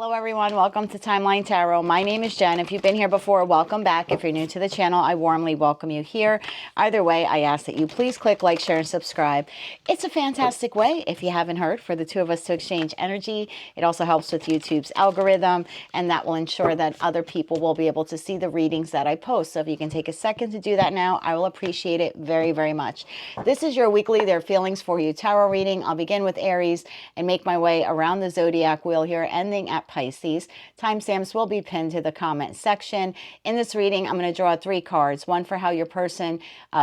Hello everyone, welcome to Timeline Tarot. My name is Jen. If you've been here before, welcome back. If you're new to the channel, I warmly welcome you here. Either way, I ask that you please click like, share, and subscribe. It's a fantastic way, if you haven't heard, for the two of us to exchange energy. It also helps with YouTube's algorithm, and that will ensure that other people will be able to see the readings that I post. So if you can take a second to do that now, I will appreciate it very, very much. This is your weekly Their Feelings for You tarot reading. I'll begin with Aries and make my way around the zodiac wheel here, ending at Pisces. Timestamps will be pinned to the comment section. In this reading, I'm going to draw 3 cards. One for how your person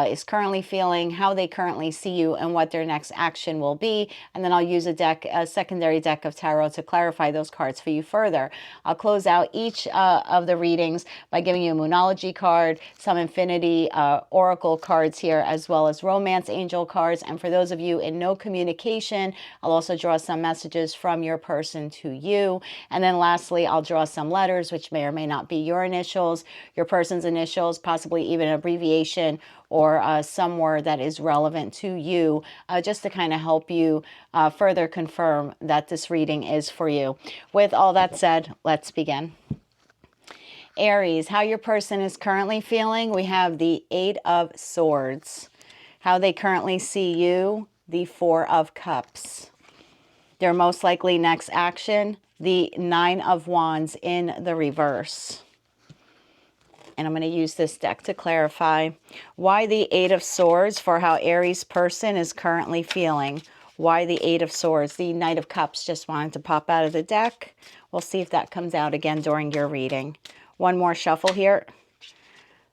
is currently feeling, how they currently see you, and what their next action will be. And then I'll use a secondary deck of tarot to clarify those cards for you further. I'll close out each of the readings by giving you a Moonology card, some Infinity Oracle cards here, as well as Romance Angel cards. And for those of you in no communication, I'll also draw some messages from your person to you. And then lastly, I'll draw some letters, which may or may not be your initials, your person's initials, possibly even an abbreviation or some word that is relevant to you, just to kind of help you further confirm that this reading is for you. With all that said, let's begin. Aries, how your person is currently feeling. We have the 8 of Swords. How they currently see you, the 4 of Cups. Their most likely next action, the 9 of Wands in the reverse. And I'm going to use this deck to clarify why the 8 of Swords for how Aries person is currently feeling. Why the 8 of Swords? The Knight of Cups just wanted to pop out of the deck. We'll see if that comes out again during your reading. One more shuffle here.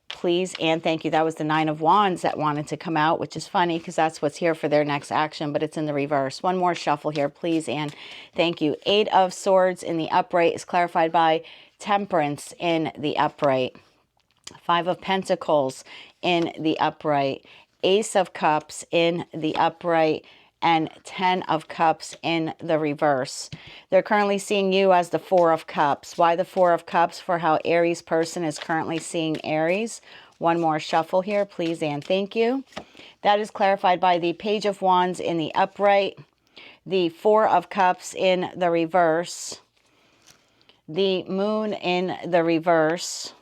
Please and thank you. That was the 9 of Wands that wanted to come out, which is funny because that's what's here for their next action, but it's in the reverse. One more shuffle here, please and thank you. 8 of Swords in the upright is clarified by Temperance in the upright. 5 of Pentacles in the upright. Ace of Cups in the upright. And 10 of Cups in the reverse. They're currently seeing you as the 4 of Cups. Why the 4 of Cups? For how Aries person is currently seeing Aries. One more shuffle here, please and thank you. That is clarified by the Page of Wands in the upright, the 4 of Cups in the reverse, the Moon in the reverse,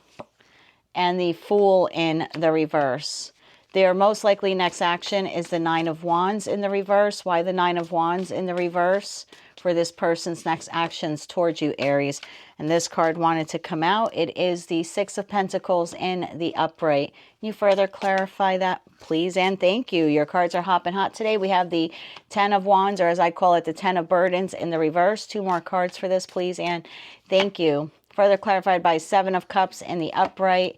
and the Fool in the reverse. Their most likely next action is the 9 of Wands in the reverse. Why the 9 of Wands in the reverse? For this person's next actions towards you, Aries. And this card wanted to come out. It is the 6 of Pentacles in the upright. Can you further clarify that, please and thank you? Your cards are hopping hot today. We have the 10 of Wands, or as I call it, the 10 of Burdens in the reverse. 2 more cards for this, please and thank you. Further clarified by 7 of Cups in the upright.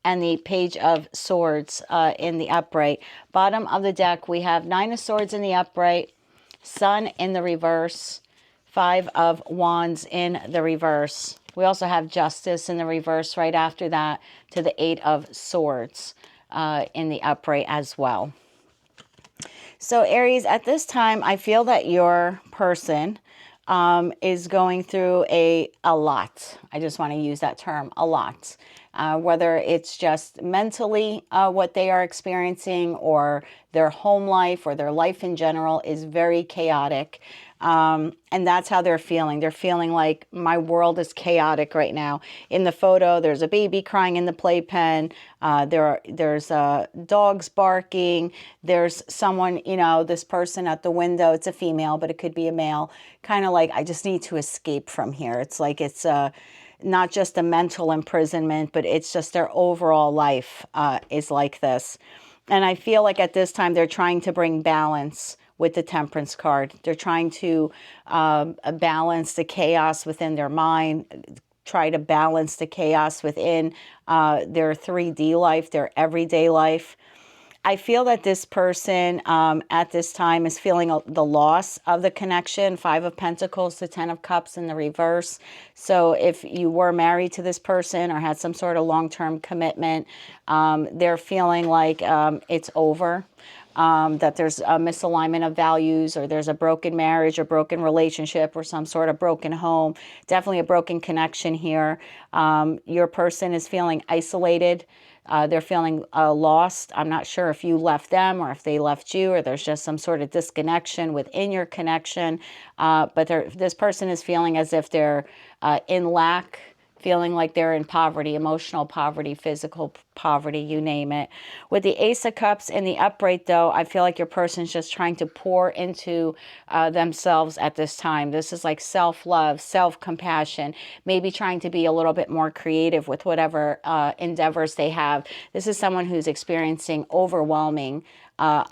And the Page of Swords in the upright. Bottom of the deck, we have 9 of Swords in the upright, Sun in the reverse, 5 of Wands in the reverse. We also have Justice in the reverse right after that to the 8 of Swords in the upright as well. So Aries, at this time, I feel that your person is going through a lot. I just want to use that term, a lot. Whether it's just mentally what they are experiencing, or their home life, or their life in general is very chaotic. And that's how they're feeling. They're feeling like my world is chaotic right now. In the photo, there's a baby crying in the playpen. There's dogs barking. There's someone, you know, this person at the window. It's a female, but it could be a male. Kind of like, I just need to escape from here. It's like it's not just a mental imprisonment, but it's just their overall life is like this. And I feel like at this time they're trying to bring balance with the Temperance card. They're trying to balance the chaos within their mind, try to balance the chaos within their 3D life, their everyday life. I feel that this person at this time is feeling the loss of the connection. 5 of Pentacles to 10 of Cups in the reverse. So if you were married to this person or had some sort of long-term commitment, they're feeling like it's over. That there's a misalignment of values, or there's a broken marriage or broken relationship or some sort of broken home. Definitely a broken connection here. Your person is feeling isolated. They're feeling lost. I'm not sure if you left them or if they left you, or there's just some sort of disconnection within your connection. But this person is feeling as if they're in lack, feeling like they're in poverty, emotional poverty, physical poverty, you name it. With the Ace of Cups in the upright, though, I feel like your person's just trying to pour into themselves at this time. This is like self-love, self-compassion, maybe trying to be a little bit more creative with whatever endeavors they have. This is someone who's experiencing overwhelming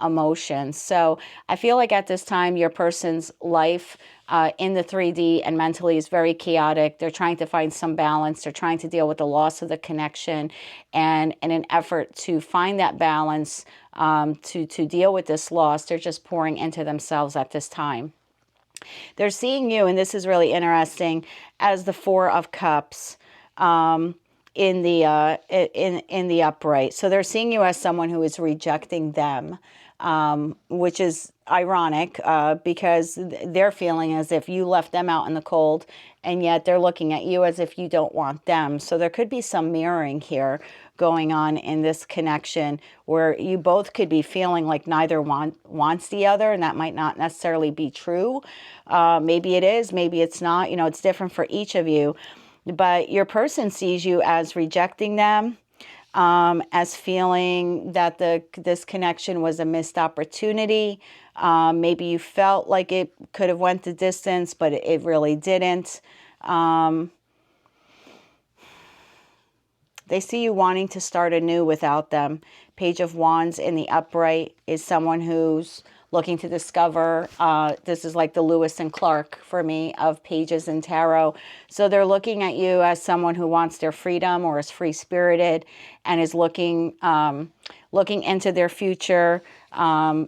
emotions. So I feel like at this time, your person's life in the 3D and mentally is very chaotic. They're trying to find some balance. They're trying to deal with the loss of the connection, and in an effort to find that balance, to deal with this loss, they're just pouring into themselves at this time. They're seeing you, and this is really interesting, as the Four of Cups in the upright. So they're seeing you as someone who is rejecting them, which is ironic because they're feeling as if you left them out in the cold, and yet they're looking at you as if you don't want them. So there could be some mirroring here going on in this connection, where you both could be feeling like neither wants the other, and that might not necessarily be true. Maybe it is, maybe it's not. You know, it's different for each of you. But your person sees you as rejecting them, as feeling that this connection was a missed opportunity. Maybe you felt like it could have went the distance, but it really didn't. They see you wanting to start anew without them. Page of Wands in the upright is someone who's looking to discover. This is like the Lewis and Clark for me of pages in tarot. So they're looking at you as someone who wants their freedom or is free-spirited and is looking into their future,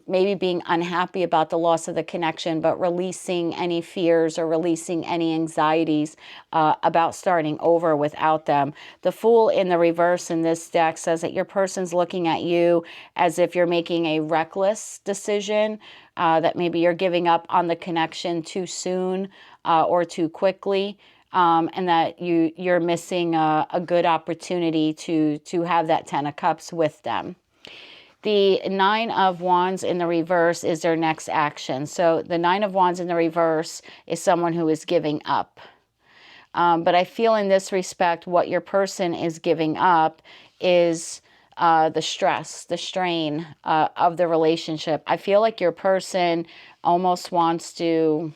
maybe being unhappy about the loss of the connection, but releasing any fears or releasing any anxieties about starting over without them. The Fool in the reverse in this deck says that your person's looking at you as if you're making a reckless decision, that maybe you're giving up on the connection too soon or too quickly. And that you're missing a good opportunity to have that Ten of Cups with them. The Nine of Wands in the reverse is their next action. So the Nine of Wands in the reverse is someone who is giving up. But I feel in this respect, what your person is giving up is the stress, the strain of the relationship. I feel like your person almost wants to...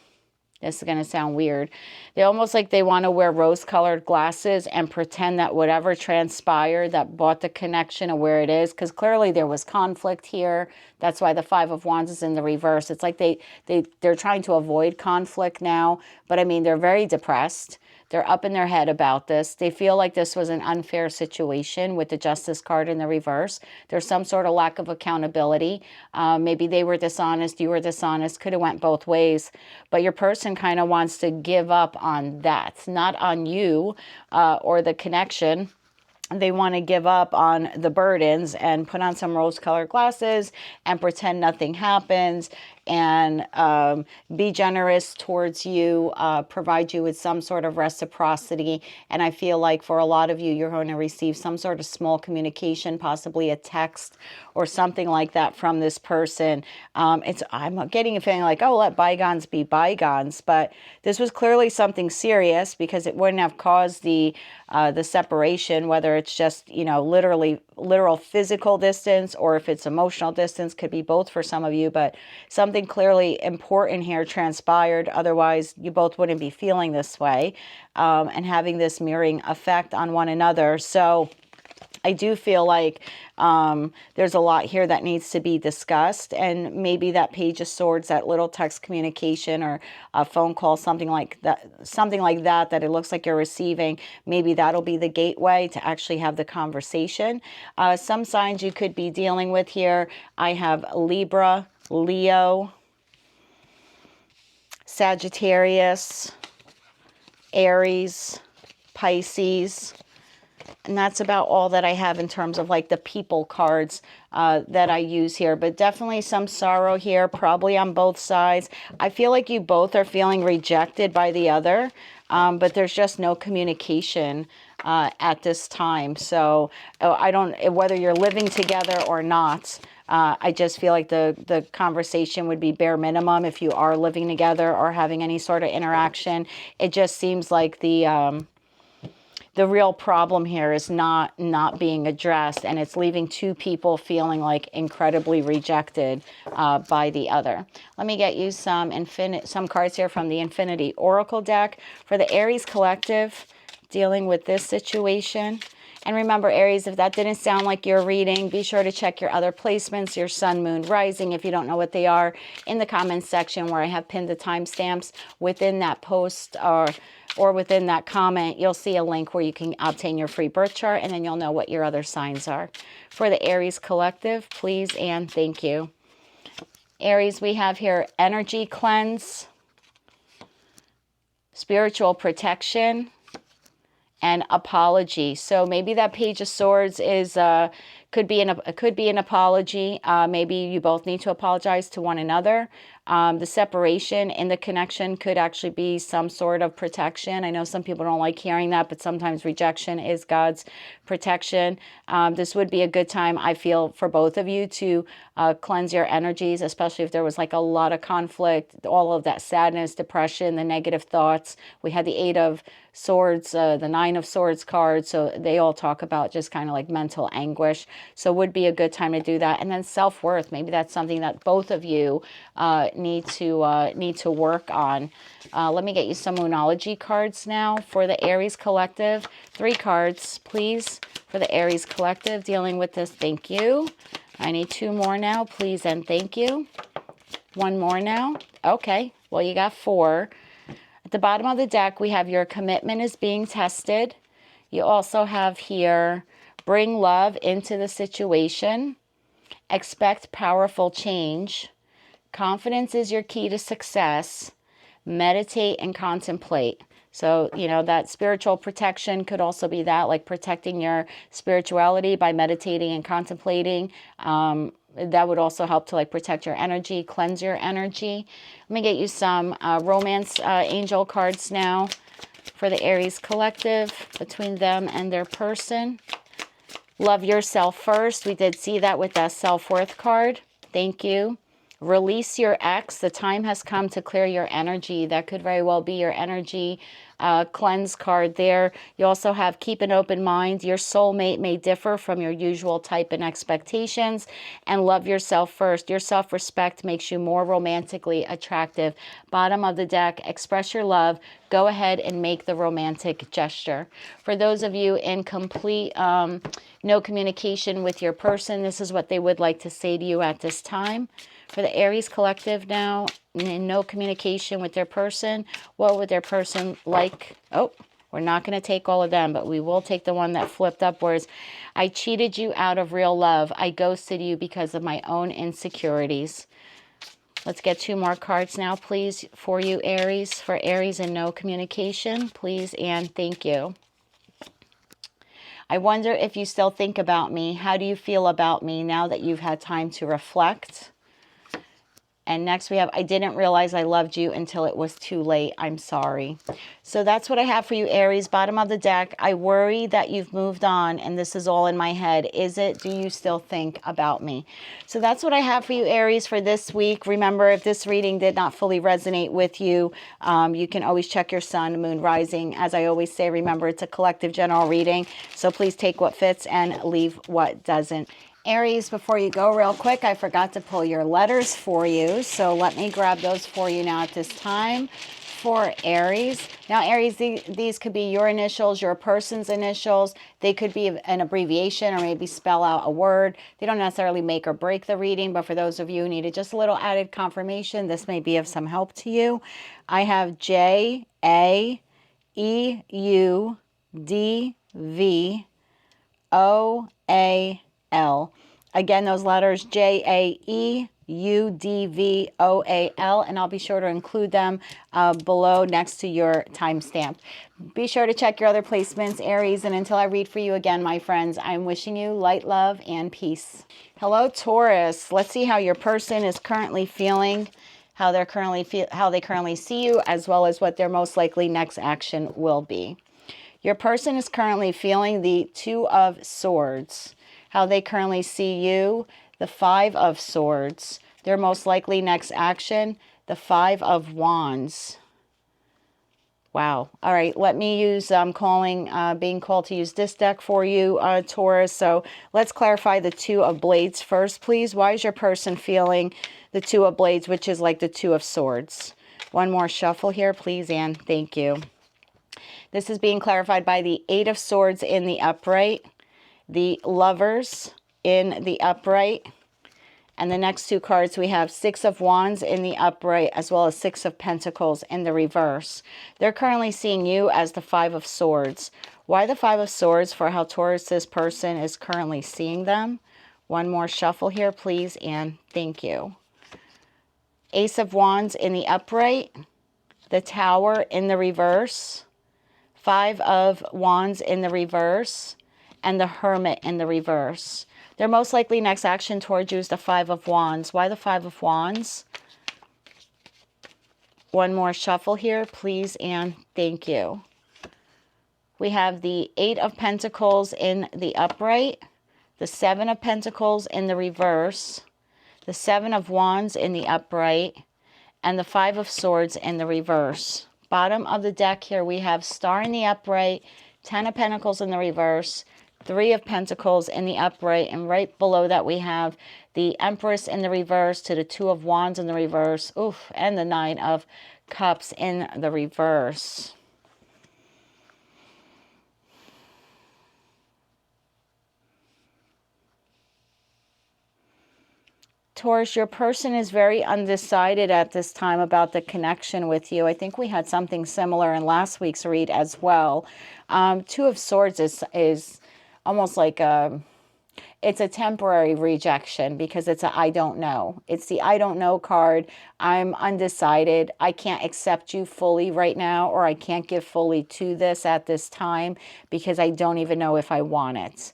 This is going to sound weird. They almost like they want to wear rose-colored glasses and pretend that whatever transpired that brought the connection of where it is, because clearly there was conflict here. That's why the Five of Wands is in the reverse. It's like they're trying to avoid conflict now, but I mean, they're very depressed. They're up in their head about this. They feel like this was an unfair situation with the Justice card in the reverse. There's some sort of lack of accountability. Maybe they were dishonest, you were dishonest. Could have went both ways. But your person kind of wants to give up on that, not on you or the connection. They want to give up on the burdens and put on some rose-colored glasses and pretend nothing happens, and be generous towards you, provide you with some sort of reciprocity. And I feel like for a lot of you, you're going to receive some sort of small communication, possibly a text or something like that from this person. I'm getting a feeling like, oh, let bygones be bygones. But this was clearly something serious, because it wouldn't have caused the separation, whether it's just, you know, literal physical distance, or if it's emotional distance. Could be both for some of you, but something clearly important here transpired. Otherwise, you both wouldn't be feeling this way and having this mirroring effect on one another. So I do feel like there's a lot here that needs to be discussed, and maybe that Page of Swords, that little text communication or a phone call, something like that that it looks like you're receiving, maybe that'll be the gateway to actually have the conversation. Some signs you could be dealing with here. I have Libra, Leo, Sagittarius, Aries, Pisces. And that's about all that I have in terms of like the people cards that I use here. But definitely some sorrow here, probably on both sides. I feel like you both are feeling rejected by the other. but there's just no communication at this time. So I don't, whether you're living together or not, I just feel like the conversation would be bare minimum if you are living together or having any sort of interaction. It just seems like the real problem here is not being addressed, and it's leaving two people feeling like incredibly rejected by the other. Let me get you some cards here from the Infinity Oracle deck for the Aries collective dealing with this situation. And remember, Aries, if that didn't sound like your reading, be sure to check your other placements, your sun, moon, rising, if you don't know what they are, in the comments section where I have pinned the timestamps within that post or within that comment. You'll see a link where you can obtain your free birth chart, and then you'll know what your other signs are. For the Aries collective, please and thank you. Aries, we have here energy cleanse, spiritual protection, and apology. So maybe that Page of Swords is could be an apology. Maybe you both need to apologize to one another. The separation in the connection could actually be some sort of protection. I know some people don't like hearing that, but sometimes rejection is God's protection. This would be a good time, I feel, for both of you to cleanse your energies, especially if there was like a lot of conflict, all of that sadness, depression, the negative thoughts. We had the Eight of Swords, the Nine of Swords card, so they all talk about just kind of like mental anguish. So it would be a good time to do that. And then self-worth, maybe that's something that both of you need to work on. Let me get you some Moonology cards now for the Aries collective. 3 cards, please, for the Aries collective dealing with this. Thank you. I need 2 more now, please, and thank you. 1 more now. Okay, well, you got 4. At the bottom of the deck, we have your commitment is being tested. You also have here, bring love into the situation. Expect powerful change. Confidence is your key to success. Meditate and contemplate. So, you know, that spiritual protection could also be that, like protecting your spirituality by meditating and contemplating. That would also help to like protect your energy, cleanse your energy. Let me get you some romance angel cards now for the Aries collective, between them and their person. Love yourself first. We did see that with that self-worth card. Thank you. Release your ex. The time has come to clear your energy. That could very well be your energy cleanse card there. You also have keep an open mind. Your soulmate may differ from your usual type and expectations. And love yourself first. Your self-respect makes you more romantically attractive. Bottom of the deck, express your love. Go ahead and make the romantic gesture. For those of you in complete no communication with your person, this is what they would like to say to you at this time. For the Aries collective now, in no communication with their person, what would their person like? Oh, we're not going to take all of them, but we will take the one that flipped upwards. I cheated you out of real love. I ghosted you because of my own insecurities. Let's get 2 more cards now, please, for you, Aries. For Aries in no communication, please and thank you. I wonder if you still think about me. How do you feel about me now that you've had time to reflect? And next we have, I didn't realize I loved you until it was too late. I'm sorry. So that's what I have for you, Aries. Bottom of the deck, I worry that you've moved on and this is all in my head. Is it? Do you still think about me? So that's what I have for you, Aries, for this week. Remember, if this reading did not fully resonate with you, you can always check your sun, moon, rising. As I always say, remember, it's a collective general reading. So please take what fits and leave what doesn't. Aries, before you go real quick, I forgot to pull your letters for you. So let me grab those for you now at this time for Aries. Now, Aries, these could be your initials, your person's initials. They could be an abbreviation or maybe spell out a word. They don't necessarily make or break the reading, but for those of you who needed just a little added confirmation, this may be of some help to you. I have J-A-E-U-D-V-O-A-L. Again, those letters J-A-E-U-D-V-O-A-L, and I'll be sure to include them below next to your timestamp. Be sure to check your other placements, Aries, and until I read for you again, my friends, I'm wishing you light, love, and peace. Hello, Taurus. Let's see how your person is currently feeling. how they currently see you, as well as what their most likely next action will be. Your person is currently feeling the Two of Swords, how they currently see you, the Five of Swords, their most likely next action, the Five of Wands. Wow. All right. Let me use, I'm being called to use this deck for you, Taurus. So let's clarify the Two of Blades first, please. Why is your person feeling the Two of Blades, which is like the Two of Swords? One more shuffle here, please, and thank you. This is being clarified by the Eight of Swords in the upright, the Lovers in the upright, and the next two cards we have Six of Wands in the upright, as well as Six of Pentacles in the reverse. They're currently seeing you as the Five of Swords. Why the Five of Swords? For how Taurus, this person, is currently seeing them. One more shuffle here, please, and thank you. Ace of Wands in the upright, the Tower in the reverse, Five of Wands in the reverse, and the Hermit in the reverse. Their most likely next action towards you is the Five of Wands. Why the Five of Wands? One more shuffle here, please, and thank you. We have the Eight of Pentacles in the upright, the Seven of Pentacles in the reverse, the Seven of Wands in the upright, and the Five of Swords in the reverse. Bottom of the deck here, we have Star in the upright, Ten of Pentacles in the reverse, Three of Pentacles in the upright, and right below that we have the Empress in the reverse to the Two of Wands in the reverse, and the Nine of Cups in the reverse. Taurus, your person is very undecided at this time about the connection with you. I think we had something similar in last week's read as well. Two of Swords is almost like it's a temporary rejection because it's a I don't know. It's the I don't know card. I'm undecided. I can't accept you fully right now, or I can't give fully to this at this time because I don't even know if I want it.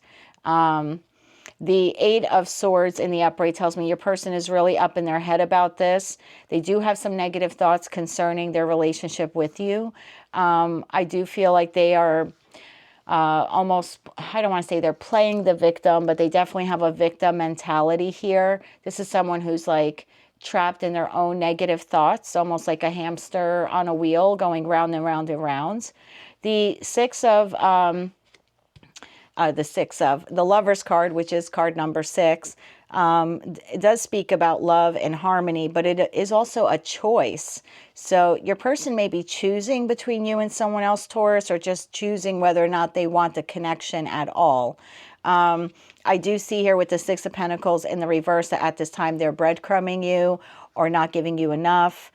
The Eight of Swords in the upright tells me your person is really up in their head about this. They do have some negative thoughts concerning their relationship with you. I do feel like they are almost, I don't want to say they're playing the victim, but they definitely have a victim mentality here. This is someone who's like trapped in their own negative thoughts, almost like a hamster on a wheel going round and round and round. The the Lovers card, which is card number 6, it does speak about love and harmony, but it is also a choice. So your person may be choosing between you and someone else, Taurus, or just choosing whether or not they want the connection at all. I do see here with the Six of Pentacles in the reverse that at this time they're breadcrumbing you or not giving you enough.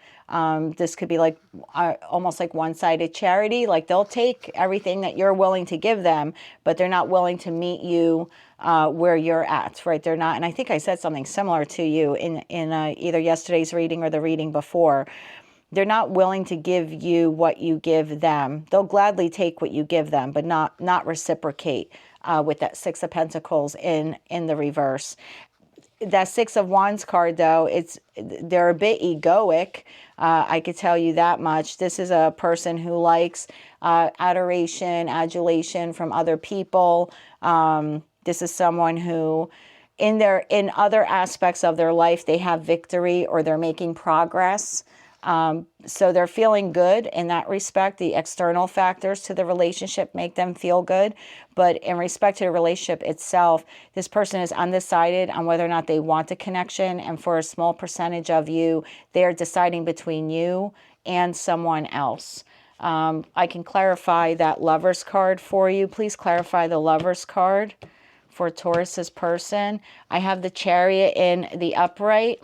This could be like almost like one-sided charity. Like they'll take everything that you're willing to give them, but they're not willing to meet you where you're at, right? They're not, and I think I said something similar to you in either yesterday's reading or the reading before. They're not willing to give you what you give them. They'll gladly take what you give them, but not reciprocate with that Six of Pentacles in the reverse. That Six of Wands card, though, they're a bit egoic. I could tell you that much. This is a person who likes adoration, adulation from other people. This is someone who, in other aspects of their life, they have victory or they're making progress. So they're feeling good in that respect. The external factors to the relationship make them feel good. But in respect to the relationship itself, this person is undecided on whether or not they want a connection. And for a small percentage of you, they're deciding between you and someone else. I can clarify that Lovers card for you. Please clarify the Lovers card for Taurus's person. I have the Chariot in the upright,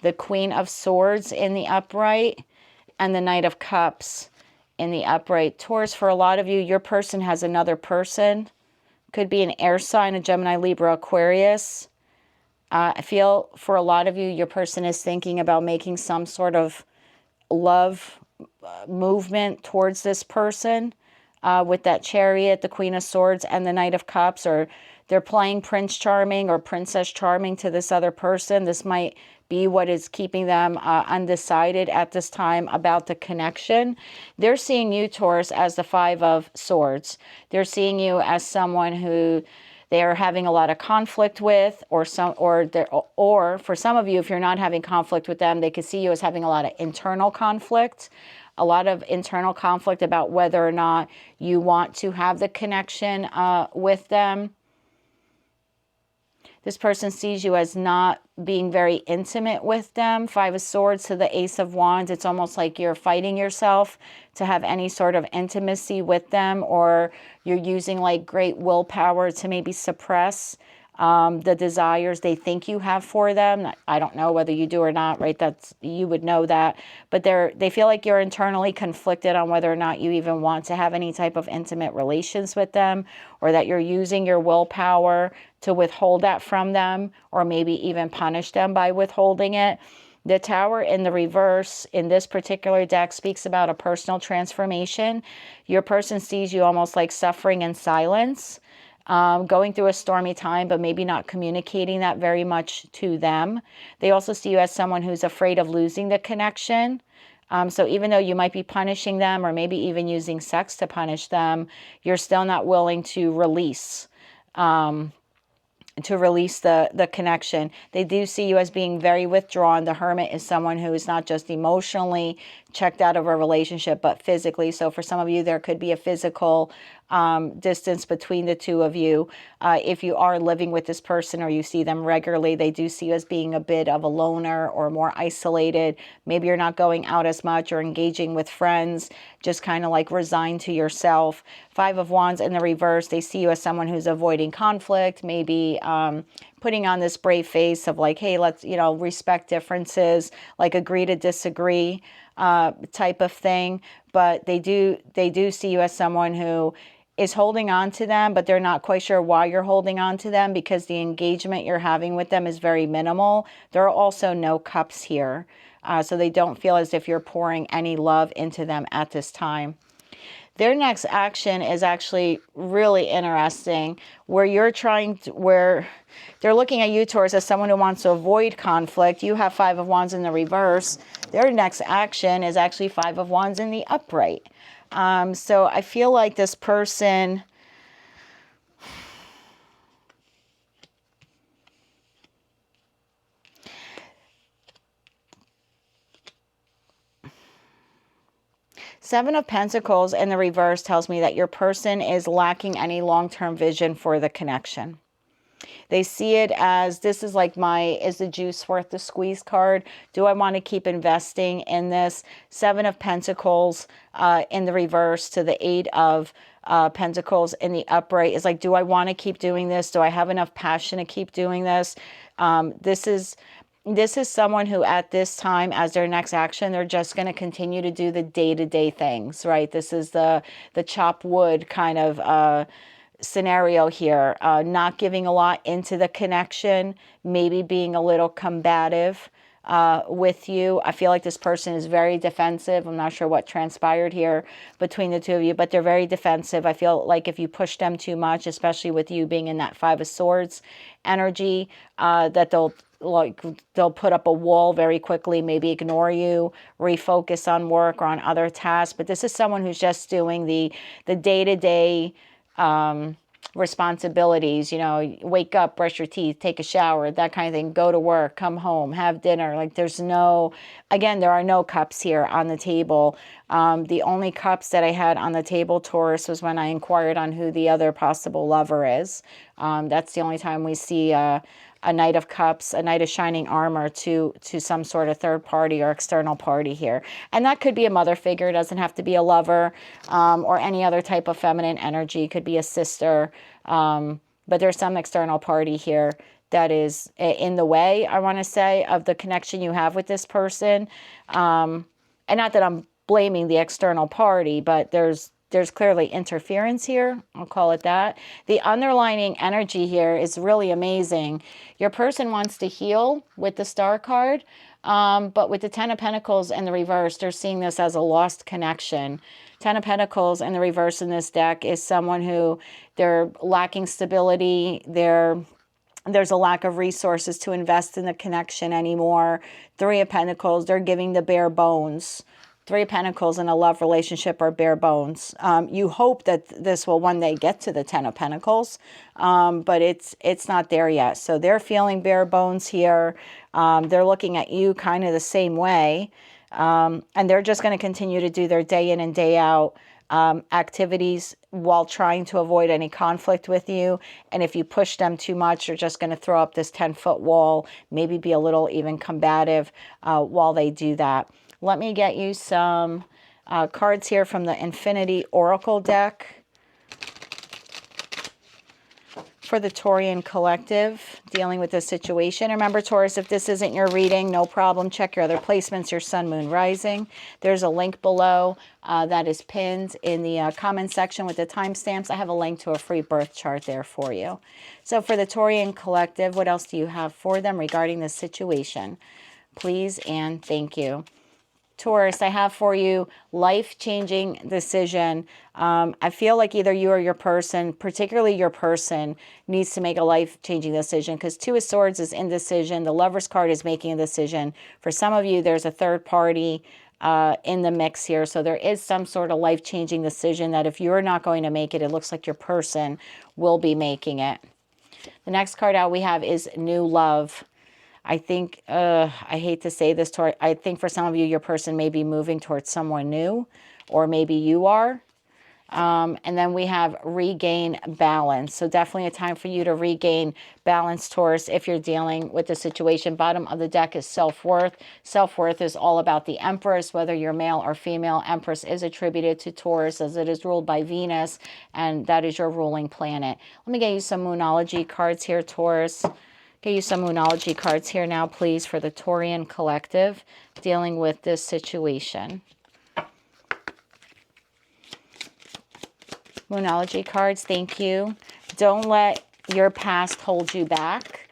the Queen of Swords in the upright, and the Knight of Cups in the upright. Taurus, for a lot of you, your person has another person. Could be an air sign, a Gemini, Libra, Aquarius. I feel for a lot of you, your person is thinking about making some sort of love movement towards this person with that Chariot, the Queen of Swords, and the Knight of Cups, or they're playing Prince Charming or Princess Charming to this other person. This might be what is keeping them undecided at this time about the connection. They're seeing you, Taurus, as the Five of Swords. They're seeing you as someone who they are having a lot of conflict with, or for some of you, if you're not having conflict with them, they could see you as having a lot of internal conflict. A lot of internal conflict about whether or not you want to have the connection with them. This person sees you as not being very intimate with them. Five of Swords to the Ace of Wands. It's almost like you're fighting yourself to have any sort of intimacy with them, or you're using like great willpower to maybe suppress the desires they think you have for them. I don't know whether you do or not, right? You would know that. But they feel like you're internally conflicted on whether or not you even want to have any type of intimate relations with them, or that you're using your willpower to withhold that from them, or maybe even punish them by withholding it. The Tower in the reverse in this particular deck speaks about a personal transformation. Your person sees you almost like suffering in silence, going through a stormy time, but maybe not communicating that very much to them. They also see you as someone who's afraid of losing the connection. So even though you might be punishing them, or maybe even using sex to punish them, you're still not willing to release the connection. They do see you as being very withdrawn. The Hermit is someone who is not just emotionally checked out of a relationship, but physically. So for some of you, there could be a physical distance between the two of you. If you are living with this person or you see them regularly, they do see you as being a bit of a loner or more isolated. Maybe you're not going out as much or engaging with friends, just kind of like resigned to yourself. Five of Wands in the reverse, they see you as someone who's avoiding conflict, maybe putting on this brave face of like, hey, let's, respect differences, like agree to disagree type of thing. But they do see you as someone who is holding on to them, but they're not quite sure why you're holding on to them, because the engagement you're having with them is very minimal. There are also no cups here. So they don't feel as if you're pouring any love into them at this time. Their next action is actually really interesting, where they're looking at you, Taurus, as someone who wants to avoid conflict. You have Five of Wands in the reverse. Their next action is actually Five of Wands in the upright. So I feel like this person, Seven of Pentacles in the reverse tells me that your person is lacking any long-term vision for the connection. They see it as, this is like is the juice worth the squeeze card? Do I want to keep investing in this? Seven of Pentacles in the reverse to the Eight of Pentacles in the upright is like, do I want to keep doing this? Do I have enough passion to keep doing this? This is someone who at this time, as their next action, they're just going to continue to do the day-to-day things, right? This is the chop wood kind of scenario here, not giving a lot into the connection, maybe being a little combative with you. I feel like this person is very defensive. I'm not sure what transpired here between the two of you, but they're very defensive. I feel like if you push them too much, especially with you being in that Five of Swords energy, that they'll put up a wall very quickly, maybe ignore you, refocus on work or on other tasks. But this is someone who's just doing the day-to-day responsibilities, wake up, brush your teeth, take a shower, that kind of thing, go to work, come home, have dinner. Like there are no cups here on the table. The only cups that I had on the table, Taurus, was when I inquired on who the other possible lover is. That's the only time we see a Knight of Cups, a Knight of Shining Armor to some sort of third party or external party here. And that could be a mother figure. It doesn't have to be a lover or any other type of feminine energy. It could be a sister. But there's some external party here that is in the way, I want to say, of the connection you have with this person. And not that I'm blaming the external party, but there's clearly interference here. I'll call it that. The underlining energy here is really amazing. Your person wants to heal with the Star card, but with the Ten of Pentacles in the reverse, they're seeing this as a lost connection. Ten of Pentacles in the reverse in this deck is someone who they're lacking stability. They're There's a lack of resources to invest in the connection anymore. Three of Pentacles, they're giving the bare bones. Three of Pentacles in a love relationship are bare bones. You hope that this will one day get to the Ten of Pentacles, but it's not there yet. So they're feeling bare bones here. They're looking at you kind of the same way. And they're just going to continue to do their day in and day out activities while trying to avoid any conflict with you. And if you push them too much, you're just going to throw up this 10-foot wall, maybe be a little even combative while they do that. Let me get you some cards here from the Infinity Oracle deck for the Taurian collective dealing with this situation. Remember, Taurus, if this isn't your reading, no problem. Check your other placements, your sun, moon, rising. There's a link below that is pinned in the comment section with the timestamps. I have a link to a free birth chart there for you. So for the Taurian collective, what else do you have for them regarding this situation? Please and thank you. Taurus, I have for you life-changing decision. I feel like either you or your person, particularly your person, needs to make a life-changing decision because Two of Swords is indecision. The Lover's card is making a decision. For some of you, there's a third party in the mix here. So there is some sort of life-changing decision that if you're not going to make it, it looks like your person will be making it. The next card out we have is New Love. I think, I hate to say this, I think for some of you, your person may be moving towards someone new, or maybe you are. And then we have regain balance. So definitely a time for you to regain balance, Taurus, if you're dealing with the situation. Bottom of the deck is self-worth. Self-worth is all about the Empress, whether you're male or female. Empress is attributed to Taurus as it is ruled by Venus, and that is your ruling planet. Let me get you some Moonology cards here, Taurus. Get you some Moonology cards here now, please, for the Taurian collective dealing with this situation. Moonology cards, thank you. Don't let your past hold you back.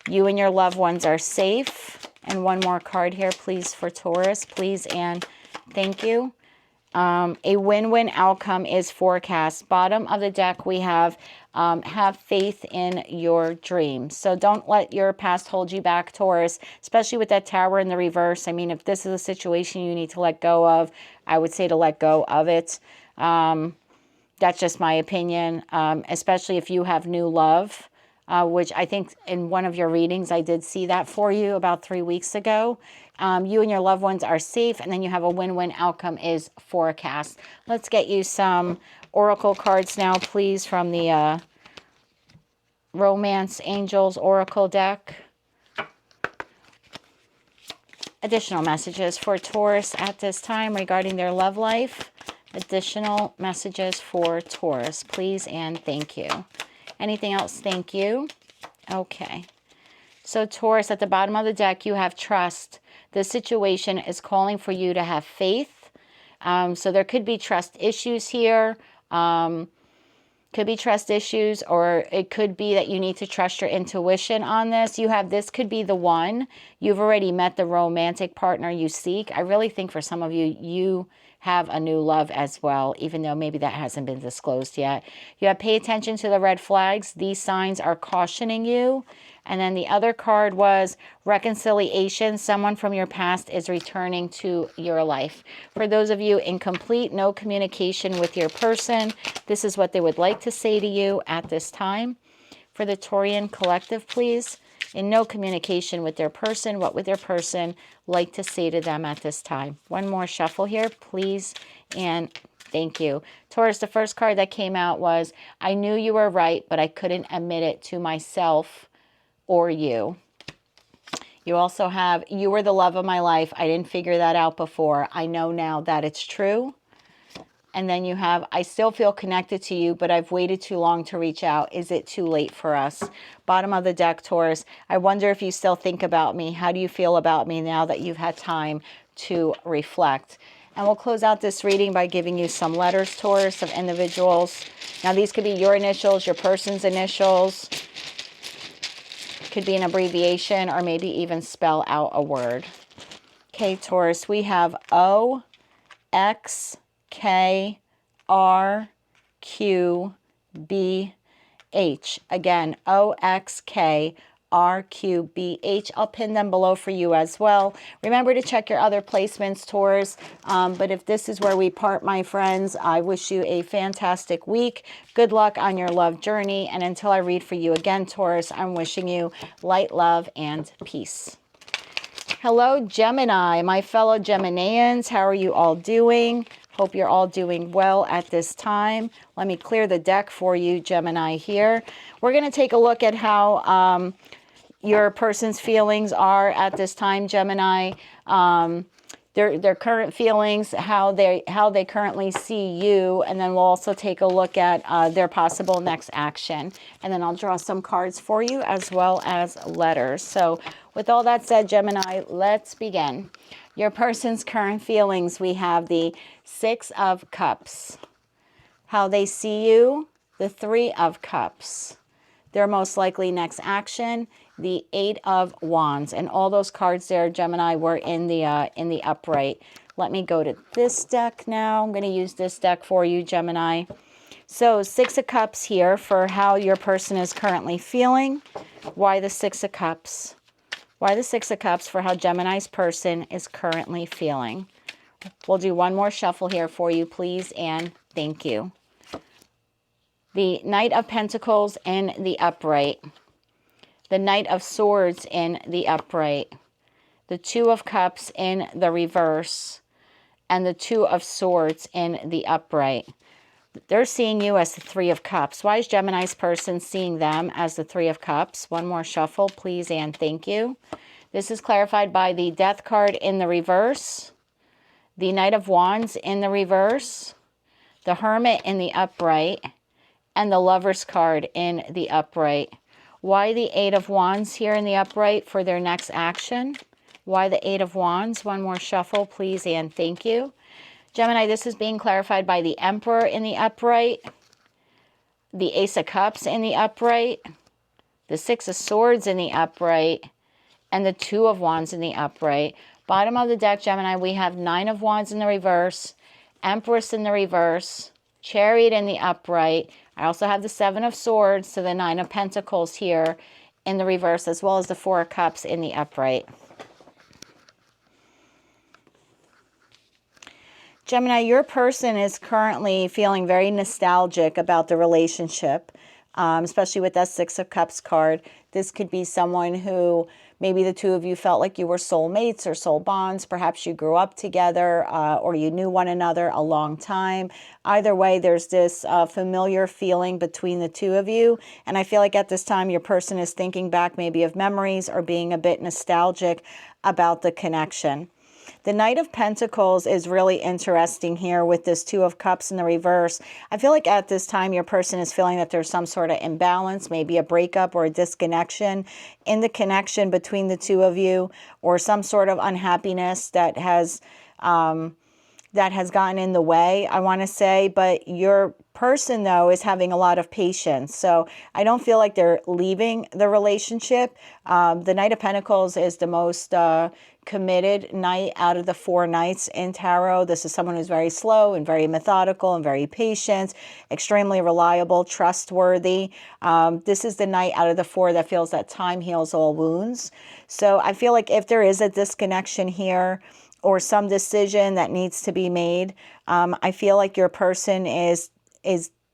You and your loved ones are safe. And one more card here, please, for Taurus. Please and thank you. A win-win outcome is forecast. Bottom of the deck, we have faith in your dreams. So don't let your past hold you back, Taurus, especially with that Tower in the reverse. I mean, if this is a situation you need to let go of, I would say to let go of it. That's just my opinion, especially if you have new love, which I think in one of your readings, I did see that for you about 3 weeks ago. You and your loved ones are safe, and then you have a win-win outcome is forecast. Let's get you some Oracle cards now, please, from the Romance Angels Oracle deck. Additional messages for Taurus at this time regarding their love life. Additional messages for Taurus, please and thank you. Anything else? Thank you. Okay. So Taurus, at the bottom of the deck, you have trust. This situation is calling for you to have faith. So there could be trust issues here. Could be trust issues, or it could be that you need to trust your intuition on this. This could be the one. You've already met the romantic partner you seek. I really think for some of you, you have a new love as well, even though maybe that hasn't been disclosed yet. You have pay attention to the red flags. These signs are cautioning you. And then the other card was reconciliation. Someone from your past is returning to your life. For those of you in complete no communication with your person, this is what they would like to say to you at this time. For the Taurian collective, please, in no communication with their person, what would their person like to say to them at this time? One more shuffle here, please, and thank you. Taurus, the first card that came out was, I knew you were right, but I couldn't admit it to myself or you. You also have, you were the love of my life. I didn't figure that out before. I know now that it's true. And then you have, I still feel connected to you, but I've waited too long to reach out. Is it too late for us? Bottom of the deck, Taurus. I wonder if you still think about me. How do you feel about me now that you've had time to reflect? And we'll close out this reading by giving you some letters, Taurus, of individuals. Now, these could be your initials, your person's initials. Could be an abbreviation, or maybe even spell out a word. Okay, Taurus, we have O, X, K, R, Q, B, H. Again, OXKRQBH. I'll pin them below for you as well. Remember to check your other placements, Taurus. But if this is where we part, my friends, I wish you a fantastic week. Good luck on your love journey. And until I read for you again, Taurus, I'm wishing you light, love, and peace. Hello, Gemini, my fellow Geminians. How are you all doing? Hope you're all doing well at this time. Let me clear the deck for you, Gemini, here. We're going to take a look at how your person's feelings are at this time, Gemini. Their current feelings, how they currently see you, and then we'll also take a look at their possible next action. And then I'll draw some cards for you as well as letters. So with all that said, Gemini, let's begin. Your person's current feelings, we have the Six of Cups. How they see you, the Three of Cups. Their most likely next action, the Eight of Wands. And all those cards there, Gemini, were in the upright. Let me go to this deck now. I'm going to use this deck for you, Gemini. So Six of Cups here for how your person is currently feeling. Why the Six of Cups? Why the Six of Cups for how Gemini's person is currently feeling. We'll do one more shuffle here for you, please, and thank you. The Knight of Pentacles in the upright. The Knight of Swords in the upright. The Two of Cups in the reverse. And the Two of Swords in the upright. They're seeing you as the Three of Cups. Why is Gemini's person seeing them as the Three of Cups? One more shuffle, please, and thank you. This is clarified by the Death card in the reverse, the Knight of Wands in the reverse, the Hermit in the upright, and the Lover's card in the upright. Why the Eight of Wands here in the upright for their next action? Why the Eight of Wands? One more shuffle, please, and thank you. Gemini, this is being clarified by the Emperor in the upright, the Ace of Cups in the upright, the Six of Swords in the upright, and the Two of Wands in the upright. Bottom of the deck, Gemini, we have Nine of Wands in the reverse, Empress in the reverse, Chariot in the upright. I also have the Seven of Swords, so the Nine of Pentacles here in the reverse, as well as the Four of Cups in the upright. Gemini, your person is currently feeling very nostalgic about the relationship, especially with that Six of Cups card. This could be someone who maybe the two of you felt like you were soulmates or soul bonds. Perhaps you grew up together or you knew one another a long time. Either way, there's this familiar feeling between the two of you. And I feel like at this time, your person is thinking back maybe of memories or being a bit nostalgic about the connection. The Knight of Pentacles is really interesting here with this Two of Cups in the reverse. I feel like at this time your person is feeling that there's some sort of imbalance, maybe a breakup or a disconnection in the connection between the two of you, or some sort of unhappiness that has gotten in the way, I want to say. But your person, though, is having a lot of patience. So I don't feel like they're leaving the relationship. The Knight of Pentacles is the most committed knight out of the four knights in tarot. This is someone who's very slow and very methodical and very patient, extremely reliable, trustworthy. This is the knight out of the four that feels that time heals all wounds. So I feel like if there is a disconnection here or some decision that needs to be made, I feel like your person is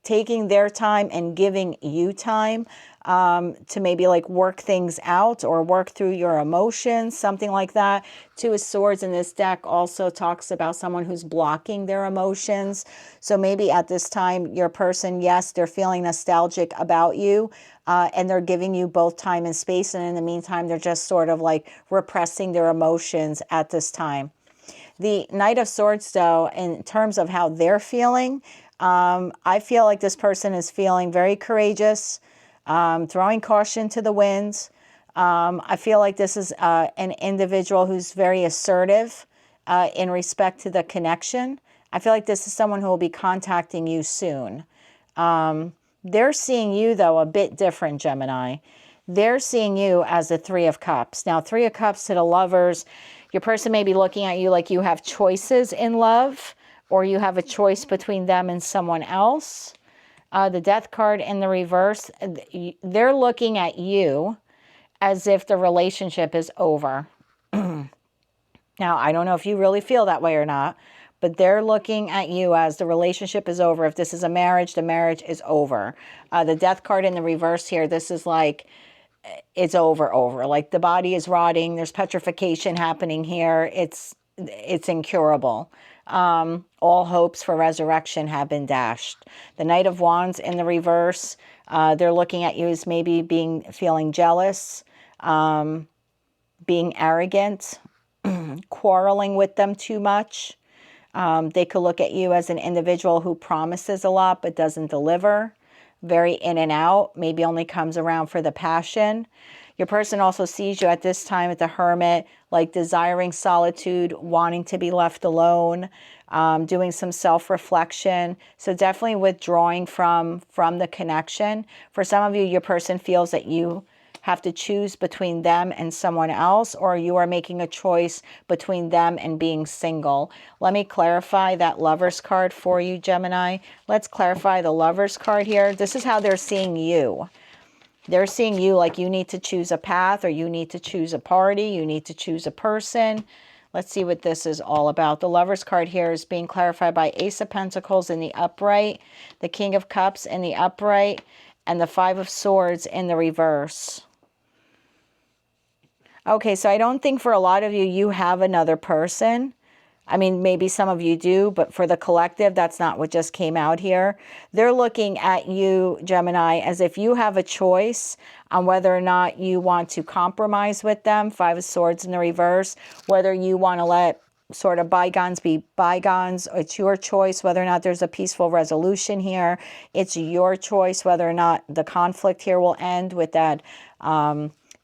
taking their time and giving you time to maybe like work things out or work through your emotions, something like that. Two of Swords in this deck also talks about someone who's blocking their emotions. So maybe at this time, your person, yes, they're feeling nostalgic about you and they're giving you both time and space. And in the meantime, they're just sort of like repressing their emotions at this time. The Knight of Swords, though, in terms of how they're feeling, I feel like this person is feeling very courageous, throwing caution to the winds. I feel like this is an individual who's very assertive in respect to the connection. I feel like this is someone who will be contacting you soon. They're seeing you, though, a bit different, Gemini. They're seeing you as the Three of Cups. Now, Three of Cups to the lovers, your person may be looking at you like you have choices in love, or you have a choice between them and someone else. The Death card in the reverse, they're looking at you as if the relationship is over. Now, I don't know if you really feel that way or not, but they're looking at you as the relationship is over. If this is a marriage, the marriage is over. The Death card in the reverse here, this is like, it's over. Like the body is rotting. There's petrification happening here. It's incurable. All hopes for resurrection have been dashed. The Knight of Wands in the reverse, they're looking at you as maybe feeling jealous, being arrogant, quarreling with them too much. They could look at you as an individual who promises a lot but doesn't deliver. Very in and out, maybe only comes around for the passion. Your person also sees you at this time at the Hermit, like desiring solitude, wanting to be left alone, doing some self-reflection. So definitely withdrawing from the connection. For some of you, your person feels that you have to choose between them and someone else, or you are making a choice between them and being single. Let me clarify that Lovers card for you, Gemini. Let's clarify the Lovers card here. This is how they're seeing you. They're seeing you like you need to choose a path, or you need to choose a party, you need to choose a person. Let's see what this is all about. The Lovers card here is being clarified by Ace of Pentacles in the upright, the King of Cups in the upright, and the Five of Swords in the reverse. Okay, so I don't think for a lot of you, you have another person. I mean, maybe some of you do, but for the collective, that's not what just came out here. They're looking at you, Gemini, as if you have a choice on whether or not you want to compromise with them, Five of Swords in the reverse, whether you want to let sort of bygones be bygones. It's your choice whether or not there's a peaceful resolution here. It's your choice whether or not the conflict here will end with that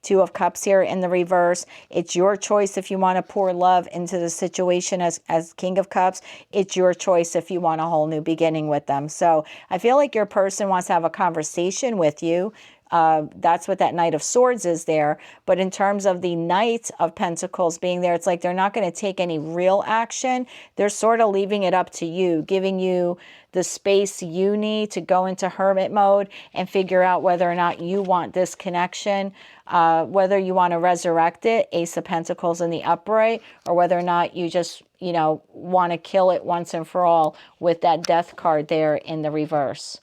Two of Cups here in the reverse. It's your choice if you want to pour love into the situation as King of Cups. It's your choice if you want a whole new beginning with them. So I feel like your person wants to have a conversation with you. That's what that Knight of Swords is there. But in terms of the Knight of Pentacles being there, it's like they're not going to take any real action. They're sort of leaving it up to you, giving you the space you need to go into hermit mode and figure out whether or not you want this connection, whether you want to resurrect it, Ace of Pentacles in the upright, or whether or not you just, you know, want to kill it once and for all with that Death card there in the reverse.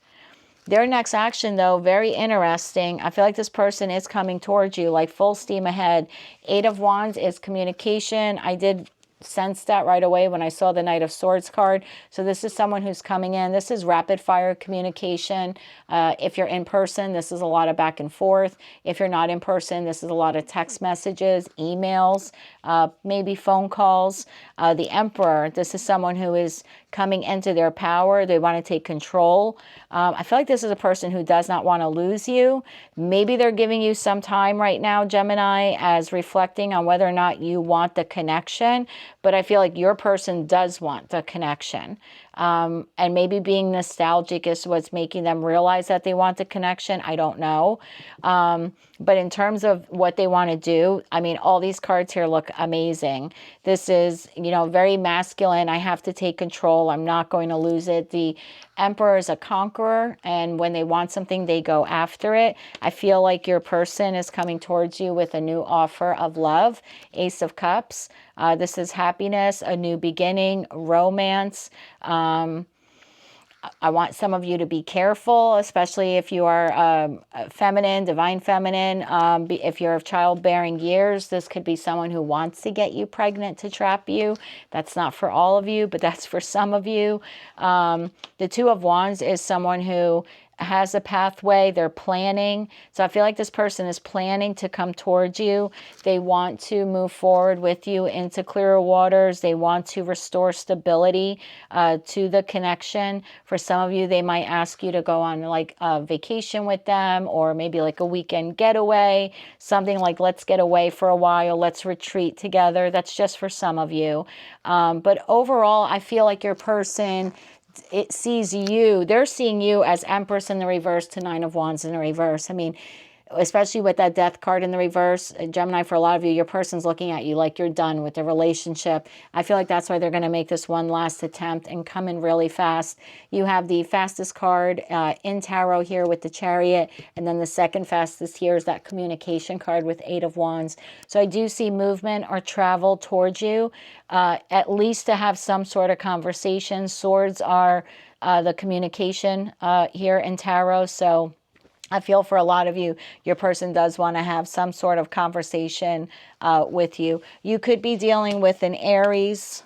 Their next action, though, very interesting. I feel like this person is coming towards you, like full steam ahead. Eight of Wands is communication. I did sense that right away when I saw the Knight of Swords card. So this is someone who's coming in. This is rapid fire communication. If you're in person, this is a lot of back and forth. If you're not in person, this is a lot of text messages, emails, maybe phone calls. The Emperor, this is someone who is coming into their power. They want to take control. I feel like this is a person who does not want to lose you. Maybe they're giving you some time right now, Gemini, as reflecting on whether or not you want the connection. But I feel like your person does want the connection. And maybe being nostalgic is what's making them realize that they want the connection. I don't know. But in terms of what they want to do, I mean, all these cards here look amazing. This is, you know, very masculine. I have to take control. I'm not going to lose it. The Emperor is a conqueror, and when they want something, they go after it. I feel like your person is coming towards you with a new offer of love, Ace of Cups. This is happiness, a new beginning, romance. I want some of you to be careful, especially if you are feminine, divine feminine. If you're of childbearing years, this could be someone who wants to get you pregnant to trap you. That's not for all of you, but that's for some of you. The Two of Wands is someone who has a pathway. They're planning. So I feel like this person is planning to come towards you. They want to move forward with you into clearer waters. They want to restore stability to the connection. For some of you, they might ask you to go on like a vacation with them, or maybe like a weekend getaway, something like let's get away for a while, let's retreat together. That's just for some of you. But overall, I feel like your person, it sees you, they're seeing you as Empress in the reverse to Nine of Wands in the reverse. I mean, especially with that death card in the reverse. Gemini, for a lot of you, your person's looking at you like you're done with the relationship. I feel like that's why they're going to make this one last attempt and come in really fast. You have the fastest card in tarot here with the Chariot, and then the second fastest here is that communication card with 8 of Wands. So I do see movement or travel towards you, at least to have some sort of conversation. Swords are the communication here in tarot, so I feel for a lot of you, your person does want to have some sort of conversation with you. You could be dealing with an Aries,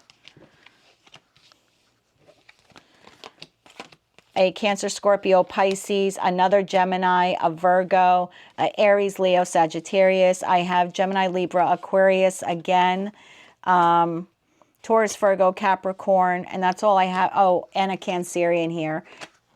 a Cancer, Scorpio, Pisces, another Gemini, a Virgo, Aries, Leo, Sagittarius. I have Gemini, Libra, Aquarius again, Taurus, Virgo, Capricorn, and that's all I have. Oh, and a Cancerian here.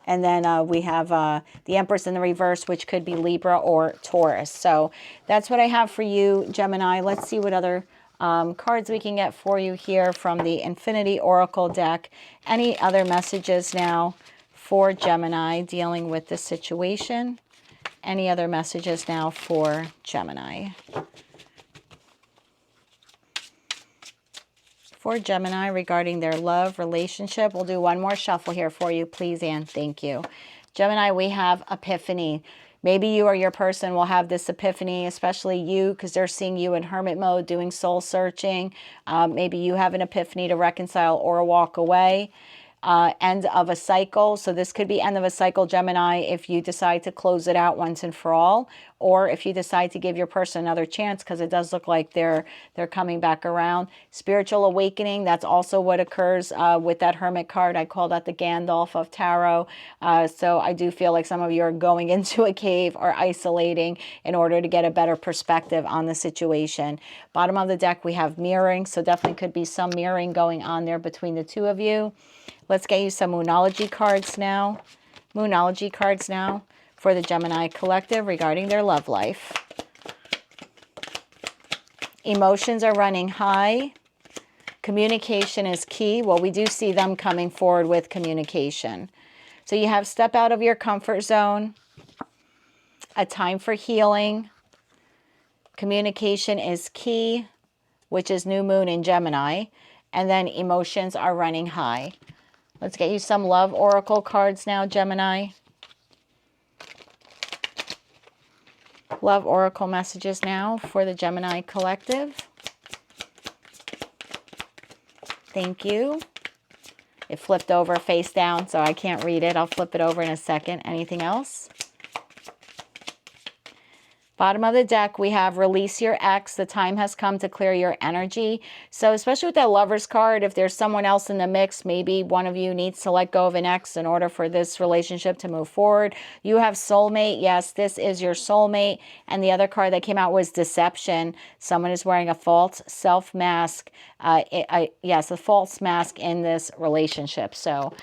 And then we have the Empress in the reverse, which could be Libra or Taurus. So that's what I have for you, Gemini. Let's see what other cards we can get for you here from the Infinity Oracle deck. Any other messages now for Gemini dealing with this situation? Any other messages now for Gemini? For Gemini regarding their love relationship. We'll do one more shuffle here for you, please, and thank you. Gemini, we have epiphany. Maybe you or your person will have this epiphany, especially you, because they're seeing you in hermit mode, doing soul searching. Maybe you have an epiphany to reconcile or walk away. End of a cycle. So this could be end of a cycle, Gemini, if you decide to close it out once and for all, or if you decide to give your person another chance, because it does look like they're coming back around. Spiritual awakening, that's also what occurs with that Hermit card. I call that the Gandalf of tarot. So I do feel like some of you are going into a cave or isolating in order to get a better perspective on the situation. Bottom of the deck, we have mirroring. So definitely could be some mirroring going on there between the two of you. Let's get you some Moonology cards now. Moonology cards now for the Gemini collective regarding their love life. Emotions are running high. Communication is key. Well, we do see them coming forward with communication. So you have step out of your comfort zone. A time for healing. Communication is key, which is new moon in Gemini. And then emotions are running high. Let's get you some love oracle cards now, Gemini. Love oracle messages now for the Gemini collective. Thank you. It flipped over face down, so I can't read it. I'll flip it over in a second. Anything else? Bottom of the deck, we have release your ex. The time has come to clear your energy. So especially with that Lovers card, if there's someone else in the mix, maybe one of you needs to let go of an ex in order for this relationship to move forward. You have soulmate. Yes, this is your soulmate. And the other card that came out was deception. Someone is wearing a false self mask. Yes, a false mask in this relationship. So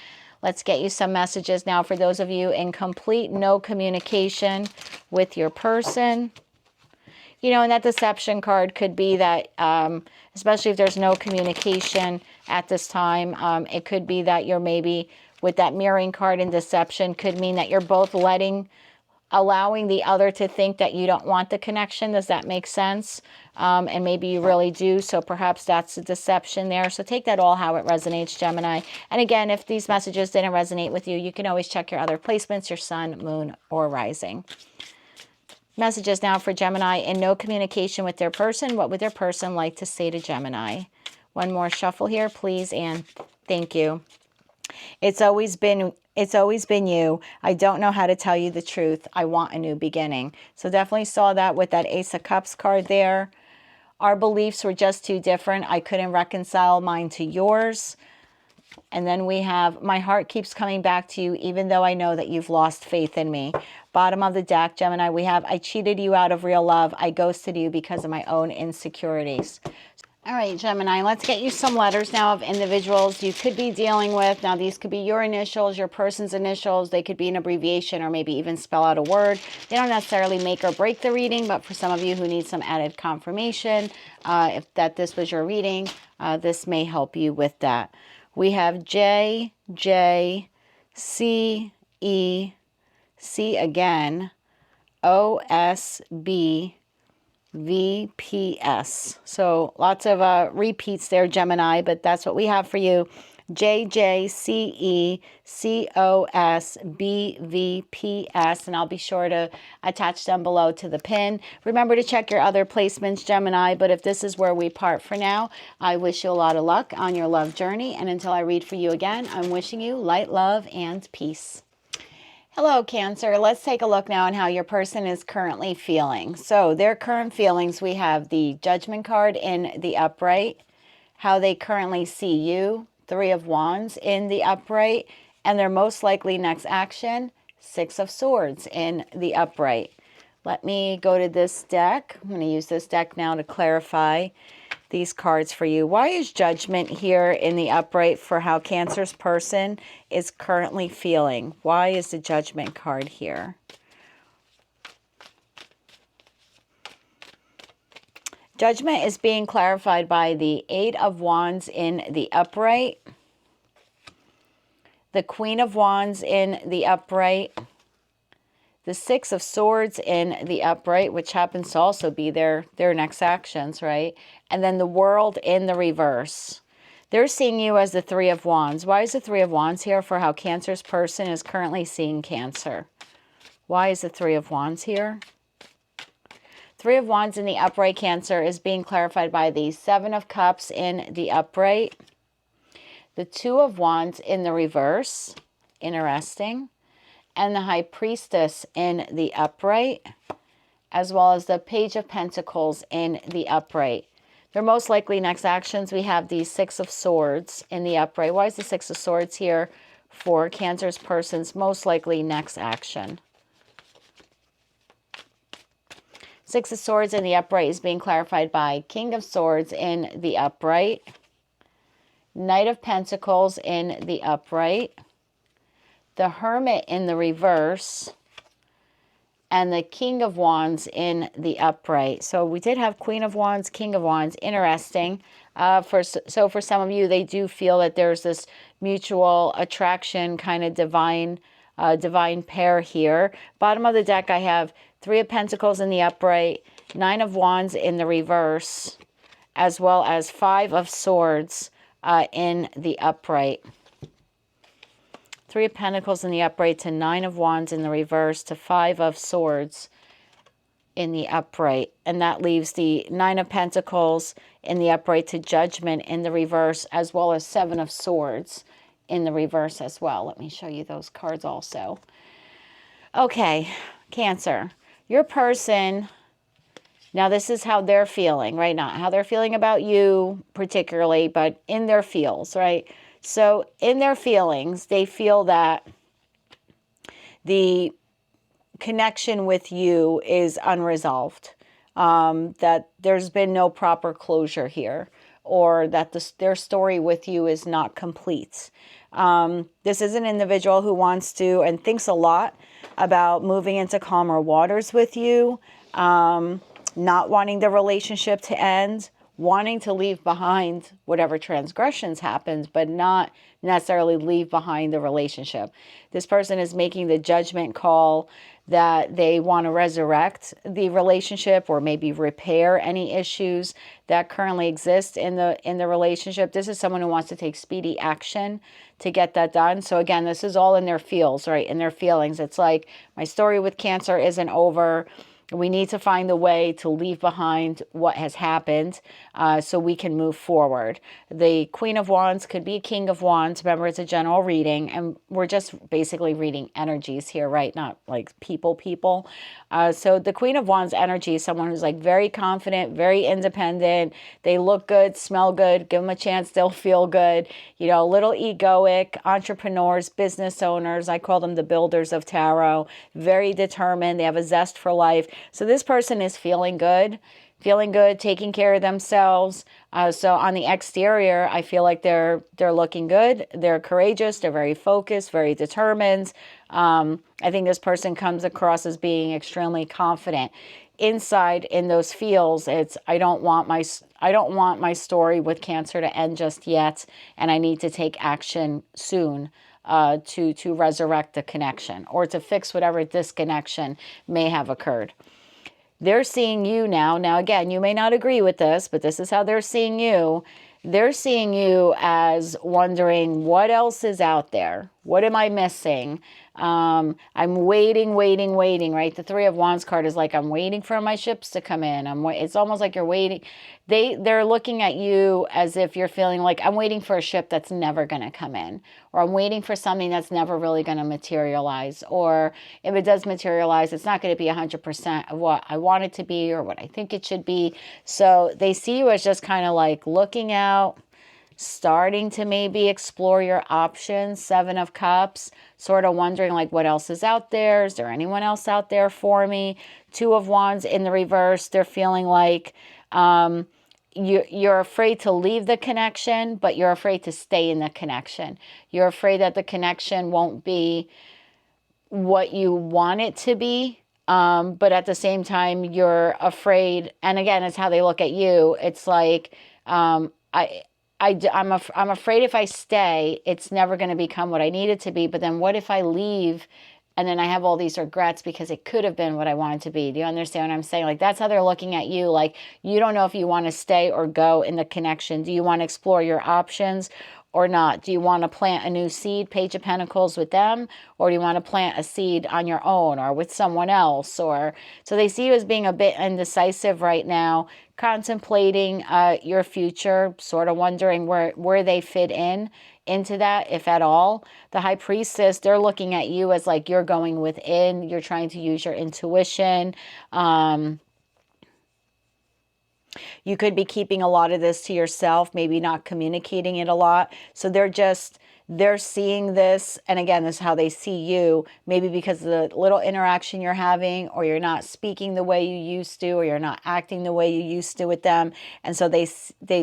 let's get you some messages now for those of you in complete no communication with your person. You know, and that deception card could be that, especially if there's no communication at this time, it could be that you're maybe with that mirroring card in deception could mean that you're both allowing the other to think that you don't want the connection. Does that make sense? And maybe you really do. So perhaps that's a deception there. So take that all how it resonates, Gemini. And again, if these messages didn't resonate with you, you can always check your other placements, your sun, moon, or rising. Messages now for Gemini in no communication with their person. What would their person like to say to Gemini? One more shuffle here, please, and thank you. It's always been you. I don't know how to tell you the truth. I want a new beginning. So definitely saw that with that Ace of Cups card there. Our beliefs were just too different. I couldn't reconcile mine to yours. And then we have, my heart keeps coming back to you, even though I know that you've lost faith in me. Bottom of the deck, Gemini, we have, I cheated you out of real love. I ghosted you because of my own insecurities. All right, Gemini, let's get you some letters now of individuals you could be dealing with. Now, these could be your initials, your person's initials. They could be an abbreviation or maybe even spell out a word. They don't necessarily make or break the reading, but for some of you who need some added confirmation, if this was your reading, this may help you with that. We have J, J, C, E, C again, So lots of repeats there, Gemini, but that's what we have for you. JJCECOSBVPS, and I'll be sure to attach them below to the pin. Remember to check your other placements, Gemini, but if this is where we part for now, I wish you a lot of luck on your love journey, and until I read for you again, I'm wishing you light, love, and peace. Hello, Cancer. Let's take a look now on how your person is currently feeling. So their current feelings, we have the Judgment card in the upright, how they currently see you, Three of Wands in the upright, and their most likely next action, Six of Swords in the upright. Let me go to this deck. I'm going to use this deck now to clarify these cards for you. Why is Judgment here in the upright for how Cancer's person is currently feeling? Why is the Judgment card here? Judgment is being clarified by the Eight of Wands in the upright, the Queen of Wands in the upright, the Six of Swords in the upright, which happens to also be their next actions, right? And then the World in the reverse. They're seeing you as the Three of Wands. Why is the Three of Wands here for how Cancer's person is currently seeing Cancer? Why is the Three of Wands here? Three of Wands in the upright, Cancer, is being clarified by the Seven of Cups in the upright, the Two of Wands in the reverse, interesting, and the High Priestess in the upright, as well as the Page of Pentacles in the upright. Their most likely next actions, we have the Six of Swords in the upright. Why is the Six of Swords here for Cancer's person's most likely next action? Six of Swords in the upright is being clarified by King of Swords in the upright, Knight of Pentacles in the upright, the Hermit in the reverse, and the King of Wands in the upright. So we did have Queen of Wands, King of Wands. Interesting. So for some of you, they do feel that there's this mutual attraction, kind of divine pair here. Bottom of the deck, I have Three of Pentacles in the upright, Nine of Wands in the reverse, as well as Five of Swords in the upright. Three of Pentacles in the upright to Nine of Wands in the reverse to Five of Swords in the upright. And that leaves the Nine of Pentacles in the upright to Judgment in the reverse, as well as Seven of Swords in the reverse as well. Let me show you those cards also. Okay, Cancer. Your person, now this is how they're feeling right now, how they're feeling about you particularly, but in their feels, right? So in their feelings, they feel that the connection with you is unresolved, that there's been no proper closure here, or that their story with you is not complete. This is an individual who wants to and thinks a lot about moving into calmer waters with you, not wanting the relationship to end, wanting to leave behind whatever transgressions happened, but not necessarily leave behind the relationship. This person is making the judgment call that they want to resurrect the relationship or maybe repair any issues that currently exist in the relationship. This is someone who wants to take speedy action to get that done. So again, this is all in their feels, right? In their feelings. It's like, my story with Cancer isn't over. We need to find a way to leave behind what has happened so we can move forward. The Queen of Wands could be a King of Wands. Remember, it's a general reading, and we're just basically reading energies here, right? Not like people. So the Queen of Wands energy is someone who's like very confident, very independent. They look good, smell good. Give them a chance, they'll feel good. You know, a little egoic, entrepreneurs, business owners. I call them the builders of tarot. Very determined. They have a zest for life. So this person is feeling good, taking care of themselves. So on the exterior, I feel like they're looking good. They're courageous. They're very focused, very determined. I think this person comes across as being extremely confident. Inside, in those feels, it's I don't want my story with Cancer to end just yet, and I need to take action soon. to resurrect the connection or to fix whatever disconnection may have occurred. They're seeing you now. Now, again, you may not agree with this, but this is how they're seeing you. They're seeing you as wondering, what else is out there? What am I missing? I'm waiting, right? The Three of Wands card is like, I'm waiting for my ships to come in. It's almost like you're waiting. They're looking at you as if you're feeling like, I'm waiting for a ship that's never going to come in, or I'm waiting for something that's never really going to materialize, or if it does materialize, it's not going to be 100% of what I want it to be or what I think it should be. So they see you as just kind of like looking out, starting to maybe explore your options. Seven of Cups, sort of wondering like, what else is out there? Is there anyone else out there for me? Two of Wands in the reverse. They're feeling like you're afraid to leave the connection, but you're afraid to stay in the connection. You're afraid that the connection won't be what you want it to be. But at the same time, you're afraid. And again, it's how they look at you. It's like, I'm afraid if I stay, it's never going to become what I need it to be. But then what if I leave and then I have all these regrets because it could have been what I wanted to be? Do you understand what I'm saying? Like, that's how they're looking at you. Like, you don't know if you want to stay or go in the connection. Do you want to explore your options or not? Do you want to plant a new seed, Page of Pentacles, with them? Or do you want to plant a seed on your own or with someone else? Or so they see you as being a bit indecisive right now, contemplating your future, sort of wondering where they fit into that, if at all. The High Priestess, they're looking at you as like you're going within, you're trying to use your intuition. You could be keeping a lot of this to yourself, maybe not communicating it a lot. So they're seeing this. And again, this is how they see you, maybe because of the little interaction you're having, or you're not speaking the way you used to, or you're not acting the way you used to with them. And so they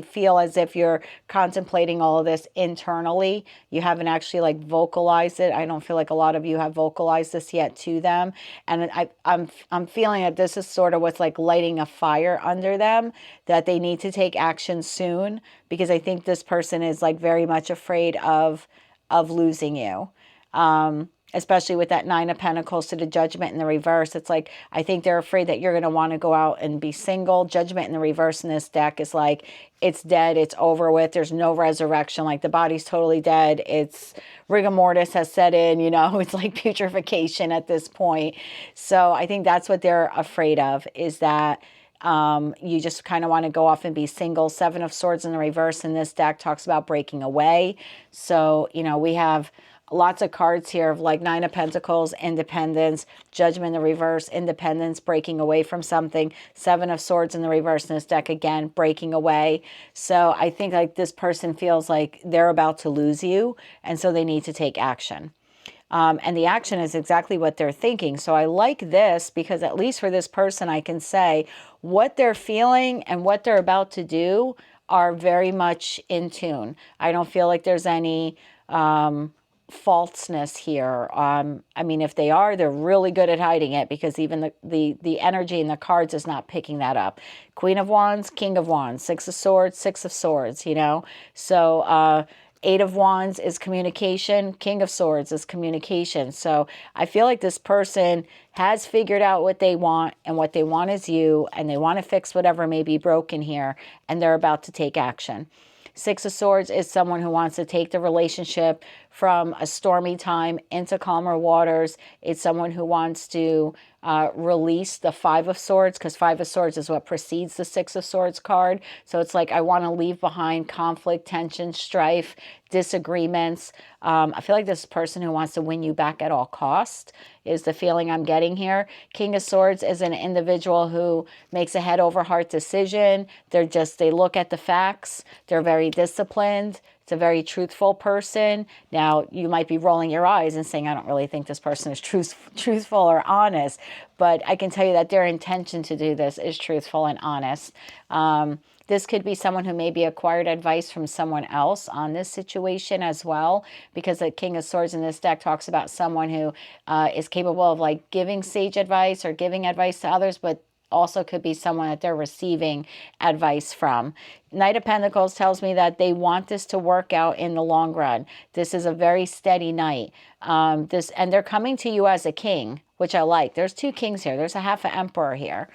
feel as if you're contemplating all of this internally. You haven't actually like vocalized it. I don't feel like a lot of you have vocalized this yet to them. And I'm feeling that this is sort of what's like lighting a fire under them, that they need to take action soon, because I think this person is like very much afraid of losing you. Especially with that Nine of Pentacles to the Judgment in the reverse. It's like, I think they're afraid that you're going to want to go out and be single. Judgment in the reverse in this deck is like, it's dead, it's over with, there's no resurrection, like the body's totally dead, it's rigor mortis has set in, you know, it's like putrefaction at this point. So I think that's what they're afraid of, is that you just kind of want to go off and be single. Seven of Swords in the reverse in this deck talks about breaking away. So, you know, we have lots of cards here of like Nine of Pentacles, independence, Judgment in the reverse, independence, breaking away from something. Seven of Swords in the reverse in this deck, again, breaking away. So I think like this person feels like they're about to lose you, and so they need to take action. And the action is exactly what they're thinking. So I like this because at least for this person, I can say what they're feeling and what they're about to do are very much in tune. I don't feel like there's any falseness here. I mean, if they are, they're really good at hiding it, because even the energy in the cards is not picking that up. Queen of Wands, King of Wands, Six of Swords, Six of Swords, you know. So Eight of Wands is communication. King of Swords is communication. So I feel like this person has figured out what they want, and what they want is you, and they want to fix whatever may be broken here, and they're about to take action. Six of Swords is someone who wants to take the relationship from a stormy time into calmer waters. It's someone who wants to release the Five of Swords, because Five of Swords is what precedes the Six of Swords card. So it's like, I want to leave behind conflict, tension, strife, disagreements. I feel like this person who wants to win you back at all cost is the feeling I'm getting here. King of Swords is an individual who makes a head over heart decision. They look at the facts. They're very disciplined. It's a very truthful person. Now, you might be rolling your eyes and saying, I don't really think this person is truthful or honest. But I can tell you that their intention to do this is truthful and honest. This could be someone who maybe acquired advice from someone else on this situation as well, because the King of Swords in this deck talks about someone who is capable of like giving sage advice or giving advice to others, but also could be someone that they're receiving advice from. Knight of Pentacles tells me that they want this to work out in the long run. This is a very steady knight. And they're coming to you as a king, which I like. There's two kings here. There's a half an emperor here,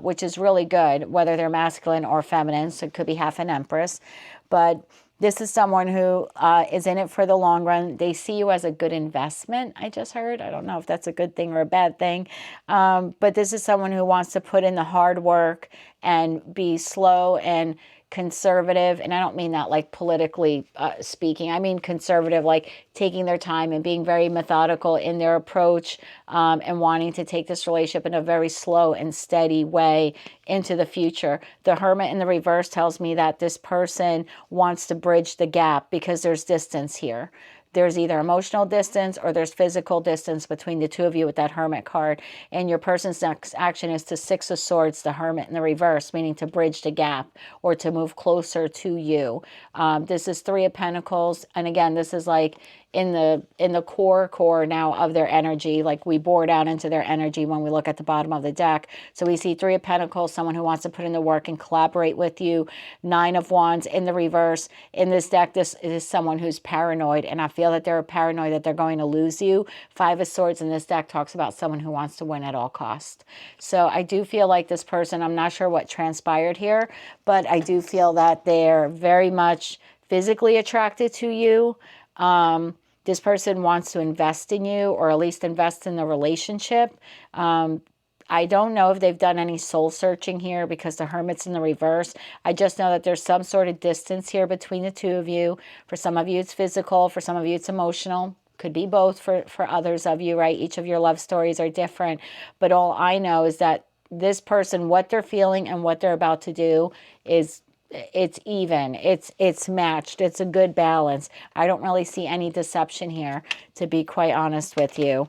which is really good, whether they're masculine or feminine. So it could be half an empress. But this is someone who is in it for the long run. They see you as a good investment, I just heard. I don't know if that's a good thing or a bad thing. But this is someone who wants to put in the hard work and be slow and conservative. And I don't mean that like politically speaking. I mean conservative, like taking their time and being very methodical in their approach, and wanting to take this relationship in a very slow and steady way into the future. The Hermit in the reverse tells me that this person wants to bridge the gap because there's distance here. There's either emotional distance or there's physical distance between the two of you with that Hermit card. And your person's next action is to Six of Swords, the Hermit in the reverse, meaning to bridge the gap or to move closer to you. This is Three of Pentacles. And again, this is like in the core now of their energy. Like we bore down into their energy when we look at the bottom of the deck. So we see Three of Pentacles, someone who wants to put in the work and collaborate with you. Nine of Wands in the reverse. In this deck, this is someone who's paranoid, and I feel that they're paranoid that they're going to lose you. Five of Swords in this deck talks about someone who wants to win at all costs. So I do feel like this person, I'm not sure what transpired here, but I do feel that they're very much physically attracted to you. This person wants to invest in you, or at least invest in the relationship. I don't know if they've done any soul searching here because the Hermit's in the reverse. I just know that there's some sort of distance here between the two of you. For some of you, it's physical. For some of you, it's emotional. Could be both for others of you, right? Each of your love stories are different. But all I know is that this person, what they're feeling and what they're about to do is... it's even, it's matched, it's a good balance. I don't really see any deception here, to be quite honest with you.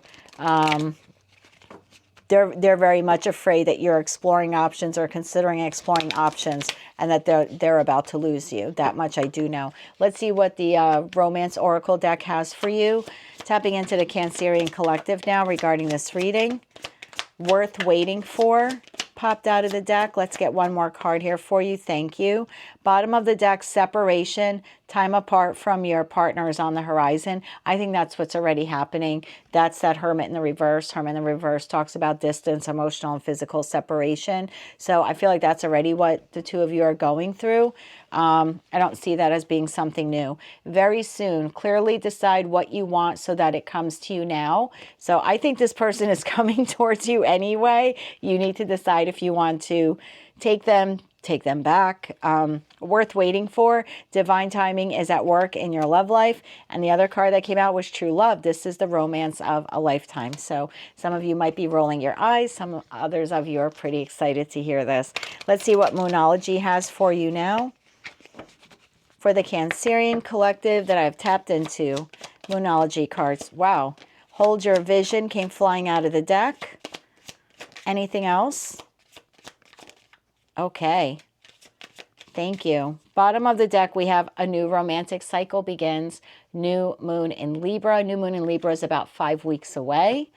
They're very much afraid that you're exploring options or considering exploring options, and that they're about to lose you. That much I do know. Let's see what the Romance Oracle deck has for you. Tapping into the Cancerian Collective now regarding this reading. Worth waiting for popped out of the deck. Let's get one more card here for you. Thank you. Bottom of the deck, separation, time apart from your partner is on the horizon. I think that's what's already happening. That's that Hermit in the reverse. Hermit in the reverse talks about distance, emotional and physical separation. So I feel like that's already what the two of you are going through. I don't see that as being something new. Very soon, clearly decide what you want so that it comes to you now. So I think this person is coming towards you anyway. You need to decide if you want to take them back. Worth waiting for. Divine timing is at work in your love life. And the other card that came out was true love. This is the romance of a lifetime. So some of you might be rolling your eyes. Some others of you are pretty excited to hear this. Let's see what Moonology has for you now. For the Cancerian Collective that I've tapped into. Moonology cards. Wow. Hold your vision came flying out of the deck. Anything else? Okay. Thank you. Bottom of the deck, we have a new romantic cycle begins. New moon in Libra. New moon in Libra is about 5 weeks away.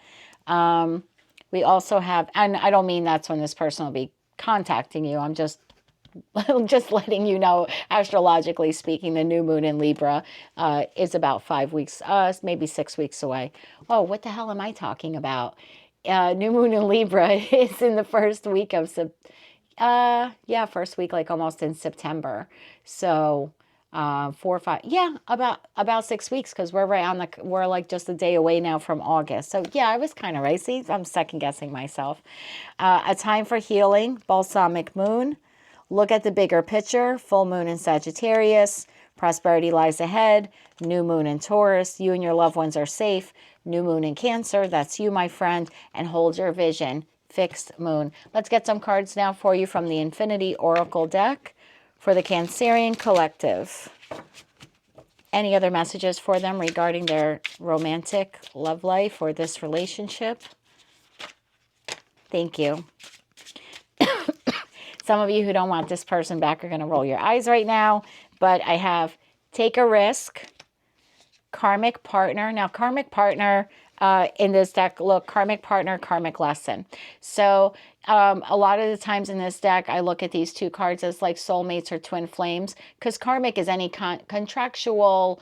We also have, and I don't mean that's when this person will be contacting you. I'm just letting you know, astrologically speaking, the new moon in Libra is about 5 weeks, maybe 6 weeks away. Oh, what the hell am I talking about? New moon in Libra is in the first week of first week, like almost in September. So 4 or 5, about 6 weeks, because we're like just a day away now from August. So yeah, I was kind of right. See, I'm second guessing myself. A time for healing, balsamic moon. Look at the bigger picture. Full moon in Sagittarius. Prosperity lies ahead. New moon in Taurus. You and your loved ones are safe. New moon in Cancer. That's you, my friend. And hold your vision. Fixed moon. Let's get some cards now for you from the Infinity Oracle deck for the Cancerian Collective. Any other messages for them regarding their romantic love life or this relationship? Thank you. Some of you who don't want this person back are going to roll your eyes right now, but I have take a risk, karmic partner. Now, karmic partner in this deck, look, karmic partner, karmic lesson. So a lot of the times in this deck, I look at these two cards as like soulmates or twin flames, because karmic is any contractual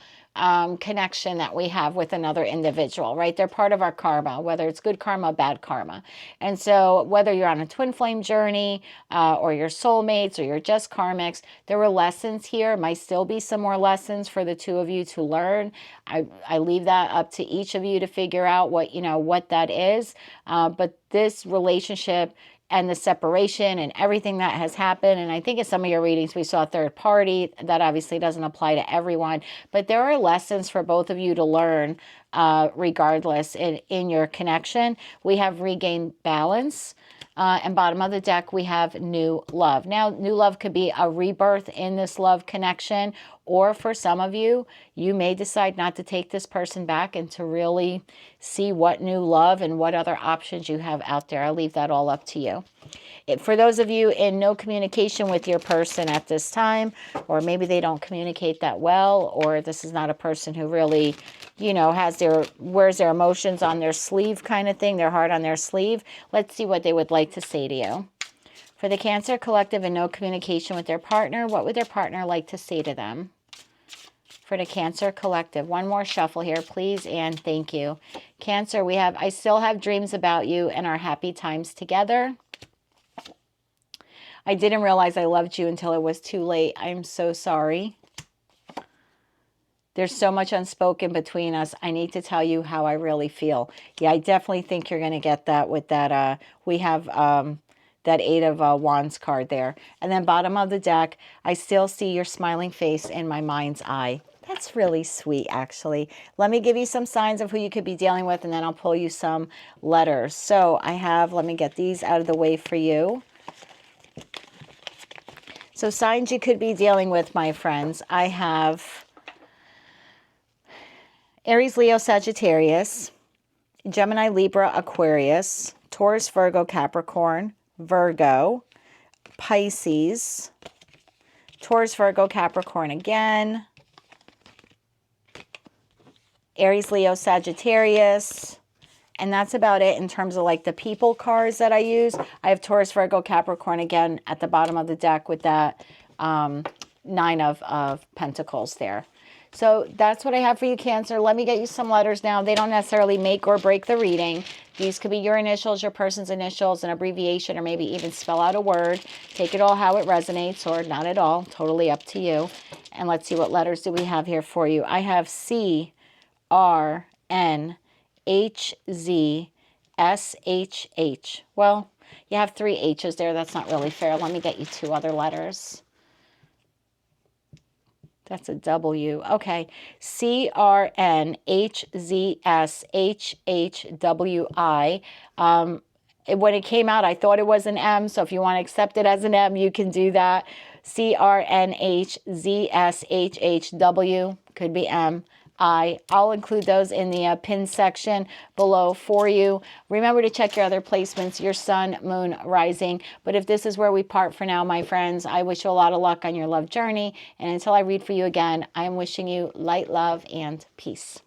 connection that we have with another individual, right? They're part of our karma, whether it's good karma, bad karma. And so whether you're on a twin flame journey or you're soulmates or you're just karmics, there were lessons here. Might still be some more lessons for the two of you to learn. I leave that up to each of you to figure out what, you know, what that is. But this relationship and the separation and everything that has happened. And I think in some of your readings, we saw third party. That obviously doesn't apply to everyone, but there are lessons for both of you to learn regardless in your connection. We have regained balance. And bottom of the deck, we have new love. Now, new love could be a rebirth in this love connection, or for some of you, you may decide not to take this person back and to really see what new love and what other options you have out there. I'll leave that all up to you. For those of you in no communication with your person at this time, or maybe they don't communicate that well, or this is not a person who really, you know, wears their emotions on their sleeve kind of thing, their heart on their sleeve. Let's see what they would like to say to you. For the Cancer collective and no communication with their partner, what would their partner like to say to them? For the Cancer collective, one more shuffle here, please, and thank you. Cancer, we have, I still have dreams about you and our happy times together. I didn't realize I loved you until it was too late. I'm so sorry. There's so much unspoken between us. I need to tell you how I really feel. Yeah, I definitely think you're going to get that with that. We have that Eight of Wands card there. And then bottom of the deck, I still see your smiling face in my mind's eye. That's really sweet, actually. Let me give you some signs of who you could be dealing with, and then I'll pull you some letters. So I have, let me get these out of the way for you. So signs you could be dealing with, my friends. I have Aries, Leo, Sagittarius, Gemini, Libra, Aquarius, Taurus, Virgo, Capricorn, Virgo, Pisces, Taurus, Virgo, Capricorn again, Aries, Leo, Sagittarius, and that's about it in terms of like the people cards that I use. I have Taurus, Virgo, Capricorn again at the bottom of the deck with that Nine of Pentacles there. So that's what I have for you, Cancer. Let me get you some letters now. They don't necessarily make or break the reading. These could be your initials, your person's initials, an abbreviation, or maybe even spell out a word. Take it all how it resonates, or not at all. Totally up to you. And let's see, what letters do we have here for you. I have C, R, N, H, Z, S, H, H. Well, you have 3 H's there. That's not really fair. Let me get you 2 other letters. That's a W. Okay. C, R, N, H, Z, S, H, H, W, I. When it came out, I thought it was an M. So if you want to accept it as an M, you can do that. C, R, N, H, Z, S, H, H, W. Could be M. I'll include those in the pin section below for you. Remember to check your other placements, your sun, moon, rising. But if this is where we part for now, my friends, I wish you a lot of luck on your love journey. And until I read for you again, I am wishing you light, love, and peace.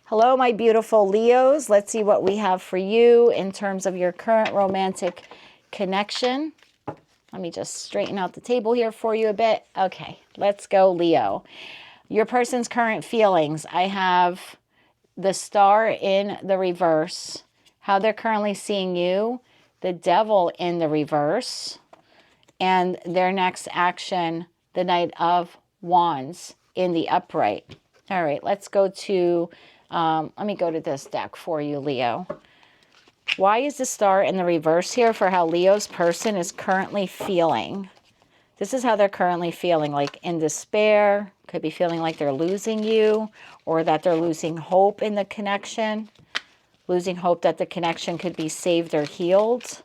Hello, my beautiful Leos. Let's see what we have for you in terms of your current romantic connection. Let me just straighten out the table here for you a bit. Okay, let's go, Leo. Your person's current feelings. I have the Star in the reverse, how they're currently seeing you, the Devil in the reverse, and their next action, the Knight of Wands in the upright. All right, let's go to, let me go to this deck for you, Leo. Why is the Star in the reverse here for how Leo's person is currently feeling? This is how they're currently feeling, like in despair, could be feeling like they're losing you, or that they're losing hope in the connection, losing hope that the connection could be saved or healed.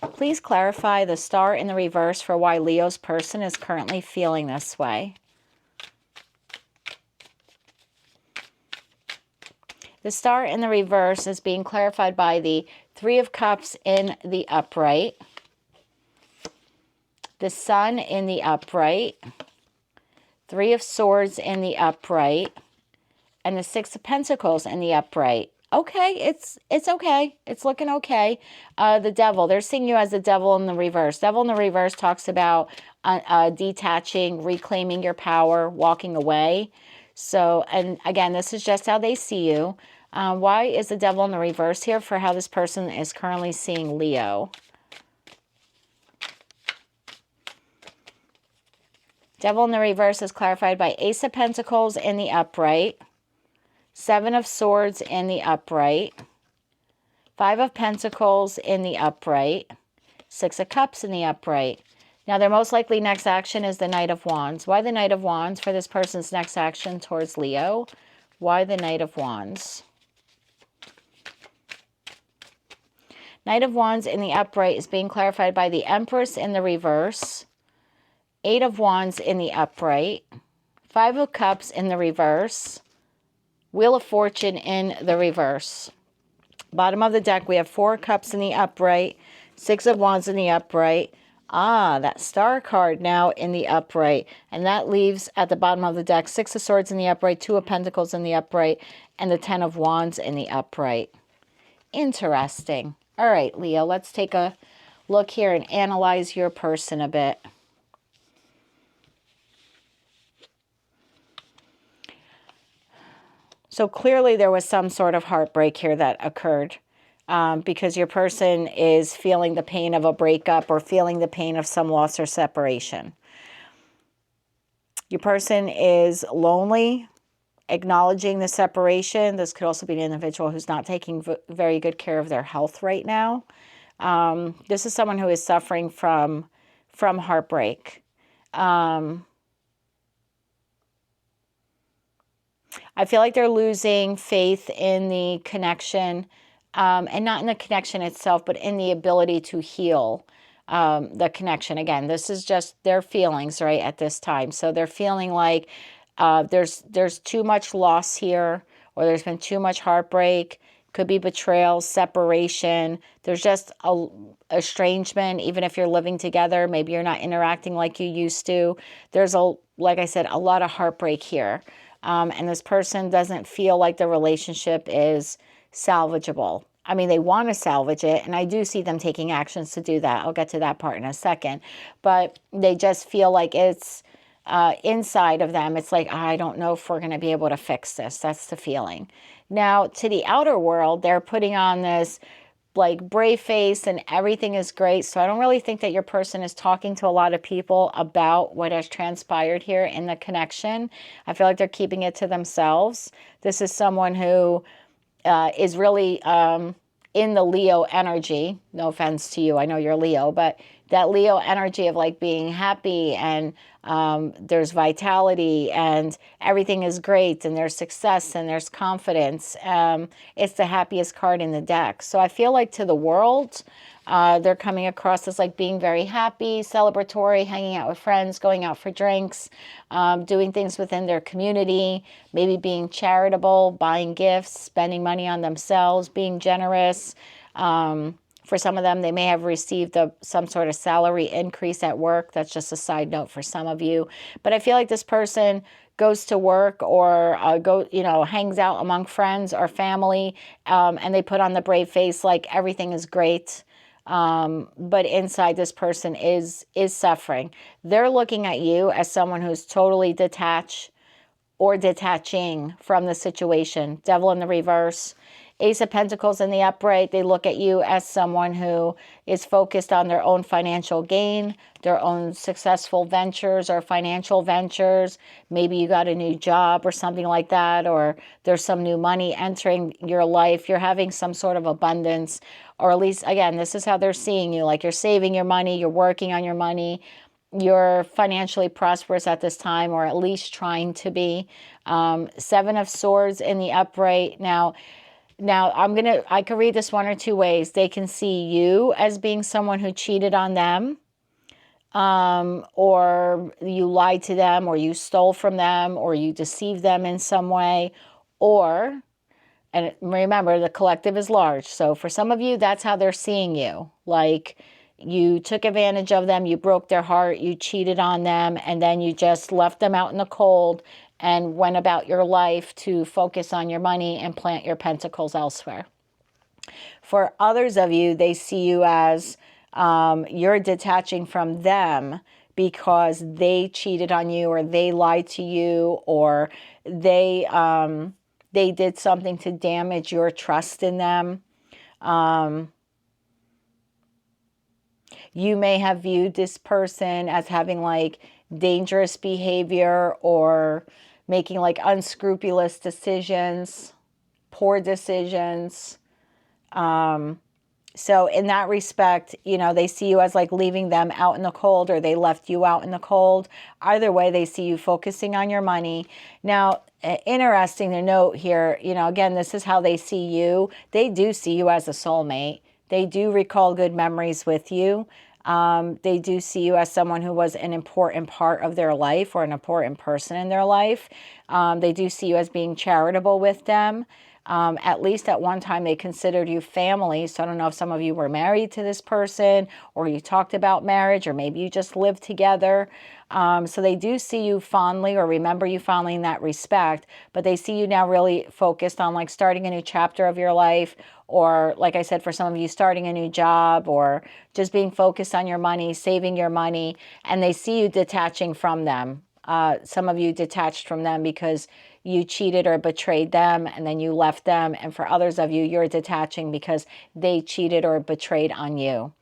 Please clarify the Star in the reverse for why Leo's person is currently feeling this way. The Star in the reverse is being clarified by the Three of Cups in the upright, the Sun in the upright, Three of Swords in the upright, and the Six of Pentacles in the upright. Okay, it's okay. It's looking okay. The devil, they're seeing you as the devil in the reverse. Devil in the reverse talks about detaching, reclaiming your power, walking away. So, and again, this is just how they see you. Why is the devil in the reverse here? For how this person is currently seeing Leo. Devil in the reverse is clarified by Ace of Pentacles in the upright, Seven of Swords in the upright, Five of Pentacles in the upright, Six of Cups in the upright. Now, their most likely next action is the Knight of Wands. Why the Knight of Wands for this person's next action towards Leo? Why the Knight of Wands? Knight of Wands in the upright is being clarified by the Empress in the reverse, Eight of Wands in the upright, Five of Cups in the reverse, Wheel of Fortune in the reverse. Bottom of the deck, we have Four Cups in the upright, Six of Wands in the upright. Ah, that Star card now in the upright. And that leaves at the bottom of the deck, Six of Swords in the upright, Two of Pentacles in the upright, and the Ten of Wands in the upright. Interesting. All right, Leo, let's take a look here and analyze your person a bit. So clearly there was some sort of heartbreak here that occurred because your person is feeling the pain of a breakup or feeling the pain of some loss or separation. Your person is lonely, acknowledging the separation. This could also be an individual who's not taking very good care of their health right now. This is someone who is suffering from heartbreak. I feel like they're losing faith in the connection, and not in the connection itself, but in the ability to heal the connection. Again, this is just their feelings, right, at this time. So they're feeling like there's too much loss here, or there's been too much heartbreak. Could be betrayal, separation. There's just a estrangement, even if you're living together. Maybe you're not interacting like you used to. There's, like I said, a lot of heartbreak here. And this person doesn't feel like the relationship is salvageable. I mean, they want to salvage it, and I do see them taking actions to do that. I'll get to that part in a second. But they just feel like it's inside of them. It's like, I don't know if we're going to be able to fix this. That's the feeling. Now, to the outer world, they're putting on this like brave face and everything is great. So I don't really think that your person is talking to a lot of people about what has transpired here in the connection. I feel like they're keeping it to themselves. This is someone who is really in the Leo energy. No offense to you, I know you're Leo, but that Leo energy of like being happy and there's vitality and everything is great and there's success and there's confidence. It's the happiest card in the deck. So I feel like to the world, they're coming across as like being very happy, celebratory, hanging out with friends, going out for drinks, doing things within their community, maybe being charitable, buying gifts, spending money on themselves, being generous. For some of them, they may have received some sort of salary increase at work. That's just a side note for some of you. But I feel like this person goes to work or hangs out among friends or family, and they put on the brave face like everything is great. But inside, this person is suffering. They're looking at you as someone who's totally detached or detaching from the situation. Devil in the reverse. Ace of Pentacles in the upright, they look at you as someone who is focused on their own financial gain, their own successful ventures or financial ventures. Maybe you got a new job or something like that, or there's some new money entering your life. You're having some sort of abundance, or at least, again, this is how they're seeing you. Like you're saving your money, you're working on your money, you're financially prosperous at this time, or at least trying to be. Seven of Swords in the upright. Now, I could read this one or two ways. They can see you as being someone who cheated on them, or you lied to them, or you stole from them, or you deceived them in some way, or, and remember, the collective is large. So for some of you, that's how they're seeing you. Like you took advantage of them, you broke their heart, you cheated on them, and then you just left them out in the cold and went about your life to focus on your money and plant your pentacles elsewhere. For others of you, they see you as you're detaching from them because they cheated on you, or they lied to you, or they did something to damage your trust in them. You may have viewed this person as having like dangerous behavior, or making like unscrupulous decisions, poor decisions. So in that respect, you know, they see you as like leaving them out in the cold, or they left you out in the cold. Either way, they see you focusing on your money. Now, interesting to note here, you know, again, this is how they see you. They do see you as a soulmate. They do recall good memories with you. They do see you as someone who was an important part of their life, or an important person in their life. They do see you as being charitable with them. At least at one time they considered you family. So I don't know if some of you were married to this person, or you talked about marriage, or maybe you just lived together. So they do see you fondly, or remember you fondly in that respect, but they see you now really focused on like starting a new chapter of your life, or like I said, for some of you, starting a new job, or just being focused on your money, saving your money, and they see you detaching from them. Some of you detached from them because you cheated or betrayed them, and then you left them. And for others of you, you're detaching because they cheated or betrayed on you.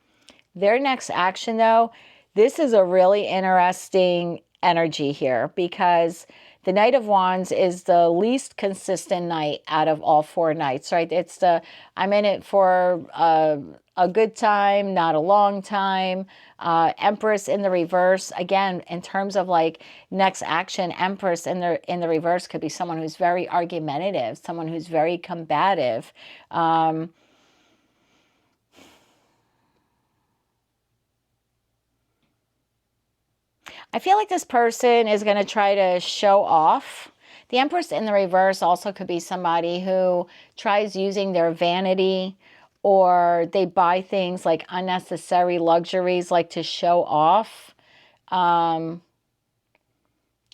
Their next action, though, this is a really interesting energy here, because the Knight of Wands is the least consistent knight out of all 4 knights, right? It's the, I'm in it for a good time, not a long time. Empress in the reverse, again, in terms of like next action, Empress in the reverse could be someone who's very argumentative, someone who's very combative. I feel like this person is going to try to show off. The Empress in the reverse also could be somebody who tries using their vanity, or they buy things like unnecessary luxuries, like to show off.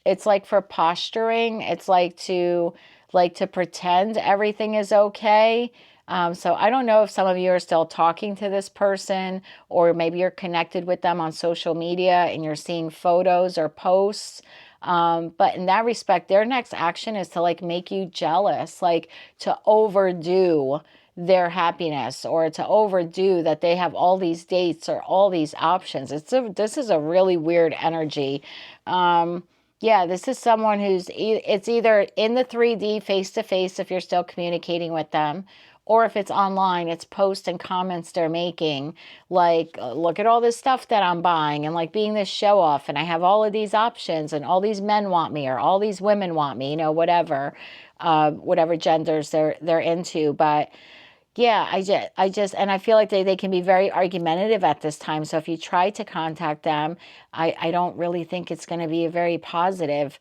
It's like for posturing. It's like to pretend everything is okay. So I don't know if some of you are still talking to this person, or maybe you're connected with them on social media and you're seeing photos or posts. But in that respect, their next action is to like make you jealous, like to overdo their happiness, or to overdo that they have all these dates or all these options. This is a really weird energy. Yeah, this is someone who's, it's either in the 3D face-to-face if you're still communicating with them, or if it's online, it's posts and comments they're making, like, look at all this stuff that I'm buying, and like being this show off, and I have all of these options, and all these men want me, or all these women want me, you know, whatever genders they're into. But yeah, and I feel like they can be very argumentative at this time. So if you try to contact them, I don't really think it's going to be a very positive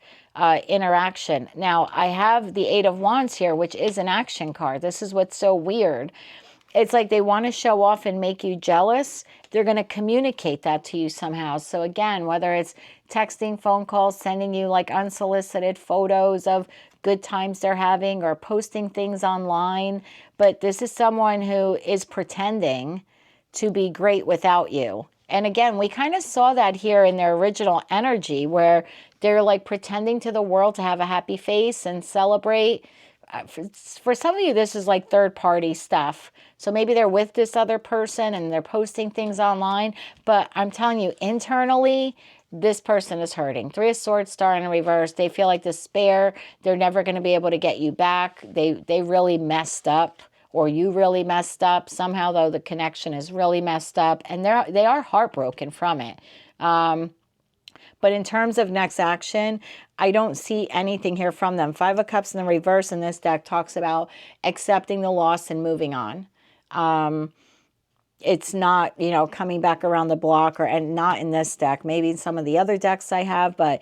interaction. Now, I have the 8 of Wands here, which is an action card. This is what's so weird. It's like they want to show off and make you jealous. They're going to communicate that to you somehow. So again, whether it's texting, phone calls, sending you like unsolicited photos of good times they're having, or posting things online. But this is someone who is pretending to be great without you. And again, we kind of saw that here in their original energy, where they're like pretending to the world to have a happy face and celebrate. For some of you, this is like third-party stuff. So maybe they're with this other person and they're posting things online. But I'm telling you, internally, this person is hurting. 3 of Swords, Star in reverse. They feel like despair. They're never going to be able to get you back. They really messed up, or you really messed up. Somehow, though, the connection is really messed up, and they are heartbroken from it. But in terms of next action, I don't see anything here from them. 5 of Cups in the reverse in this deck talks about accepting the loss and moving on. it's not, you know, coming back around the block, and not in this deck, maybe in some of the other decks I have, but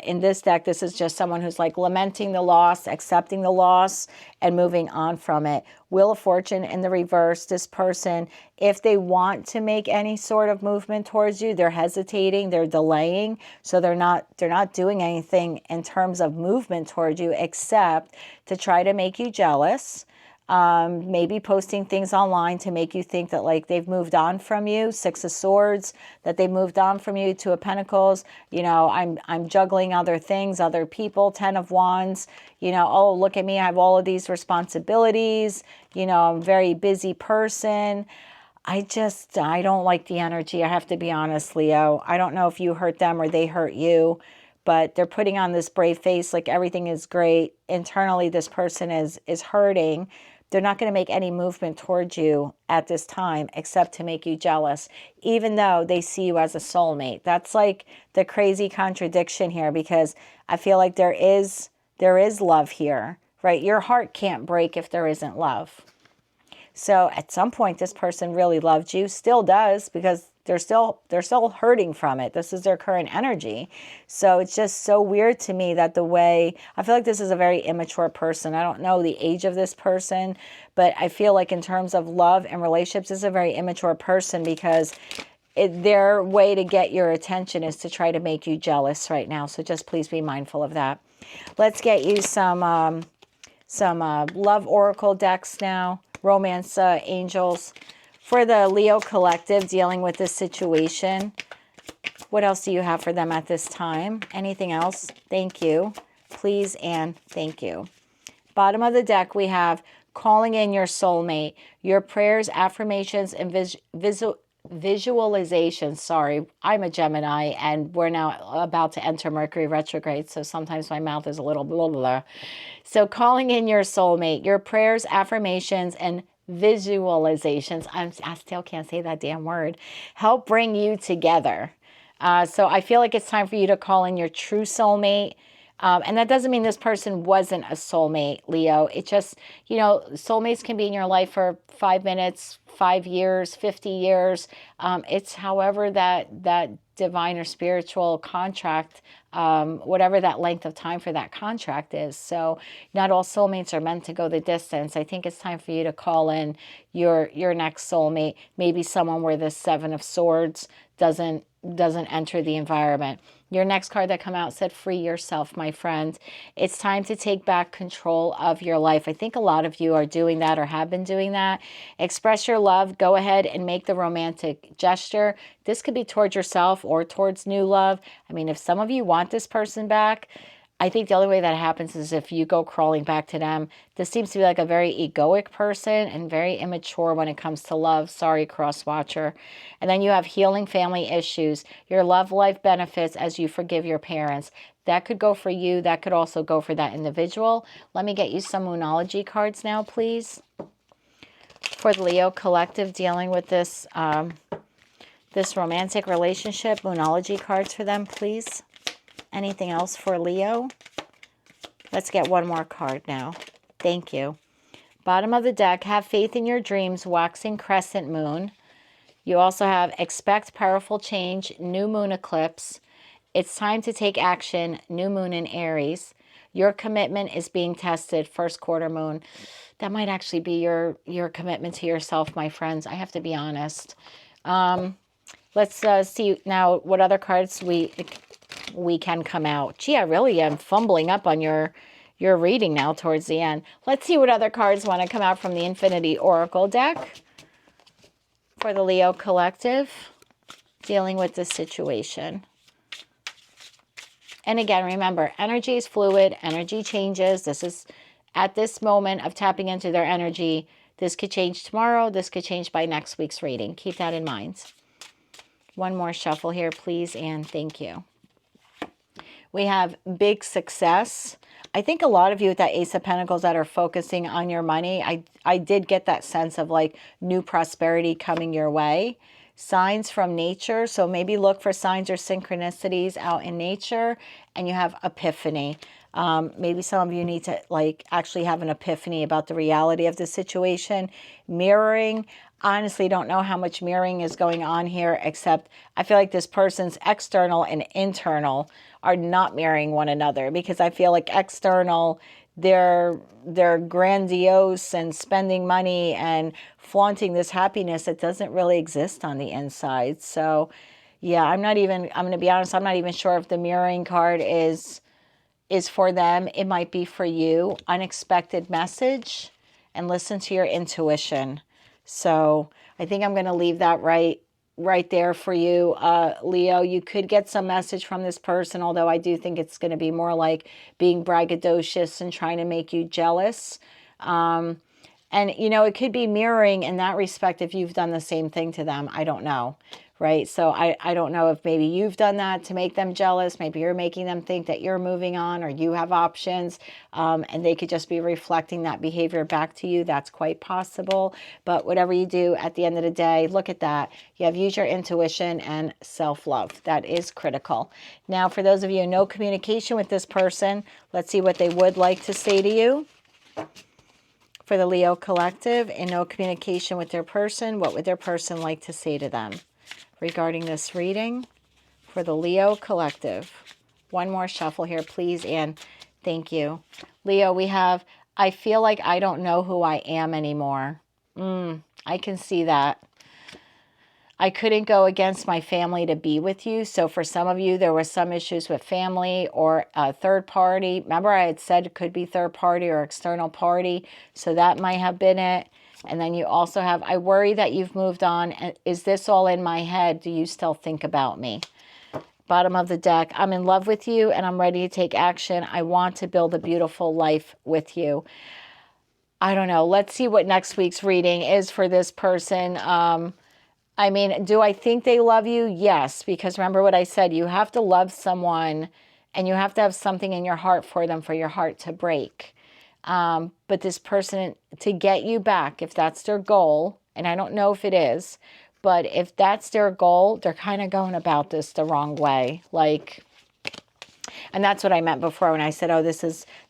in this deck, this is just someone who's like lamenting the loss, accepting the loss, and moving on from it. Wheel of Fortune in the reverse. This person, if they want to make any sort of movement towards you, they're hesitating, they're delaying, so they're not doing anything in terms of movement towards you except to try to make you jealous. Maybe posting things online to make you think that like they've moved on from you. Six of Swords, that they moved on from you. Two of Pentacles, you know, I'm juggling other things, other people. 10 of Wands, you know, oh, look at me, I have all of these responsibilities, you know, I'm a very busy person. I don't like the energy. I have to be honest, Leo. I don't know if you hurt them or they hurt you, but they're putting on this brave face like everything is great. Internally, this person is hurting. They're not going to make any movement towards you at this time except to make you jealous, even though they see you as a soulmate. That's like the crazy contradiction here, because I feel like there is love here, right? Your heart can't break if there isn't love. So at some point, this person really loved you, still does, because they're still hurting from it. This is their current energy. So it's just so weird to me that the way, I feel like this is a very immature person. I don't know the age of this person, but I feel like in terms of love and relationships, this is a very immature person, because their way to get your attention is to try to make you jealous right now. So just please be mindful of that. Let's get you some love oracle decks now. Romance angels for the Leo collective dealing with this situation. What else do you have for them at this time? Anything else? Thank you. Please and thank you. Bottom of the deck, we have calling in your soulmate. Your prayers, affirmations, and visualizations. Sorry, I'm a Gemini, and we're now about to enter Mercury retrograde, so sometimes my mouth is a little blah, blah, blah. So calling in your soulmate, your prayers, affirmations, and visualizations, I still can't say that damn word, help bring you together. So I feel like it's time for you to call in your true soulmate. And that doesn't mean this person wasn't a soulmate, Leo. It just, you know, soulmates can be in your life for 5 minutes, 5 years, 50 years. It's however that divine or spiritual contract, whatever that length of time for that contract is. So not all soulmates are meant to go the distance. I think it's time for you to call in your next soulmate. Maybe someone where the Seven of Swords doesn't enter the environment. Your next card that came out said, free yourself, my friend. It's time to take back control of your life. I think a lot of you are doing that or have been doing that. Express your love. Go ahead and make the romantic gesture. This could be towards yourself or towards new love. I mean, if some of you want this person back, I think the only way that happens is if you go crawling back to them. This seems to be like a very egoic person and very immature when it comes to love. Sorry, cross-watcher. And then you have healing family issues. Your love life benefits as you forgive your parents. That could go for you. That could also go for that individual. Let me get you some Moonology cards now, please. For the Leo collective dealing with this, this romantic relationship. Moonology cards for them, please. Anything else for Leo? Let's get one more card now. Thank you. Bottom of the deck, have faith in your dreams, waxing crescent moon. You also have expect powerful change, new moon eclipse. It's time to take action, new moon in Aries. Your commitment is being tested, first quarter moon. That might actually be your commitment to yourself, my friends. I have to be honest. Let's see now what other cards we can come out. Gee, I really am fumbling up on your reading now towards the end. Let's see what other cards want to come out from the Infinity Oracle deck for the Leo collective dealing with this situation. And again, remember, energy is fluid, energy changes. This is at this moment of tapping into their energy. This could change tomorrow. This could change by next week's reading. Keep that in mind. One more shuffle here, please, and thank you. We have big success. I think a lot of you with that Ace of Pentacles that are focusing on your money, I did get that sense of like new prosperity coming your way. Signs from nature. So maybe look for signs or synchronicities out in nature, and you have epiphany. Maybe some of you need to like actually have an epiphany about the reality of the situation. Mirroring. honestly don't know how much mirroring is going on here, except I feel like this person's external and internal are not mirroring one another, because I feel like external, they're grandiose and spending money and flaunting this happiness that doesn't really exist on the inside. So yeah, I'm going to be honest, I'm not even sure if the mirroring card is for them. It might be for you. Unexpected message, and listen to your intuition. So I think I'm going to leave that right there for you, Leo. You could get some message from this person, although I do think it's going to be more like being braggadocious and trying to make you jealous. And, you know, it could be mirroring in that respect if you've done the same thing to them. I don't know, right? So I don't know if maybe you've done that to make them jealous. Maybe you're making them think that you're moving on or you have options, and they could just be reflecting that behavior back to you. That's quite possible. But whatever you do, at the end of the day, look at that. You have used your intuition and self-love. That is critical. Now, for those of you no communication with this person, let's see what they would like to say to you. For the Leo collective, in no communication with their person, what would their person like to say to them regarding this reading for the Leo collective? One more shuffle here, please, and thank you. Leo, we have, I feel like I don't know who I am anymore. I can see that. I couldn't go against my family to be with you. So for some of you, there were some issues with family or a third party. Remember, I had said it could be third party or external party. So that might have been it. And then you also have, I worry that you've moved on. Is this all in my head? Do you still think about me? Bottom of the deck, I'm in love with you and I'm ready to take action. I want to build a beautiful life with you. I don't know. Let's see what next week's reading is for this person. I mean, do I think they love you? Yes, because remember what I said, you have to love someone and you have to have something in your heart for them for your heart to break. But this person, to get you back, if that's their goal, and I don't know if it is, but if that's their goal, they're kind of going about this the wrong way. Like, and that's what I meant before when I said, oh, this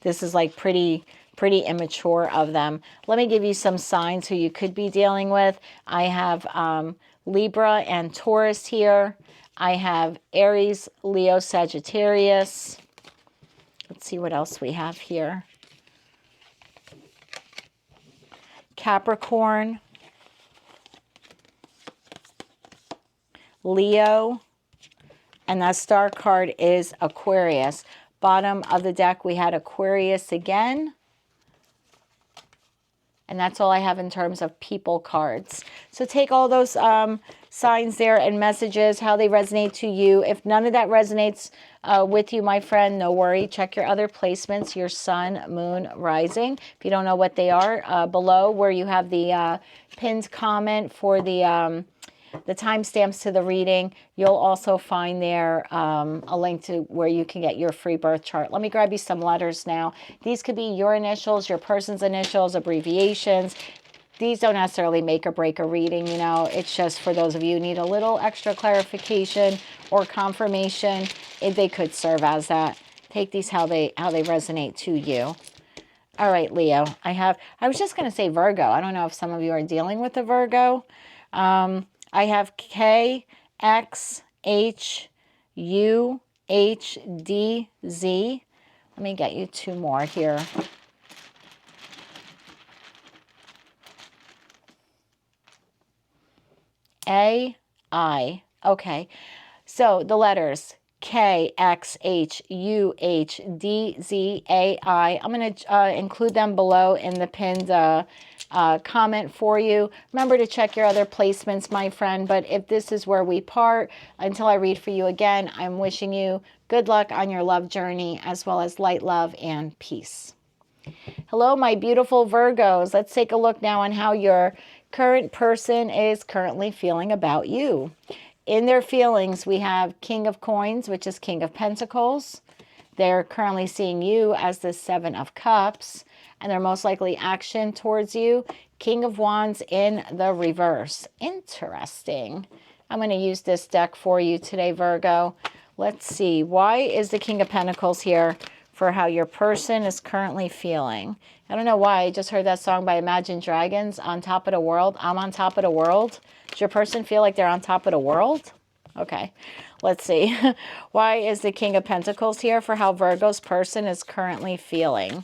is like pretty immature of them. Let me give you some signs who you could be dealing with. I have Libra and Taurus here. I have Aries, Leo, Sagittarius. Let's see what else we have here. Capricorn, Leo, and that star card is Aquarius. Bottom of the deck, we had Aquarius again. And that's all I have in terms of people cards. So take all those signs there and messages, how they resonate to you. If none of that resonates with you, my friend, no worry. Check your other placements, your sun, moon, rising. If you don't know what they are, below where you have the pinned comment for the timestamps to the reading, you'll also find there a link to where you can get your free birth chart. Let me grab you some letters now. These could be your initials, your person's initials, abbreviations. These don't necessarily make or break a reading, you know. It's just for those of you who need a little extra clarification or confirmation, they could serve as that. Take these how they resonate to you. All right, Leo. I was just going to say Virgo. I don't know if some of you are dealing with a Virgo. I have K, X, H, U, H, D, Z. Let me get you two more here. A, I. Okay. So the letters K, X, H, U, H, D, Z, A, I. I'm going to include them below in the pinned comment for you. Remember to check your other placements, my friend. But if this is where we part, until I read for you again, I'm wishing you good luck on your love journey, as well as light, love, and peace. Hello, my beautiful Virgos. Let's take a look now on how your current person is currently feeling about you. In their feelings, we have King of Coins, which is King of Pentacles. They're currently seeing you as the Seven of Cups, and their most likely action towards you, King of Wands in the reverse. Interesting. I'm going to use this deck for you today, Virgo. Let's see. Why is the King of Pentacles here for how your person is currently feeling. I don't know why, I just heard that song by Imagine Dragons, On Top of the World. I'm on top of the world. Does your person feel like they're on top of the world? Okay, let's see. Why is the King of Pentacles here for how Virgo's person is currently feeling?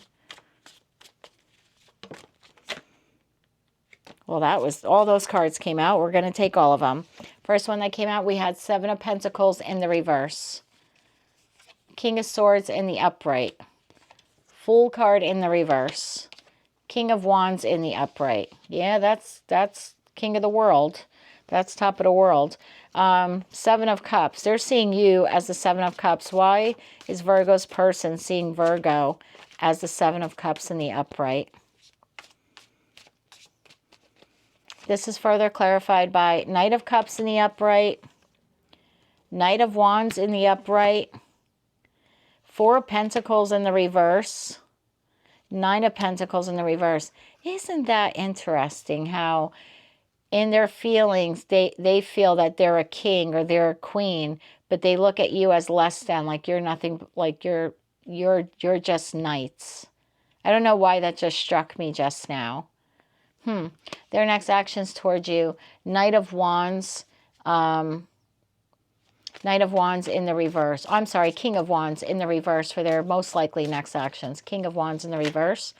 Well, that was, all those cards came out. We're going to take all of them. First one that came out, we had Seven of Pentacles in the reverse. King of Swords in the upright. Fool card in the reverse. King of Wands in the upright. Yeah, that's King of the World. That's top of the world. Seven of Cups. They're seeing you as the Seven of Cups. Why is Virgo's person seeing Virgo as the Seven of Cups in the upright? This is further clarified by Knight of Cups in the upright. Knight of Wands in the upright. Four of Pentacles in the reverse. Nine of Pentacles in the reverse. Isn't that interesting how in their feelings they feel that they're a king or they're a queen, but they look at you as less than, like you're nothing, like you're just knights. I don't know why that just struck me just now. Their next actions towards you. Knight of Wands. Knight of Wands in the reverse. I'm sorry, King of Wands in the reverse for their most likely next actions. King of Wands in the reverse.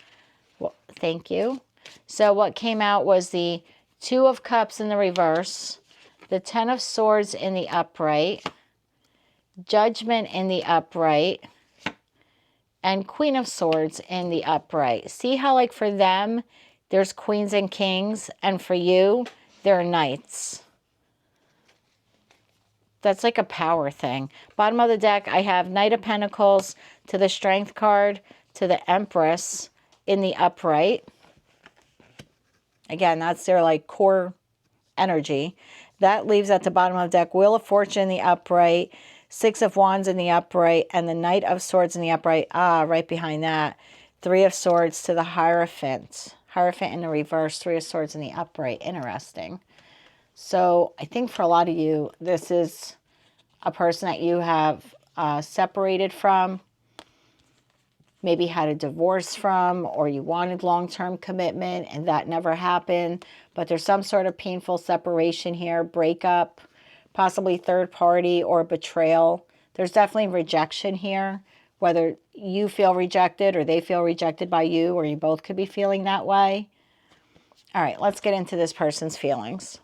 Well, thank you. So what came out was the Two of Cups in the reverse. The Ten of Swords in the upright. Judgment in the upright. And Queen of Swords in the upright. See how, like, for them, there's queens and kings, and for you, they're knights. That's like a power thing. Bottom of the deck, I have Knight of Pentacles to the Strength card, to the Empress in the upright. Again, that's their, like, core energy. That leaves at the bottom of the deck Wheel of Fortune in the upright, Six of Wands in the upright, and the Knight of Swords in the upright. Right behind that, Three of Swords to the Hierophant. Hierophant in the reverse, Three of Swords in the upright. Interesting. So I think for a lot of you, this is a person that you have separated from, maybe had a divorce from, or you wanted long-term commitment and that never happened. But there's some sort of painful separation here, breakup, possibly third party or betrayal. There's definitely rejection here, whether you feel rejected or they feel rejected by you, or you both could be feeling that way. All right, let's get into this person's feelings.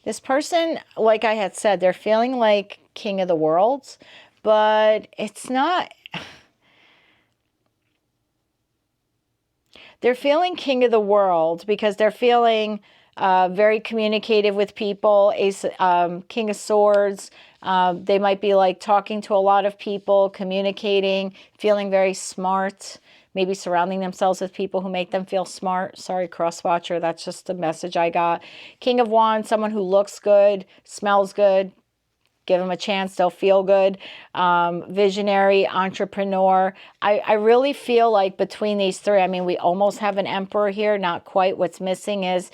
This person, like I had said, they're feeling like King of the World, but it's not. They're feeling King of the World because they're feeling very communicative with people. King of Swords. They might be like talking to a lot of people, communicating, feeling very smart, maybe surrounding themselves with people who make them feel smart. Sorry, cross-watcher, that's just the message I got. King of Wands, someone who looks good, smells good. Give them a chance, they'll feel good. Visionary, entrepreneur. I really feel like between these three, I mean, we almost have an Emperor here, not quite. What's missing is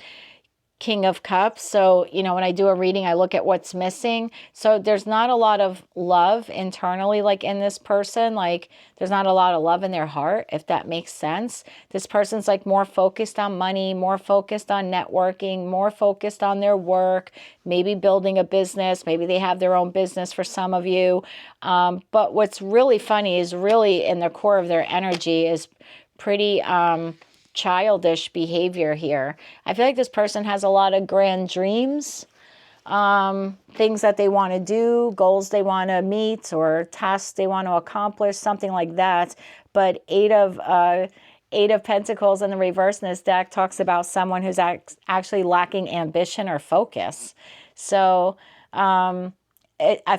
King of Cups. So, you know, when I do a reading, I look at what's missing. So there's not a lot of love internally, like in this person. Like there's not a lot of love in their heart, if that makes sense. This person's like more focused on money, more focused on networking, more focused on their work, maybe building a business. Maybe they have their own business for some of you. But what's really funny is really in the core of their energy is pretty childish behavior here. I feel like this person has a lot of grand dreams, things that they want to do, goals they want to meet, or tasks they want to accomplish, something like that. But Eight of Pentacles in the reverse in this deck talks about someone who's actually lacking ambition or focus. So I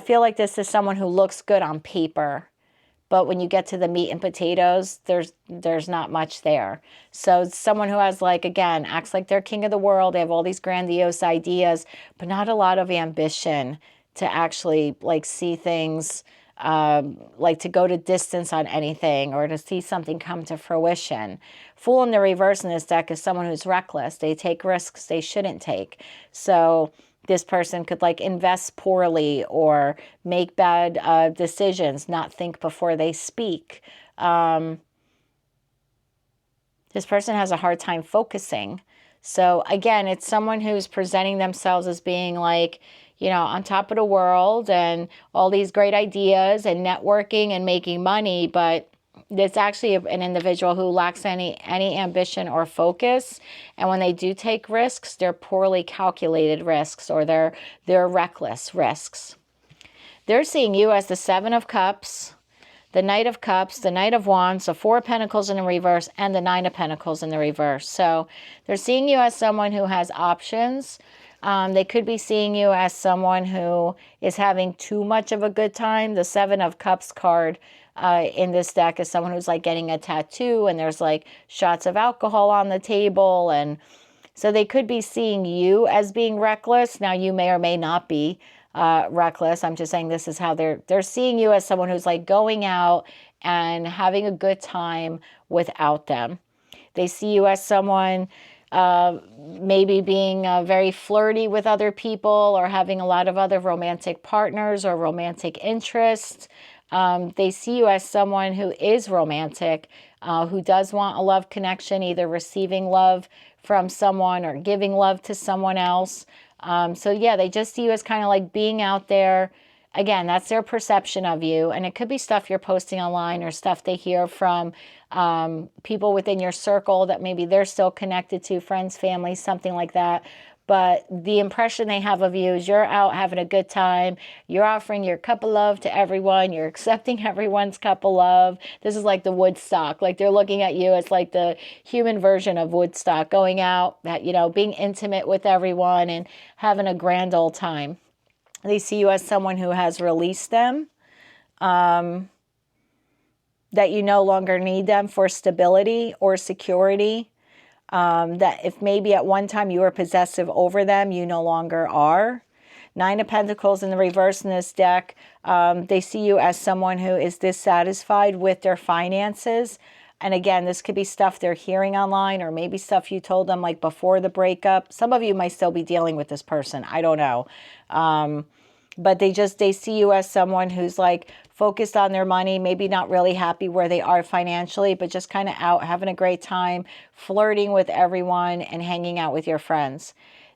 feel like this is someone who looks good on paper, but when you get to the meat and potatoes, there's not much there. So someone who has, like, again, acts like they're king of the world. They have all these grandiose ideas, but not a lot of ambition to actually, like, see things, like to go to distance on anything or to see something come to fruition. Fool in the reverse in this deck is someone who's reckless. They take risks they shouldn't take. So this person could like invest poorly or make bad decisions, not think before they speak. This person has a hard time focusing. So again, it's someone who's presenting themselves as being like, you know, on top of the world and all these great ideas and networking and making money, but it's actually an individual who lacks any ambition or focus. And when they do take risks, they're poorly calculated risks, or they're reckless risks. They're seeing you as the Seven of Cups, the Knight of Cups, the Knight of Wands, the Four of Pentacles in the reverse, and the Nine of Pentacles in the reverse. So they're seeing you as someone who has options. They could be seeing you as someone who is having too much of a good time. The Seven of Cups card in this deck is someone who's like getting a tattoo and there's like shots of alcohol on the table. And so they could be seeing you as being reckless. Now you may or may not be reckless. I'm just saying this is how they're seeing you as someone who's like going out and having a good time without them. They see you as someone maybe being very flirty with other people or having a lot of other romantic partners or romantic interests. They see you as someone who is romantic, who does want a love connection, either receiving love from someone or giving love to someone else. So yeah, they just see you as kind of like being out there. Again, that's their perception of you. And it could be stuff you're posting online or stuff they hear from people within your circle that maybe they're still connected to, friends, family, something like that. But the impression they have of you is you're out having a good time. You're offering your cup of love to everyone. You're accepting everyone's cup of love. This is like the Woodstock. Like they're looking at you as like the human version of Woodstock, going out, you know, being intimate with everyone and having a grand old time. They see you as someone who has released them, that you no longer need them for stability or security. That if maybe at one time you were possessive over them, you no longer are. Nine of Pentacles in the reverse in this deck. They see you as someone who is dissatisfied with their finances. And again, this could be stuff they're hearing online or maybe stuff you told them like before the breakup. Some of you might still be dealing with this person. I don't know. But they see you as someone who's like focused on their money, maybe not really happy where they are financially, but just kind of out having a great time, flirting with everyone and hanging out with your friends.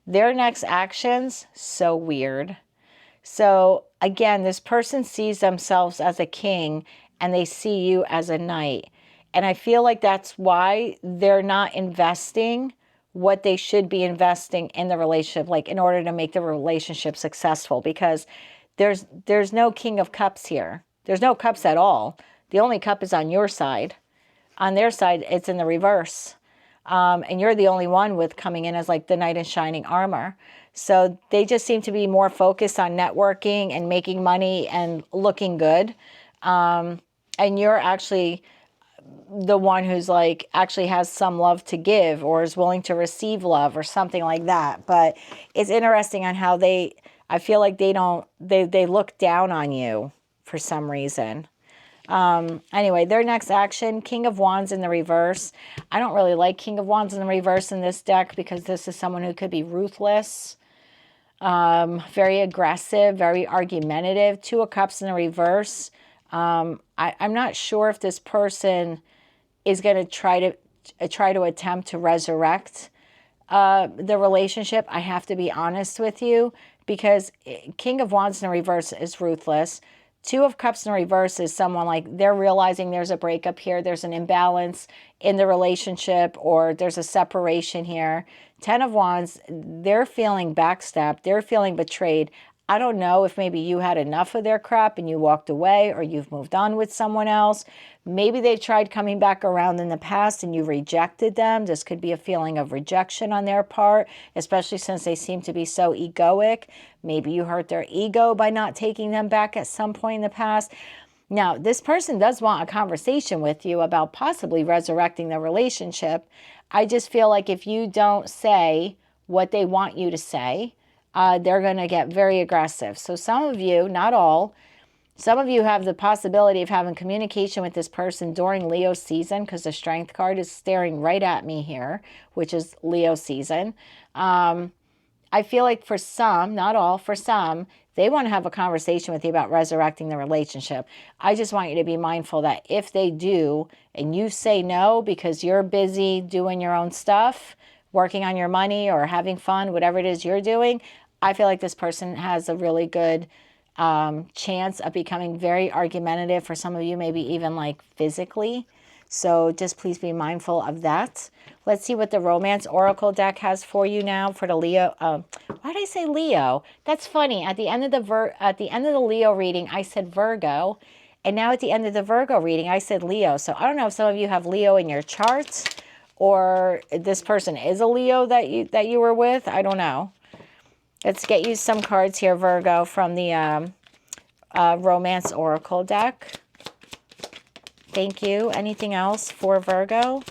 Their next actions, so weird. So again, this person sees themselves as a king and they see you as a knight. And I feel like that's why they're not investing what they should be investing in the relationship, like in order to make the relationship successful, because there's no King of Cups here. There's no cups at all. The only cup is on your side. On their side, it's in the reverse. And you're the only one with coming in as like the knight in shining armor. So they just seem to be more focused on networking and making money and looking good. And you're actually the one who's like actually has some love to give or is willing to receive love or something like that. But it's interesting on how I feel like they look down on you for some reason. Anyway, their next action, King of Wands in the reverse. I don't really like King of Wands in the reverse in this deck because this is someone who could be ruthless, very aggressive, very argumentative. Two of Cups in the reverse. I'm not sure if this person is going to try to attempt to resurrect the relationship. I have to be honest with you, because King of Wands in the reverse is ruthless. Two of Cups in the reverse is someone like they're realizing there's a breakup here, there's an imbalance in the relationship, or there's a separation here. Ten of Wands, they're feeling backstabbed, they're feeling betrayed. I don't know if maybe you had enough of their crap and you walked away, or you've moved on with someone else. Maybe they tried coming back around in the past and you rejected them. This could be a feeling of rejection on their part, especially since they seem to be so egoic. Maybe you hurt their ego by not taking them back at some point in the past. Now, this person does want a conversation with you about possibly resurrecting the relationship. I just feel like if you don't say what they want you to say, they're going to get very aggressive. So some of you, not all, some of you have the possibility of having communication with this person during Leo season, because the Strength card is staring right at me here, which is Leo season. I feel like for some, not all, for some, they want to have a conversation with you about resurrecting the relationship. I just want you to be mindful that if they do and you say no because you're busy doing your own stuff, working on your money or having fun, whatever it is you're doing, I feel like this person has a really good chance of becoming very argumentative. For some of you, maybe even like physically. So just please be mindful of that. Let's see what the Romance Oracle deck has for you now for the Leo. Why did I say Leo? That's funny. At the end of the Leo reading, I said Virgo, and now at the end of the Virgo reading, I said Leo. So I don't know if some of you have Leo in your charts, or this person is a Leo that you were with. I don't know. Let's get you some cards here, Virgo, from the Romance Oracle deck. Thank you. Anything else for Virgo?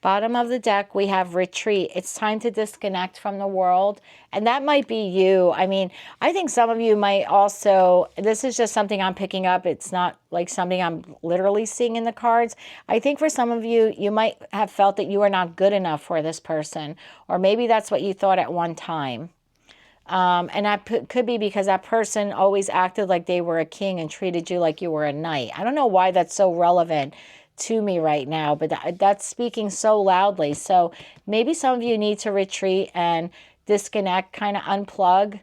Bottom of the deck, we have retreat. It's time to disconnect from the world. And that might be you. I mean, I think some of you might also, this is just something I'm picking up. It's not like something I'm literally seeing in the cards. I think for some of you, you might have felt that you are not good enough for this person. Or maybe that's what you thought at one time. And that could be because that person always acted like they were a king and treated you like you were a knight. I don't know why that's so relevant to me right now, but that's speaking so loudly. So maybe some of you need to retreat and disconnect, kind of unplug,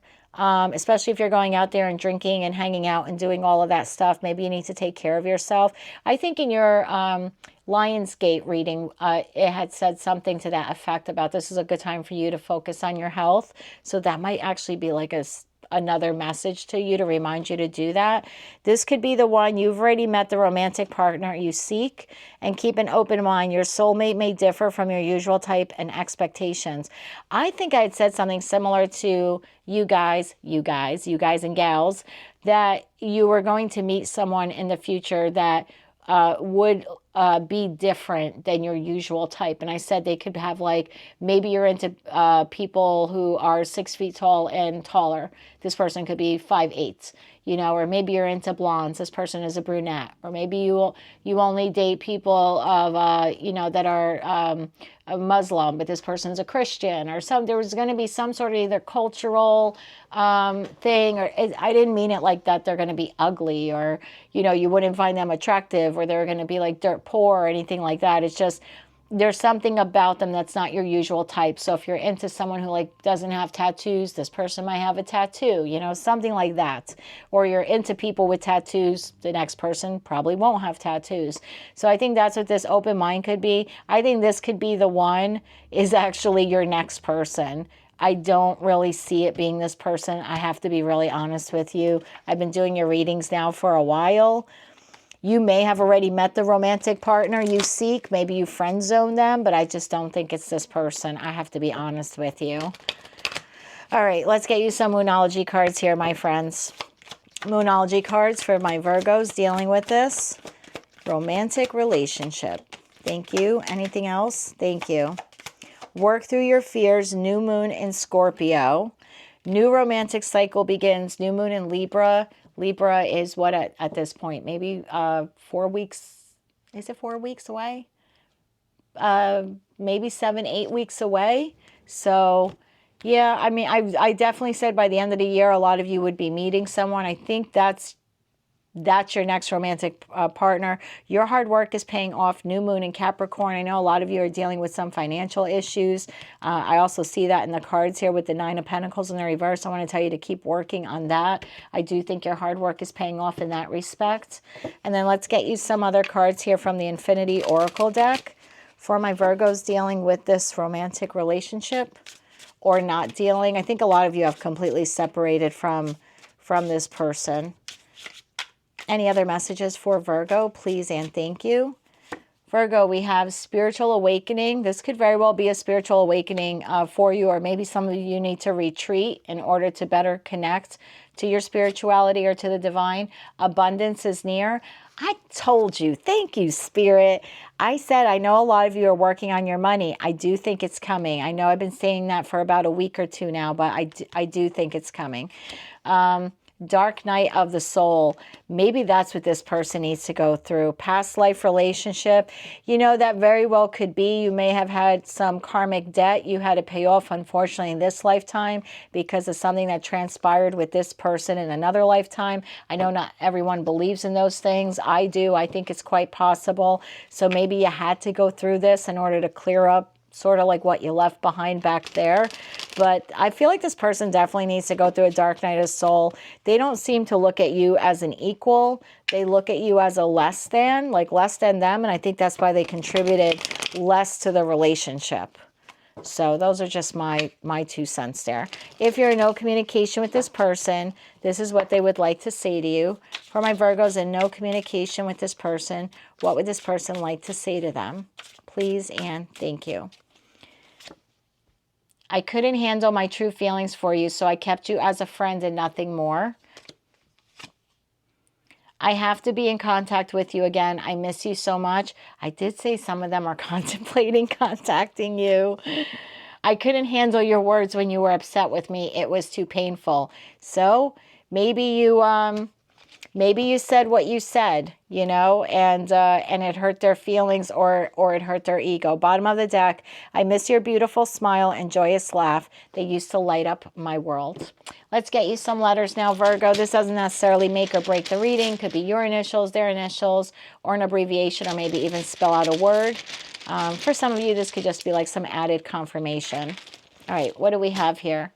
especially if you're going out there and drinking and hanging out and doing all of that stuff. Maybe you need to take care of yourself. I think in your Lionsgate reading, it had said something to that effect about this is a good time for you to focus on your health. So that might actually be like another message to you to remind you to do that. This could be the one. You've already met the romantic partner you seek, and keep an open mind. Your soulmate may differ from your usual type and expectations. I think I had said something similar to you guys and gals, that you were going to meet someone in the future that would be different than your usual type. And I said they could have, like, maybe you're into people who are 6 feet tall and taller. This person could be 5'8", you know, or maybe you're into blondes. This person is a brunette. Or maybe you only date people of, you know, that are a Muslim, but this person's a Christian, or there was going to be some sort of either cultural thing, or I didn't mean it like that they're going to be ugly, or, you know, you wouldn't find them attractive, or they're going to be like dirt poor or anything like that. It's just there's something about them that's not your usual type. So if you're into someone who like doesn't have tattoos, this person might have a tattoo, you know, something like that. Or you're into people with tattoos, the next person probably won't have tattoos. So I think that's what this open mind could be. I think this could be the one is actually your next person. I don't really see it being this person. I have to be really honest with you. I've been doing your readings now for a while. You may have already met the romantic partner you seek. Maybe you friend zone them, but I just don't think it's this person. I have to be honest with you. All right, let's get you some Moonology cards here, my friends. Moonology cards for my Virgos dealing with this romantic relationship. Thank you. Anything else? Thank you. Work through your fears. New moon in Scorpio. New romantic cycle begins. New moon in Libra. Libra is what at this point? Maybe 4 weeks. Is it 4 weeks away? Maybe 7, 8 weeks away. So, yeah, I mean, I definitely said by the end of the year, a lot of you would be meeting someone. I think that's your next romantic partner. Your hard work is paying off. New moon in Capricorn. I know a lot of you are dealing with some financial issues. I also see that in the cards here with the 9 of Pentacles in the reverse. I want to tell you to keep working on that. I do think your hard work is paying off in that respect. And then let's get you some other cards here from the Infinity Oracle deck for my Virgos dealing with this romantic relationship or not dealing. I think a lot of you have completely separated from this person. Any other messages for Virgo, please and thank you. Virgo, we have spiritual awakening. This could very well be a spiritual awakening for you, or maybe some of you need to retreat in order to better connect to your spirituality or to the divine. Abundance is near. I told you. Thank you, Spirit. I said, I know a lot of you are working on your money. I do think it's coming. I know I've been saying that for about a week or two now, but I do think it's coming. dark night of the soul. Maybe that's what this person needs to go through. Past life relationship. You know, that very well could be. You may have had some karmic debt you had to pay off, unfortunately, in this lifetime because of something that transpired with this person in another lifetime. I know not everyone believes in those things. I do. I think it's quite possible. So maybe you had to go through this in order to clear up sort of like what you left behind back there. But I feel like this person definitely needs to go through a dark night of soul. They don't seem to look at you as an equal. They look at you as a less than, like less than them. And I think that's why they contributed less to the relationship. So those are just my 2 cents there. If you're in no communication with this person, this is what they would like to say to you. For my Virgos in no communication with this person, what would this person like to say to them? Please and thank you. I couldn't handle my true feelings for you, so I kept you as a friend and nothing more. I have to be in contact with you again. I miss you so much. I did say some of them are contemplating contacting you. I couldn't handle your words when you were upset with me. It was too painful. So maybe you said what you said, you know, and it hurt their feelings or it hurt their ego. Bottom of the deck, I miss your beautiful smile and joyous laugh. They used to light up my world. Let's get you some letters now, Virgo. This doesn't necessarily make or break the reading. Could be your initials, their initials, or an abbreviation, or maybe even spell out a word. For some of you, this could just be like some added confirmation. All right, what do we have here?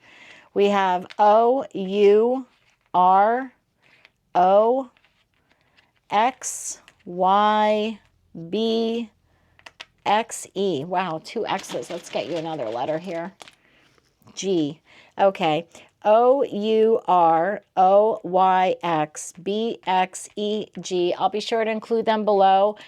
We have O-U-R-O-X-Y-B-X-E. Wow, 2 X's. Let's get you another letter here. G. Okay. O-U-R-O-Y-X-B-X-E-G. I'll be sure to include them below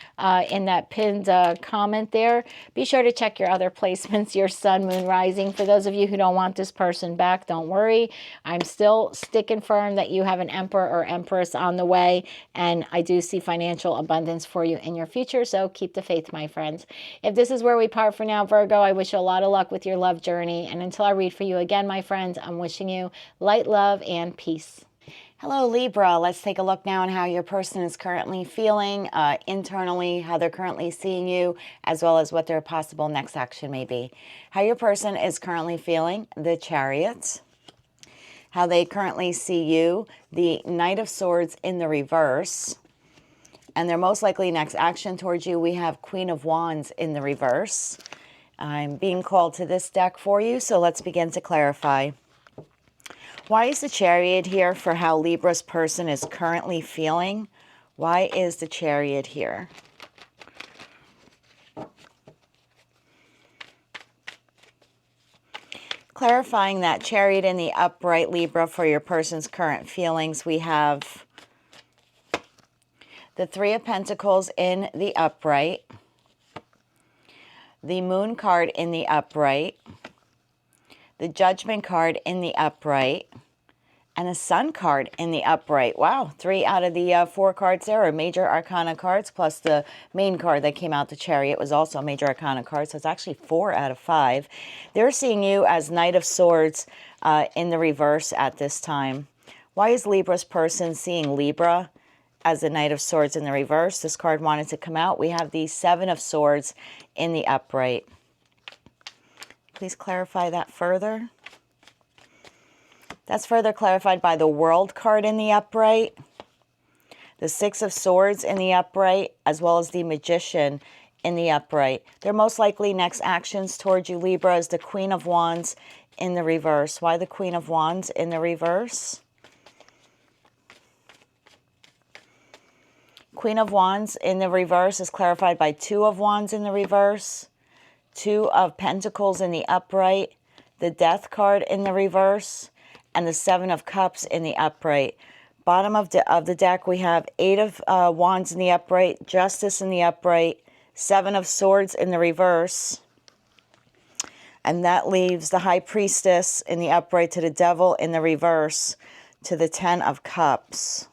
in that pinned comment there. Be sure to check your other placements, your sun, moon, rising. For those of you who don't want this person back, don't worry. I'm still sticking firm that you have an emperor or empress on the way, and I do see financial abundance for you in your future, so keep the faith, my friends. If this is where we part for now, Virgo, I wish you a lot of luck with your love journey, and until I read for you again, my friends, I'm wishing you light, love, and peace. Hello, Libra. Let's take a look now on how your person is currently feeling internally, how they're currently seeing you, as well as what their possible next action may be. How your person is currently feeling, the Chariot. How they currently see you, the Knight of Swords in the reverse. And their most likely next action towards you, we have Queen of Wands in the reverse. I'm being called to this deck for you, so let's begin to clarify. Why is the Chariot here for how Libra's person is currently feeling? Why is the Chariot here? Clarifying that Chariot in the upright, Libra, for your person's current feelings, we have the Three of Pentacles in the upright, the Moon card in the upright, the Judgment card in the upright, and a Sun card in the upright. Wow, 3 out of the 4 cards there are major arcana cards, plus the main card that came out, the Chariot, was also a major arcana card, so it's actually 4 out of 5. They're seeing you as Knight of Swords in the reverse at this time. Why is Libra's person seeing Libra as the Knight of Swords in the reverse? This card wanted to come out. We have the Seven of Swords in the upright. Please clarify that further. That's further clarified by the World card in the upright, the Six of Swords in the upright, as well as the Magician in the upright. Their most likely next actions towards you, Libra, is the Queen of Wands in the reverse. Why the Queen of Wands in the reverse? Queen of Wands in the reverse is clarified by Two of Wands in the reverse, Two of Pentacles in the upright, the Death card in the reverse, and the Seven of Cups in the upright. Bottom of the deck, we have Eight of Wands in the upright, Justice in the upright, Seven of Swords in the reverse, and that leaves the High Priestess in the upright to the Devil in the reverse to the Ten of Cups.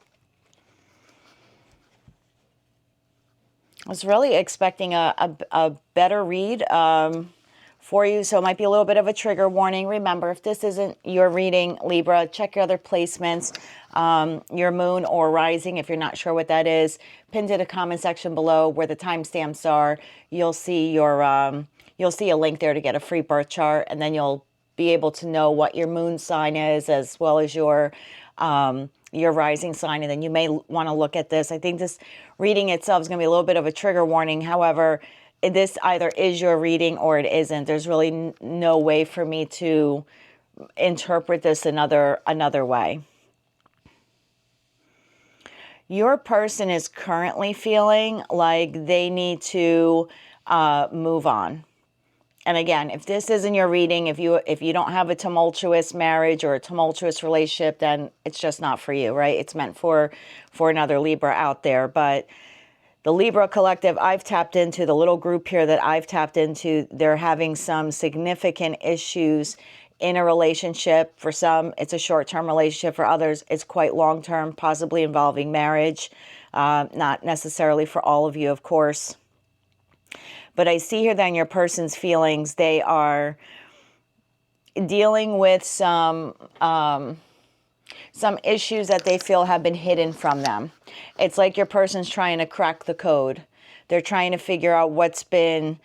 I was really expecting a better read for you, so it might be a little bit of a trigger warning. Remember, if this isn't your reading, Libra, check your other placements. your moon or rising. If you're not sure what that is, pin to the comment section below where the timestamps are. You'll see you'll see a link there to get a free birth chart, and then you'll be able to know what your moon sign is as well as your rising sign, and then you may want to look at this. I think this reading itself is going to be a little bit of a trigger warning. However, this either is your reading or it isn't. There's really no way for me to interpret this another way. Your person is currently feeling like they need to move on. And again, if this isn't your reading, if you don't have a tumultuous marriage or a tumultuous relationship, then it's just not for you, right? It's meant for another Libra out there. But the Libra collective I've tapped into, the little group here that I've tapped into, they're having some significant issues in a relationship. For some, it's a short-term relationship. For others, it's quite long-term, possibly involving marriage. Not necessarily for all of you, of course. But I see here then your person's feelings, they are dealing with some issues that they feel have been hidden from them. It's like your person's trying to crack the code. They're trying to figure out what's been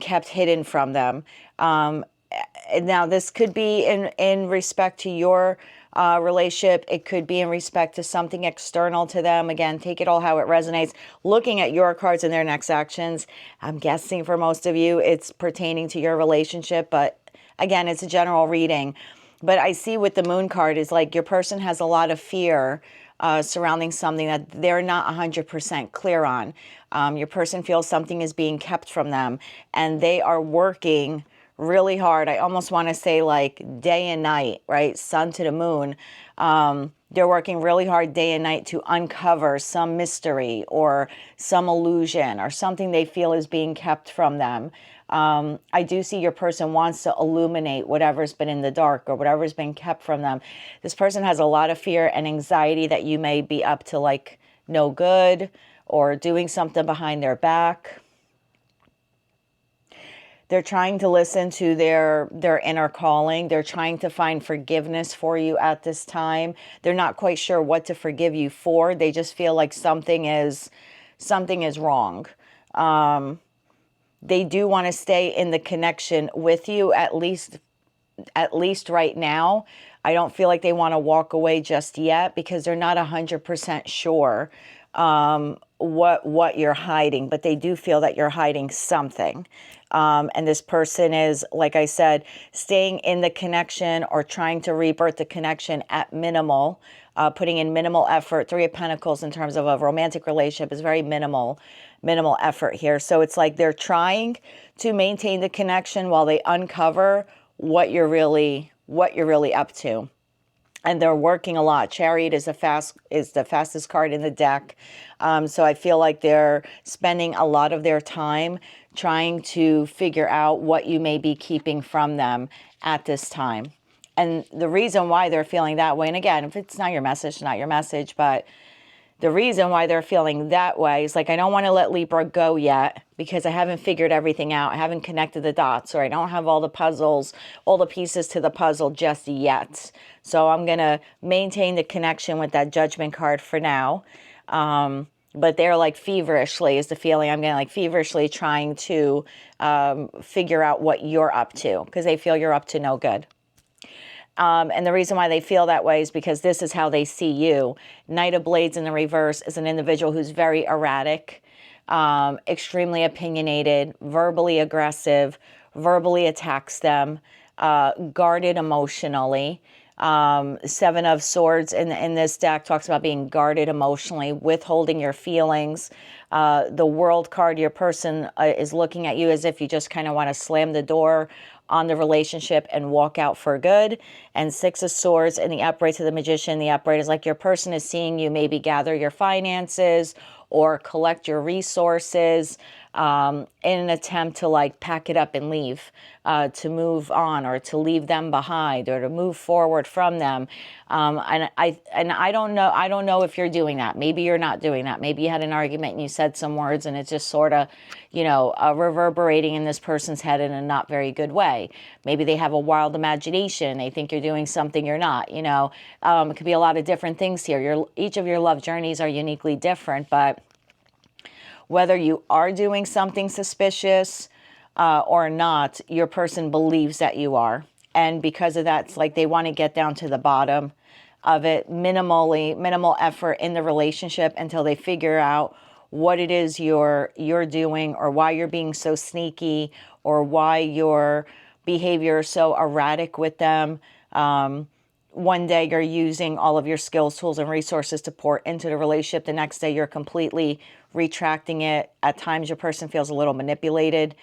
kept hidden from them. Now, this could be in respect to your relationship. It could be in respect to something external to them. Again, take it all how it resonates. Looking at your cards and their next actions, I'm guessing for most of you, it's pertaining to your relationship. But again, it's a general reading. But I see with the moon card is like your person has a lot of fear surrounding something that they're not 100% clear on. Your person feels something is being kept from them, and they are working really hard. I almost want to say like day and night, right? Sun to the moon. They're working really hard day and night to uncover some mystery or some illusion or something they feel is being kept from them. I do see your person wants to illuminate whatever's been in the dark or whatever's been kept from them. This person has a lot of fear and anxiety that you may be up to like no good or doing something behind their back. They're trying to listen to their inner calling. They're trying to find forgiveness for you at this time. They're not quite sure what to forgive you for. They just feel like something is wrong. They do want to stay in the connection with you, at least right now. I don't feel like they want to walk away just yet because they're not 100% sure what you're hiding, but they do feel that you're hiding something. And this person is, like I said, staying in the connection or trying to rebirth the connection at minimal, putting in minimal effort. Three of Pentacles in terms of a romantic relationship is very minimal effort here. So it's like they're trying to maintain the connection while they uncover what you're really up to. And they're working a lot. Chariot is the fastest card in the deck. So I feel like they're spending a lot of their time trying to figure out what you may be keeping from them at this time. And the reason why they're feeling that way, and again, if it's not your message, not your message, but the reason why they're feeling that way is like, I don't want to let Libra go yet because I haven't figured everything out. I haven't connected the dots, or I don't have all the puzzles, all the pieces to the puzzle just yet. So I'm going to maintain the connection with that Judgment card for now. But they're like feverishly, is the feeling I'm getting, like feverishly trying to figure out what you're up to because they feel you're up to no good. And the reason why they feel that way is because this is how they see you. Knight of Blades in the reverse is an individual who's very erratic, extremely opinionated, verbally aggressive, verbally attacks them, guarded emotionally. Seven of Swords in this deck talks about being guarded emotionally, withholding your feelings. The World card, your person is looking at you as if you just kind of want to slam the door on the relationship and walk out for good. And Six of Swords in the upright to the Magician. The upright is like your person is seeing you maybe gather your finances or collect your resources. in an attempt to like pack it up and leave, to move on, or to leave them behind, or to move forward from them. And I don't know if you're doing that. Maybe you're not doing that. Maybe you had an argument and you said some words and it's just sort of, you know, reverberating in this person's head in a not very good way. Maybe they have a wild imagination. They think you're doing something you're not, you know. It could be a lot of different things here. Each of your love journeys are uniquely different, but whether you are doing something suspicious or not, your person believes that you are. And because of that, it's like they want to get down to the bottom of it, minimal effort in the relationship until they figure out what it is you're doing, or why you're being so sneaky, or why your behavior is so erratic with them. One day you're using all of your skills, tools, and resources to pour into the relationship. The next day you're completely retracting it. At times your person feels a little manipulated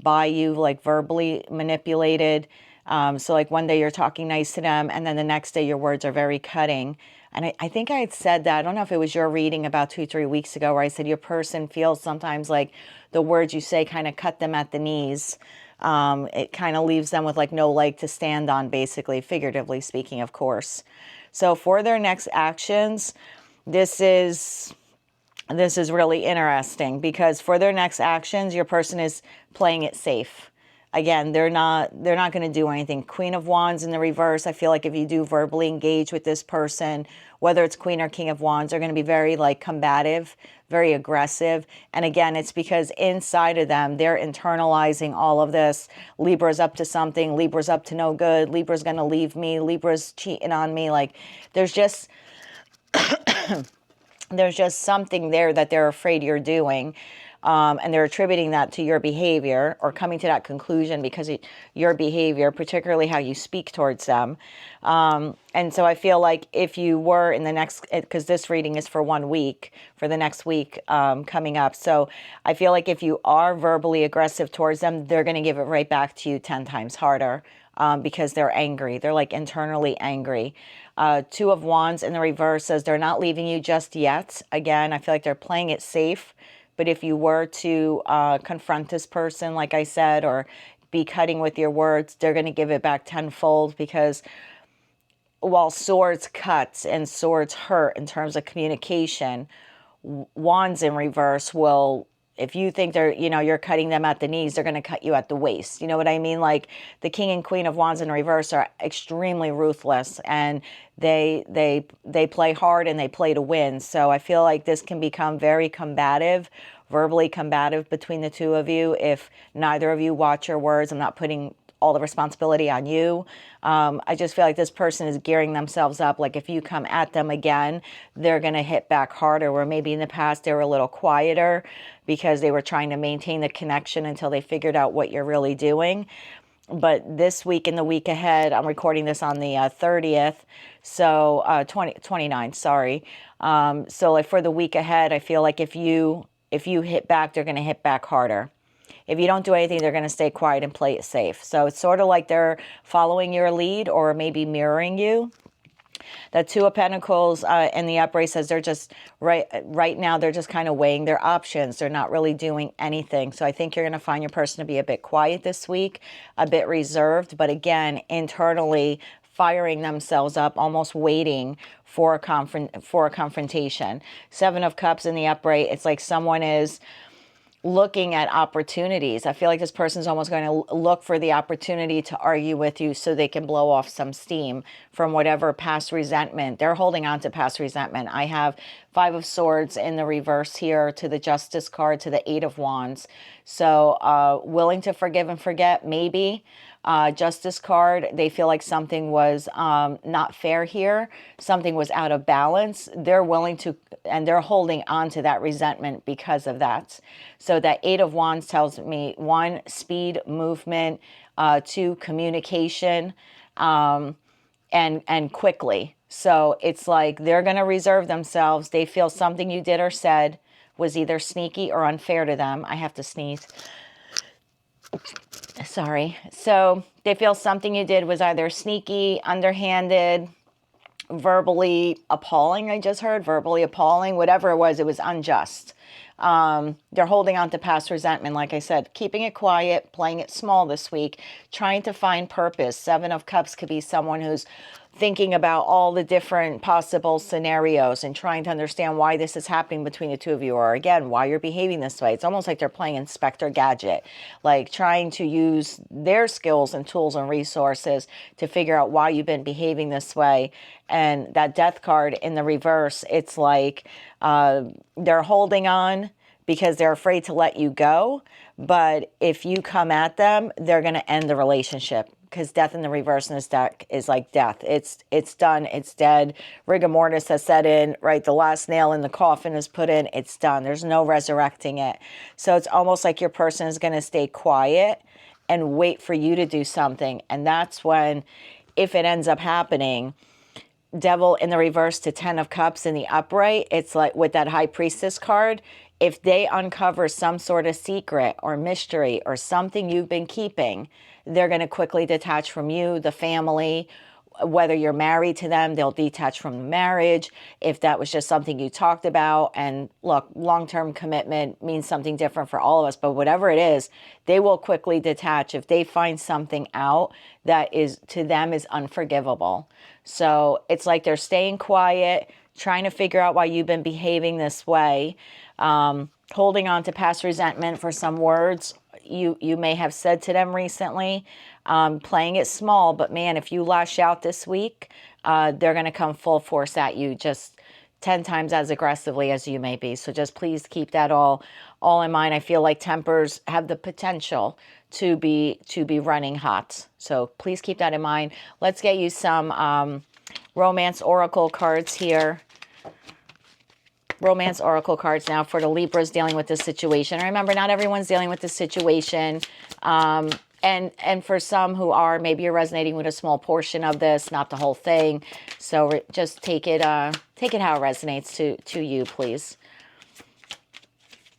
by you, like verbally manipulated. So like one day you're talking nice to them, and then the next day your words are very cutting. And I think I had said that, I don't know if it was your reading about 2-3 weeks ago, where I said your person feels sometimes like the words you say kind of cut them at the knees. It kind of leaves them with like no leg to stand on, basically, figuratively speaking, of course. So for their next actions, this is really interesting, because for their next actions, your person is playing it safe. Again, they're not going to do anything. Queen of Wands in the reverse. I feel like if you do verbally engage with this person, whether it's Queen or King of Wands, they're going to be very like combative, very aggressive. And again, it's because inside of them, they're internalizing all of this. Libra's up to something. Libra's up to no good. Libra's going to leave me. Libra's cheating on me. Like there's just something there that they're afraid you're doing. And they're attributing that to your behavior, or coming to that conclusion because of your behavior, particularly how you speak towards them. And so I feel like if you were in the next, because this reading is for 1 week, for the next week coming up. So I feel like if you are verbally aggressive towards them, they're going to give it right back to you 10 times harder because they're angry. They're like internally angry. 2 of Wands in the reverse says they're not leaving you just yet. Again, I feel like they're playing it safe. But if you were to confront this person, like I said, or be cutting with your words, they're going to give it back tenfold, because while swords cuts and swords hurt in terms of communication, Wands in reverse will, if you think they're, you know, you're cutting them at the knees, they're going to cut you at the waist. You know what I mean? Like the King and Queen of Wands in reverse are extremely ruthless, and they play hard and they play to win. So I feel like this can become very combative, verbally combative between the two of you if neither of you watch your words. I'm not putting all the responsibility on you. I just feel like this person is gearing themselves up. Like if you come at them again, they're going to hit back harder, where maybe in the past they were a little quieter because they were trying to maintain the connection until they figured out what you're really doing. But this week and the week ahead, I'm recording this on the 30th, so 29, sorry. So like for the week ahead, I feel like if you hit back, they're going to hit back harder. If you don't do anything, they're going to stay quiet and play it safe. So it's sort of like they're following your lead, or maybe mirroring you. The 2 of Pentacles in the upright says they're just, right now, they're just kind of weighing their options. They're not really doing anything. So I think you're going to find your person to be a bit quiet this week, a bit reserved, but again, internally firing themselves up, almost waiting for a confrontation. 7 of Cups in the upright, it's like someone is looking at opportunities. I feel like this person's almost going to look for the opportunity to argue with you so they can blow off some steam from whatever past resentment. They're holding on to past resentment. I have 5 of Swords in the reverse here to the Justice card to the 8 of Wands. So willing to forgive and forget, maybe. Justice card, they feel like something was not fair here. Something was out of balance. They're willing to, and they're holding on to that resentment because of that. So that 8 of Wands tells me 1, speed, movement, 2, communication, and quickly. So it's like they're going to reserve themselves. They feel something you did or said was either sneaky or unfair to them. I have to sneeze. Sorry. So they feel something you did was either sneaky, underhanded, verbally appalling. I just heard verbally appalling, whatever it was unjust. They're holding on to past resentment, like I said, keeping it quiet, playing it small this week, trying to find purpose. Seven of Cups could be someone who's thinking about all the different possible scenarios and trying to understand why this is happening between the two of you, or again, why you're behaving this way. It's almost like they're playing Inspector Gadget, like trying to use their skills and tools and resources to figure out why you've been behaving this way. And that Death card in the reverse, it's like they're holding on because they're afraid to let you go. But if you come at them, they're going to end the relationship, because Death in the reverse in this deck is like death. It's done. It's dead. Rigor mortis has set in, right? The last nail in the coffin is put in. It's done. There's no resurrecting it. So it's almost like your person is going to stay quiet and wait for you to do something. And that's when, if it ends up happening, Devil in the reverse to 10 of Cups in the upright, it's like with that High Priestess card, if they uncover some sort of secret or mystery or something you've been keeping, they're going to quickly detach from you, the family. Whether you're married to them, they'll detach from the marriage. If that was just something you talked about, and look, long-term commitment means something different for all of us, but whatever it is, they will quickly detach if they find something out that is, to them, is unforgivable. So it's like they're staying quiet, trying to figure out why you've been behaving this way, holding on to past resentment for some words you may have said to them recently, playing it small. But man, if you lash out this week, they're going to come full force at you, just 10 times as aggressively as you may be. So just please keep that all in mind. I feel like tempers have the potential to be running hot. So please keep that in mind. Let's get you some romance oracle cards here. Romance oracle cards now for the Libras dealing with this situation. Remember, not everyone's dealing with this situation. And for some who are, maybe you're resonating with a small portion of this, not the whole thing. So just take it how it resonates to you, please.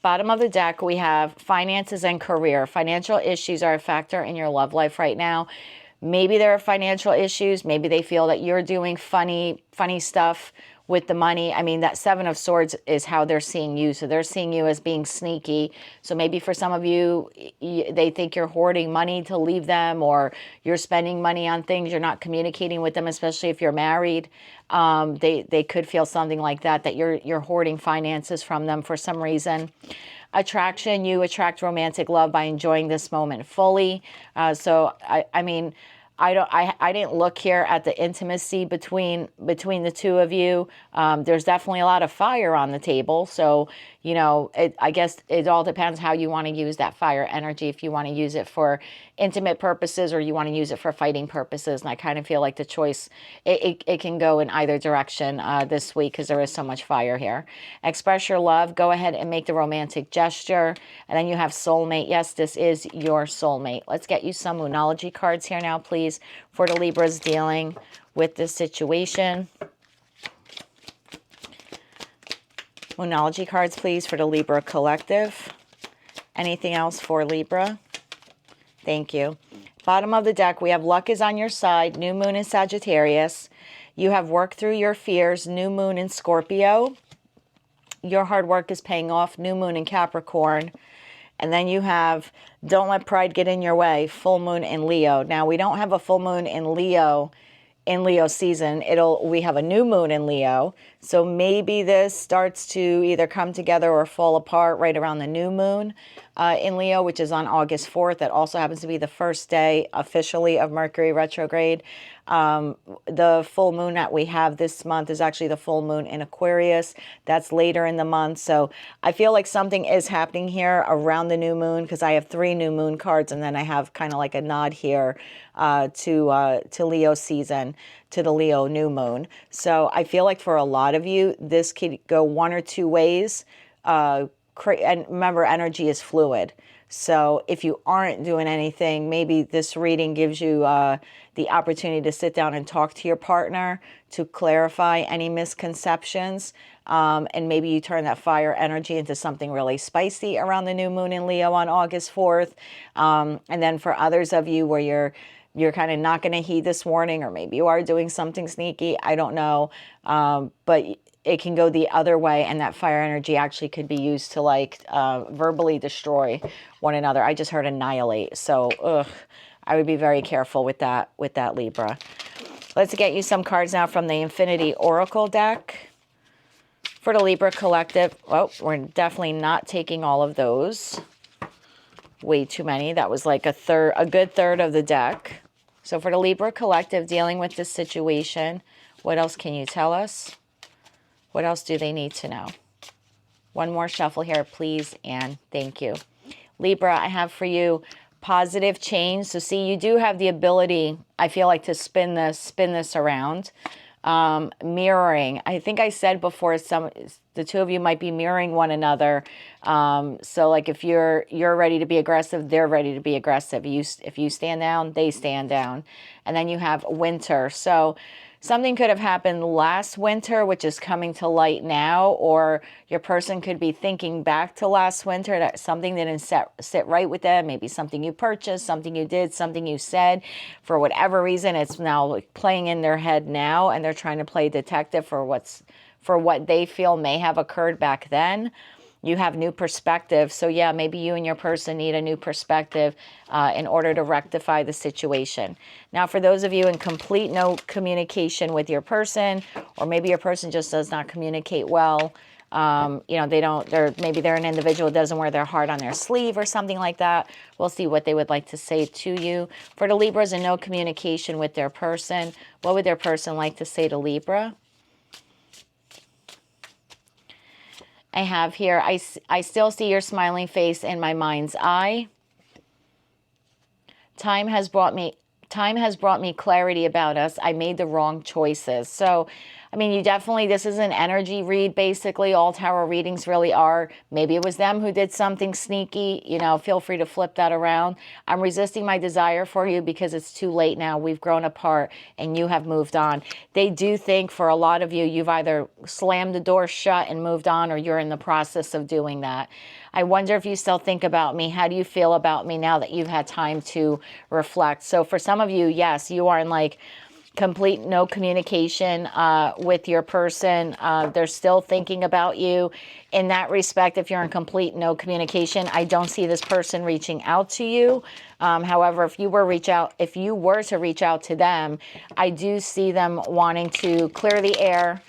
Bottom of the deck, we have finances and career. Financial issues are a factor in your love life right now. Maybe there are financial issues. Maybe they feel that you're doing funny stuff with the money. I mean, that Seven of Swords is how they're seeing you. So they're seeing you as being sneaky. So maybe for some of you, they think you're hoarding money to leave them, or you're spending money on things. You're not communicating with them, especially if you're married. They could feel something like that you're hoarding finances from them for some reason. Attraction, you attract romantic love by enjoying this moment fully. So I mean, I didn't look here at the intimacy between the two of you. There's definitely a lot of fire on the table. So, you know, I guess it all depends how you want to use that fire energy. If you want to use it for intimate purposes, or you want to use it for fighting purposes. And I kind of feel like the choice, it can go in either direction this week, because there is so much fire here. Express your love. Go ahead and make the romantic gesture. And then you have soulmate. Yes, this is your soulmate. Let's get you some Moonology cards here now, please, for the Libras dealing with this situation. Moonology cards, please, for the Libra collective. Anything else for Libra? Thank you. Bottom of the deck, we have luck is on your side. New moon in Sagittarius. You have worked through your fears. New moon in Scorpio. Your hard work is paying off. New moon in Capricorn. And then you have don't let pride get in your way. Full moon in Leo. Now, we don't have a full moon in Leo season. We have a new moon in Leo. So maybe this starts to either come together or fall apart right around the new moon in Leo, which is on August 4th. That also happens to be the first day officially of Mercury retrograde. The full moon that we have this month is actually the full moon in Aquarius. That's later in the month. So I feel like something is happening here around the new moon, because I have 3 new moon cards, and then I have kind of like a nod here to Leo season, to the Leo new moon. So I feel like for a lot of you, this could go one or two ways. And remember, energy is fluid. So if you aren't doing anything, maybe this reading gives you the opportunity to sit down and talk to your partner to clarify any misconceptions. And maybe you turn that fire energy into something really spicy around the new moon in Leo on August 4th. And then for others of you where you're kind of not going to heed this warning, or maybe you are doing something sneaky, I don't know. But it can go the other way, and that fire energy actually could be used to like verbally destroy one another. I just heard annihilate. So, I would be very careful with that Libra. Let's get you some cards now from the Infinity Oracle deck for the Libra collective. Oh, we're definitely not taking all of those. Way too many. That was like a good third of the deck. So for the Libra collective dealing with this situation, what else can you tell us? What else do they need to know? One more shuffle here, please, and thank you. Libra, I have for you positive change. So see, you do have the ability, I feel like, to spin this around. Mirroring. I think I said before, the two of you might be mirroring one another. So like if you're ready to be aggressive, they're ready to be aggressive. If you stand down, they stand down. And then you have winter. So something could have happened last winter, which is coming to light now, or your person could be thinking back to last winter that something didn't sit right with them. Maybe something you purchased, something you did, something you said. For whatever reason, it's now playing in their head now, and they're trying to play detective for what they feel may have occurred back then. You have new perspective. So yeah, maybe you and your person need a new perspective in order to rectify the situation. Now, for those of you in complete no communication with your person, or maybe your person just does not communicate well, you know, maybe they're an individual who doesn't wear their heart on their sleeve or something like that. We'll see what they would like to say to you. For the Libras in no communication with their person, what would their person like to say to Libra? I have here, I still see your smiling face in my mind's eye. Time has brought me clarity about us. I made the wrong choices. So, I mean, you definitely, this is an energy read, basically. All tarot readings really are. Maybe it was them who did something sneaky. You know, feel free to flip that around. I'm resisting my desire for you because it's too late now. We've grown apart and you have moved on. They do think for a lot of you, you've either slammed the door shut and moved on, or you're in the process of doing that. I wonder if you still think about me. How do you feel about me now that you've had time to reflect? So for some of you, yes, you are in like complete no communication with your person. They're still thinking about you. In that respect, if you're in complete no communication, I don't see this person reaching out to you. However, if you were to reach out to them, I do see them wanting to clear the air,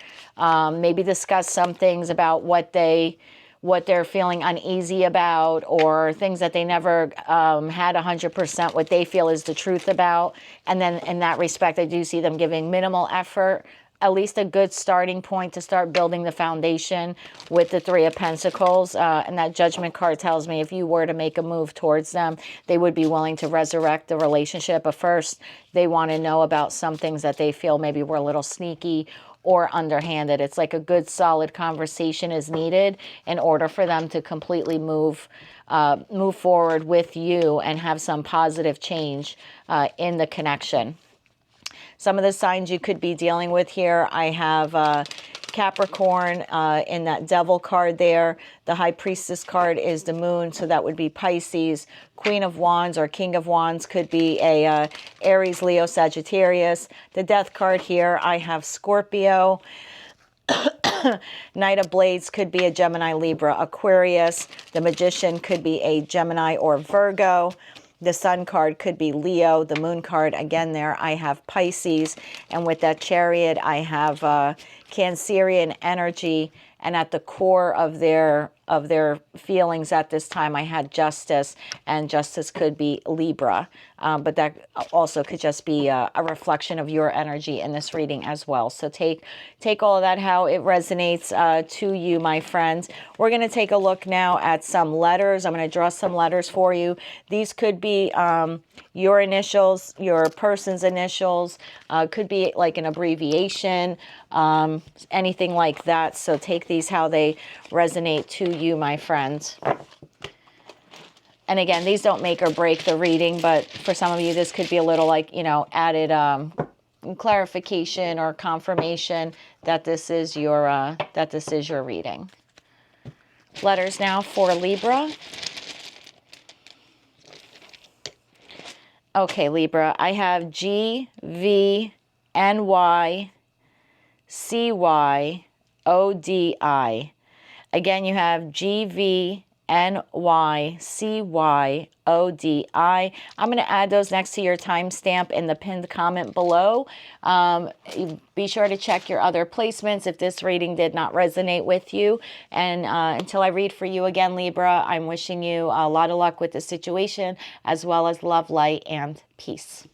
maybe discuss some things about what they're feeling uneasy about, or things that they never had 100% what they feel is the truth about. And then in that respect, I do see them giving minimal effort, at least a good starting point to start building the foundation with the Three of Pentacles. And that Judgment card tells me if you were to make a move towards them, they would be willing to resurrect the relationship. But first, they want to know about some things that they feel maybe were a little sneaky or underhanded. It's like a good solid conversation is needed in order for them to completely move forward with you and have some positive change in the connection. Some of the signs you could be dealing with here, I have Capricorn in that Devil card there. The High Priestess card is the Moon, so that would be Pisces. Queen of Wands or King of Wands could be a Aries, Leo, Sagittarius. The Death card here, I have Scorpio. Knight of Blades could be a Gemini, Libra, Aquarius. The Magician could be a Gemini or Virgo. The Sun card could be Leo. The Moon card, again there, I have Pisces. And with that Chariot, I have Cancerian energy. And at the core of their feelings at this time, I had Justice. And Justice could be Libra. But that also could just be a reflection of your energy in this reading as well. So take all of that, how it resonates to you, my friends. We're going to take a look now at some letters. I'm going to draw some letters for you. These could be your initials, your person's initials, could be like an abbreviation, anything like that. So take these how they resonate to you, my friends. And again, these don't make or break the reading, but for some of you, this could be a little like, you know, added clarification or confirmation that this is your reading. Letters now for Libra. Okay, Libra, I have G, V, N, Y, C, Y, Again, you have GVNYCYODI. I'm going to add those next to your timestamp in the pinned comment below. Be sure to check your other placements if this reading did not resonate with you. And until I read for you again, Libra, I'm wishing you a lot of luck with the situation, as well as love, light, and peace.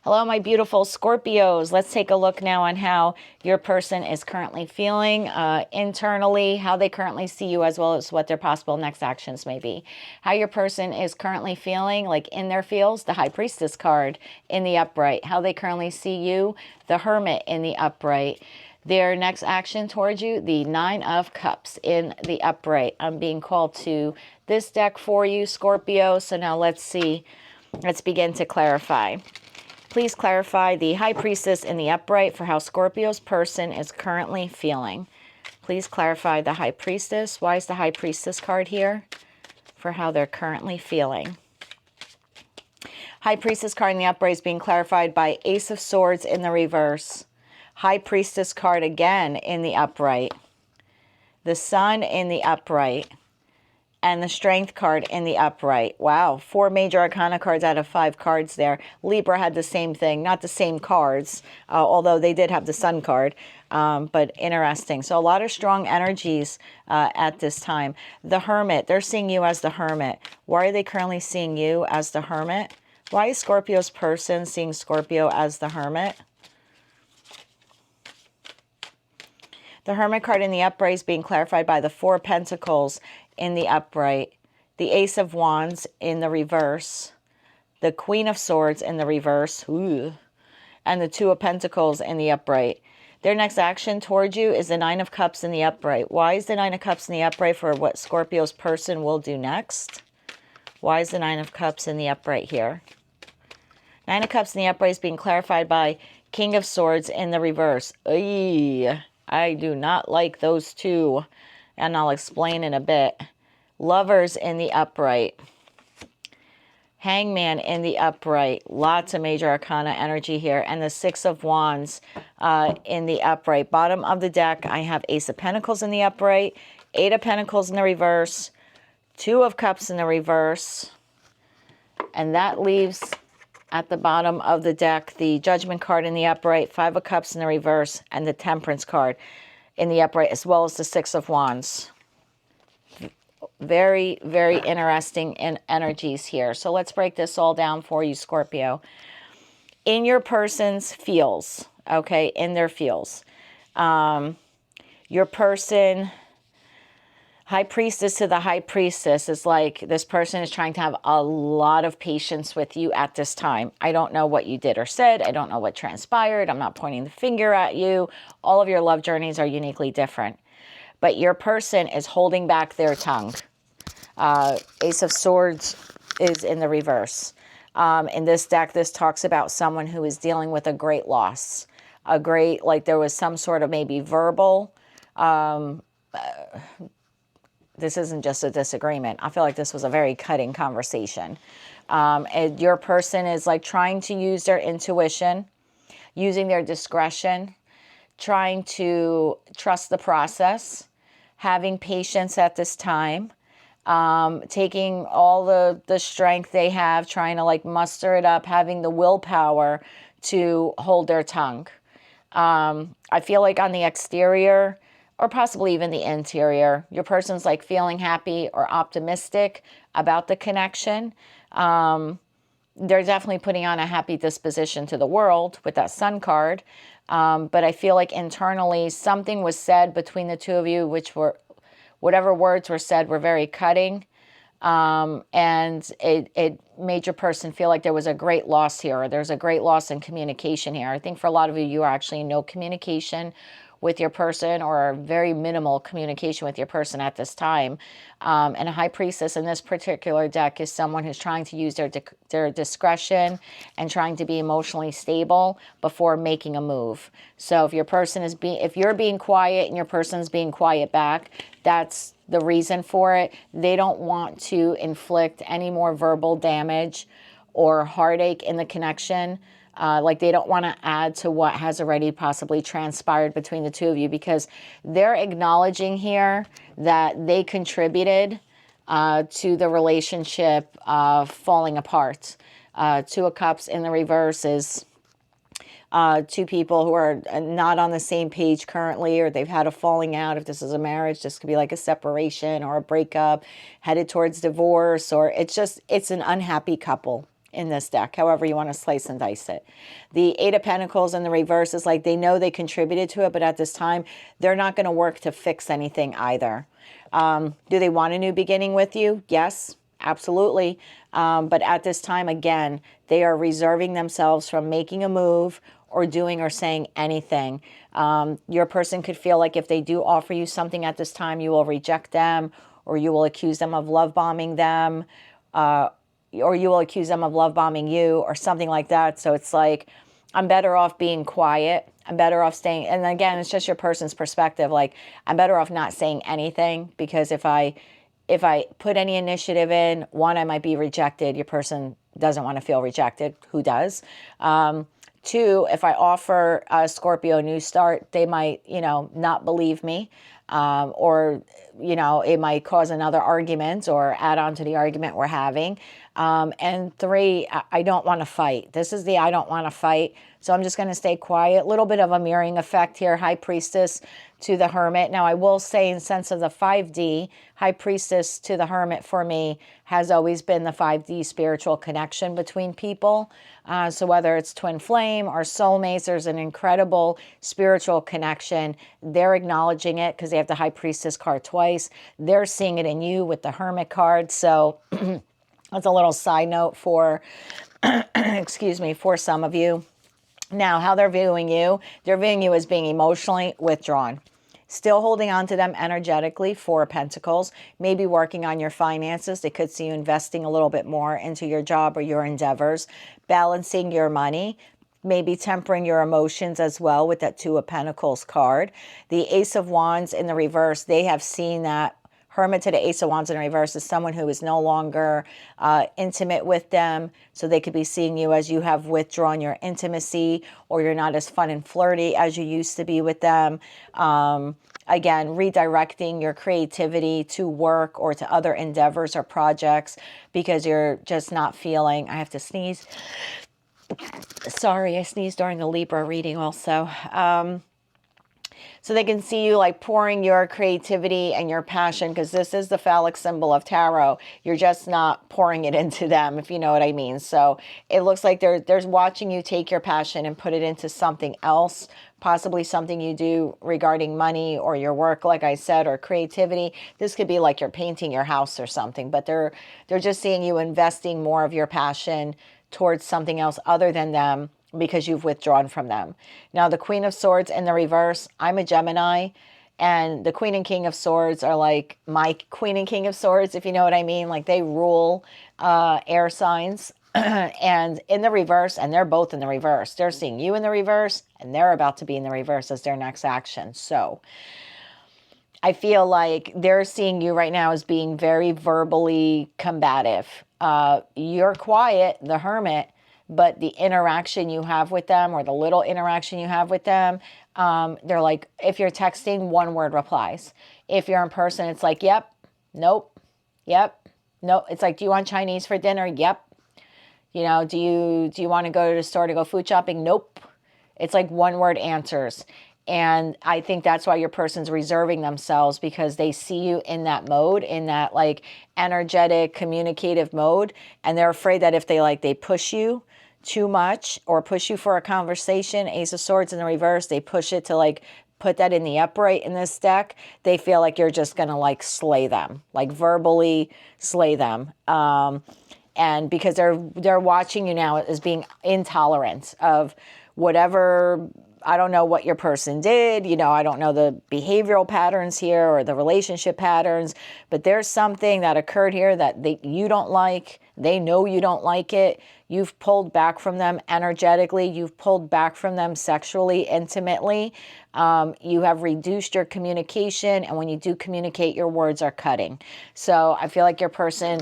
Hello, my beautiful Scorpios. Let's take a look now on how your person is currently feeling internally, how they currently see you, as well as what their possible next actions may be. How your person is currently feeling, like in their feels, the High Priestess card in the upright. How they currently see you, the Hermit in the upright. Their next action towards you, the Nine of Cups in the upright. I'm being called to this deck for you, Scorpio. So now let's see. Let's begin to clarify. Please clarify the High Priestess in the upright for how Scorpio's person is currently feeling. Please clarify the High Priestess. Why is the High Priestess card here? For how they're currently feeling. High Priestess card in the upright is being clarified by Ace of Swords in the reverse. High Priestess card again in the upright. The Sun in the upright. And the Strength card in the upright. Wow, 4 major arcana cards out of 5 cards there. Libra had the same thing, not the same cards, although they did have the Sun card, but interesting. So a lot of strong energies at this time. The Hermit, they're seeing you as the Hermit. Why are they currently seeing you as the Hermit? Why is Scorpio's person seeing Scorpio as the Hermit? The Hermit card in the upright is being clarified by the 4 Pentacles in the upright, the Ace of Wands in the reverse, the Queen of Swords in the reverse, and the 2 of Pentacles in the upright. Their next action towards you is the Nine of Cups in the upright. Why is the Nine of Cups in the upright for what Scorpio's person will do next? Why is the Nine of Cups in the upright here? Nine of Cups in the upright is being clarified by King of Swords in the reverse. I do not like those two, and I'll explain in a bit. Lovers in the upright. Hangman in the upright. Lots of major arcana energy here. And the 6 of Wands in the upright. Bottom of the deck, I have Ace of Pentacles in the upright. 8 of Pentacles in the reverse. 2 of Cups in the reverse. And that leaves at the bottom of the deck the Judgment card in the upright. 5 of Cups in the reverse. And the Temperance card in the upright, as well as the 6 of Wands. Very, very interesting energies here. So let's break this all down for you, Scorpio. In your person's feels, okay, in their feels. Your person, High Priestess to the High Priestess, is like this person is trying to have a lot of patience with you at this time. I don't know what you did or said. I don't know what transpired. I'm not pointing the finger at you. All of your love journeys are uniquely different. But your person is holding back their tongue. Ace of Swords is in the reverse. In this deck, this talks about someone who is dealing with a great loss. Like there was some sort of maybe verbal, this isn't just a disagreement. I feel like this was a very cutting conversation. And your person is like trying to use their intuition, using their discretion, trying to trust the process, having patience at this time, taking all the strength they have, trying to like muster it up, having the willpower to hold their tongue. I feel like on the exterior, or possibly even the interior, your person's like feeling happy or optimistic about the connection. They're definitely putting on a happy disposition to the world with that Sun card. But I feel like internally something was said between the two of you, which were, whatever words were said were very cutting. And it made your person feel like there was a great loss here, or there's a great loss in communication here. I think for a lot of you, you are actually in no communication with your person, or very minimal communication with your person at this time. And a High Priestess in this particular deck is someone who's trying to use their discretion and trying to be emotionally stable before making a move. So if your person is if you're being quiet and your person's being quiet back, that's the reason for it. They don't want to inflict any more verbal damage or heartache in the connection. Like they don't want to add to what has already possibly transpired between the two of you, because they're acknowledging here that they contributed to the relationship falling apart. Two of Cups in the reverse is two people who are not on the same page currently, or they've had a falling out. If this is a marriage, this could be like a separation or a breakup, headed towards divorce, or it's an unhappy couple in this deck, however you want to slice and dice it. The Eight of Pentacles in the reverse is like they know they contributed to it, but at this time, they're not going to work to fix anything either. Do they want a new beginning with you? Yes, absolutely. But at this time, again, they are reserving themselves from making a move or doing or saying anything. Your person could feel like if they do offer you something at this time, you will reject them, or you will accuse them of love bombing them, or you will accuse them of love bombing you, or something like that. So it's like, I'm better off being quiet. I'm better off staying. And again, it's just your person's perspective. Like, I'm better off not saying anything, because if I put any initiative in, one, I might be rejected. Your person doesn't want to feel rejected. Who does? Two, if I offer a Scorpio a new start, they might, not believe me. Or, it might cause another argument or add on to the argument we're having. And three, I don't want to fight. This is the I don't want to fight. So I'm just going to stay quiet. A little bit of a mirroring effect here. High Priestess to the Hermit. Now, I will say, in sense of the 5D, High Priestess to the Hermit for me has always been the 5D spiritual connection between people. So whether it's twin flame or soulmates, there's an incredible spiritual connection. They're acknowledging it because they have the High Priestess card twice. They're seeing it in you with the Hermit card. So that's a little side note for, excuse me, for some of you. Now, how they're viewing you as being emotionally withdrawn. Still holding on to them energetically, Four of Pentacles. Maybe working on your finances. They could see you investing a little bit more into your job or your endeavors. Balancing your money. Maybe tempering your emotions as well with that Two of Pentacles card. The Ace of Wands in the reverse, they have seen that Hermit to the Ace of Wands in reverse is someone who is no longer intimate with them. So they could be seeing you as you have withdrawn your intimacy, or you're not as fun and flirty as you used to be with them. Again, redirecting your creativity to work or to other endeavors or projects because you're just not feeling, I have to sneeze. Sorry, I sneezed during the Libra reading also. So they can see you like pouring your creativity and your passion, because this is the phallic symbol of tarot. You're just not pouring it into them, if you know what I mean. So it looks like they're watching you take your passion and put it into something else, possibly something you do regarding money or your work, like I said, or creativity. This could be like you're painting your house or something, but they're just seeing you investing more of your passion towards something else other than them, because you've withdrawn from them. Now, the Queen of Swords in the reverse, I'm a Gemini, and the Queen and King of Swords are like my Queen and King of Swords, if you know what I mean. Like they rule air signs. And in the reverse, and they're both in the reverse. They're seeing you in the reverse, and they're about to be in the reverse as their next action. So I feel like they're seeing you right now as being very verbally combative. You're quiet, the Hermit, but the interaction you have with them, or the little interaction you have with them, they're like, if you're texting, one word replies. If you're in person, it's like, yep, nope, yep, nope. It's like, do you want Chinese for dinner? Yep. Do you want to go to the store to go food shopping? Nope. It's like one word answers. And I think that's why your person's reserving themselves, because they see you in that mode, in that like energetic, communicative mode. And they're afraid that if they push you too much or push you for a conversation, Ace of Swords in the reverse, they push it to like put that in the upright in this deck. They feel like you're just going to like slay them, like verbally slay them. And because they're watching you now as being intolerant of whatever. I don't know what your person did. I don't know the behavioral patterns here or the relationship patterns, but there's something that occurred here that you don't like, They know you don't like it. You've pulled back from them energetically. You've pulled back from them sexually, intimately. You have reduced your communication. And when you do communicate, your words are cutting. So I feel like your person,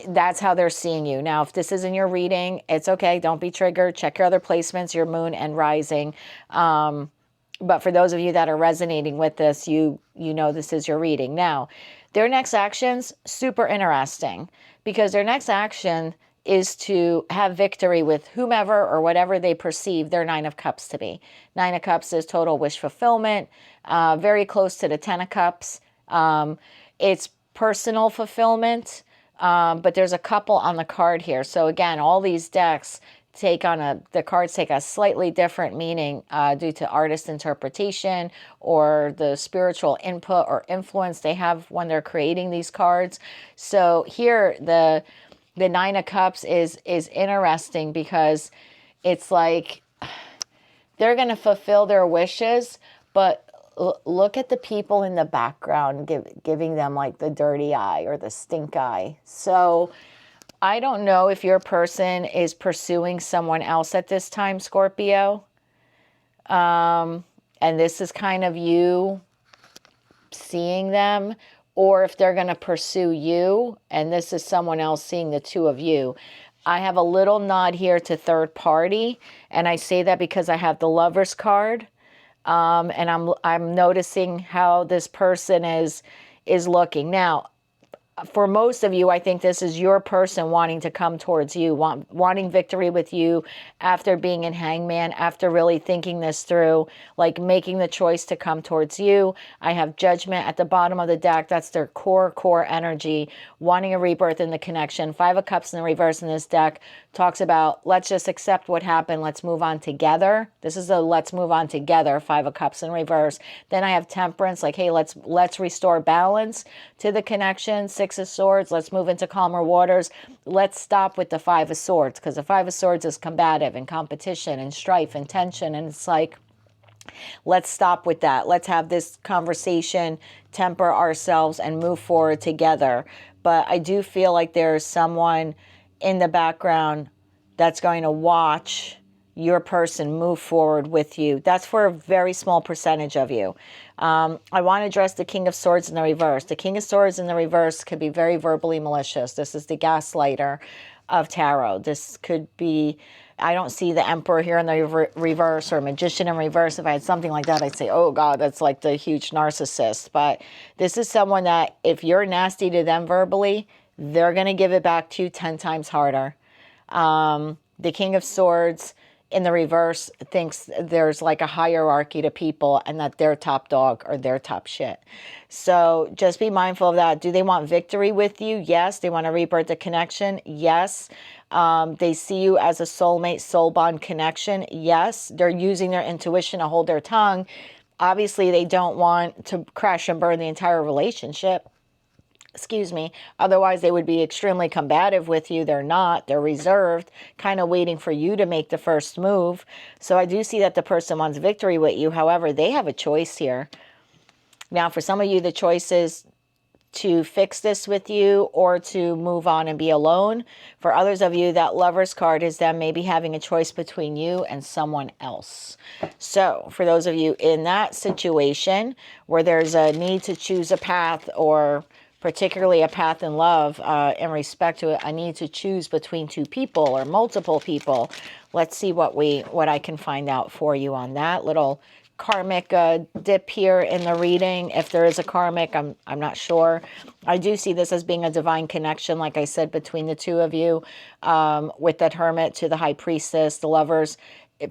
that's how they're seeing you. Now, if this isn't your reading, it's okay. Don't be triggered. Check your other placements, your moon and rising. But for those of you that are resonating with this, you know this is your reading. Now, their next actions, super interesting, because their next action is to have victory with whomever or whatever they perceive their Nine of Cups to be. Nine of Cups is total wish fulfillment, very close to the Ten of Cups. It's personal fulfillment, but there's a couple on the card here. So again, all these decks the cards take a slightly different meaning due to artist interpretation or the spiritual input or influence they have when they're creating these cards. So here, the Nine of Cups is interesting because it's like they're going to fulfill their wishes, but look at the people in the background giving them like the dirty eye or the stink eye. So I don't know if your person is pursuing someone else at this time, Scorpio. And this is kind of you seeing them, or if they're going to pursue you, and this is someone else seeing the two of you. I have a little nod here to third party, and I say that because I have the Lovers card, and I'm noticing how this person is looking. Now, for most of you, I think this is your person wanting to come towards you, wanting victory with you after being in Hangman, after really thinking this through, like making the choice to come towards you. I have Judgment at the bottom of the deck. That's their core energy, wanting a rebirth in the connection. Five of Cups in the reverse in this deck talks about, let's just accept what happened. Let's move on together. This is a let's move on together, Five of Cups in reverse. Then I have Temperance, like, hey, let's restore balance to the connection. Six of Swords, let's move into calmer waters. Let's stop with the Five of Swords, because the Five of Swords is combative and competition and strife and tension, and it's like, let's stop with that. Let's have this conversation, temper ourselves, and move forward together. But I do feel like there's someone in the background that's going to watch your person move forward with you. That's for a very small percentage of you. I want to address the King of Swords in the reverse. The King of Swords in the reverse could be very verbally malicious. This is the gaslighter of tarot. This could be, I don't see the Emperor here in the reverse or Magician in reverse. If I had something like that, I'd say, oh God, that's like the huge narcissist. But this is someone that if you're nasty to them verbally, they're going to give it back to you 10 times harder. The King of Swords in the reverse thinks there's like a hierarchy to people and that they're top dog or they're top shit. So just be mindful of that. Do they want victory with you? Yes. They want to rebirth the connection? Yes. They see you as a soulmate, soul bond connection? Yes. They're using their intuition to hold their tongue. Obviously, they don't want to crash and burn the entire relationship. Excuse me. Otherwise, they would be extremely combative with you. They're not. They're reserved, kind of waiting for you to make the first move. So I do see that the person wants victory with you. However, they have a choice here. Now, for some of you, the choice is to fix this with you or to move on and be alone. For others of you, that Lover's card is them maybe having a choice between you and someone else. So for those of you in that situation where there's a need to choose a path, or particularly a path in love, in respect to a need to choose between two people or multiple people. Let's see what I can find out for you on that little karmic dip here in the reading. If there is a karmic, I'm not sure. I do see this as being a divine connection, like I said, between the two of you, with that Hermit to the High Priestess. The Lovers,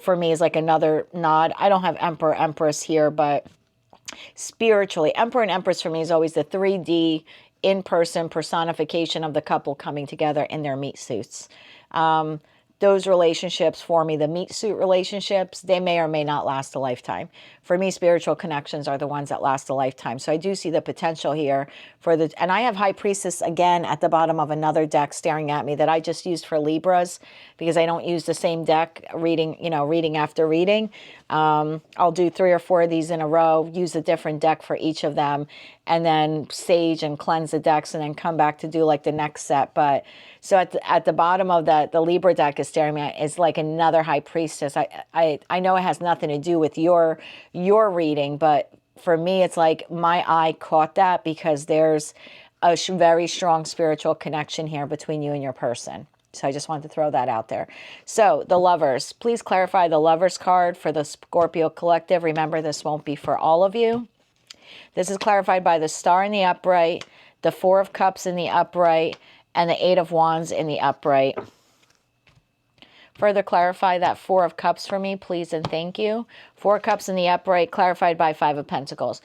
for me, is like another nod. I don't have Emperor, Empress here, but spiritually, Emperor and Empress for me is always the 3D in-person personification of the couple coming together in their meat suits. Those relationships for me, the meat suit relationships, they may or may not last a lifetime. For me, spiritual connections are the ones that last a lifetime. So I do see the potential here for the, and I have High Priestess again at the bottom of another deck staring at me that I just used for Libras because I don't use the same deck reading, reading after reading. I'll do 3 or 4 of these in a row, use a different deck for each of them. and then sage and cleanse the decks and then come back to do like the next set. But so at the bottom of the Libra deck is staring me at is like another high priestess. I know it has nothing to do with your reading, but for me, it's like my eye caught that because there's a very strong spiritual connection here between you and your person. So I just wanted to throw that out there. So the Lovers, please clarify the Lovers card for the Scorpio collective. Remember, this won't be for all of you. This is clarified by the Star in the upright, the Four of Cups in the upright, and the Eight of Wands in the upright. Further clarify that Four of Cups for me, please and thank you. Four Cups in the upright, clarified by Five of Pentacles.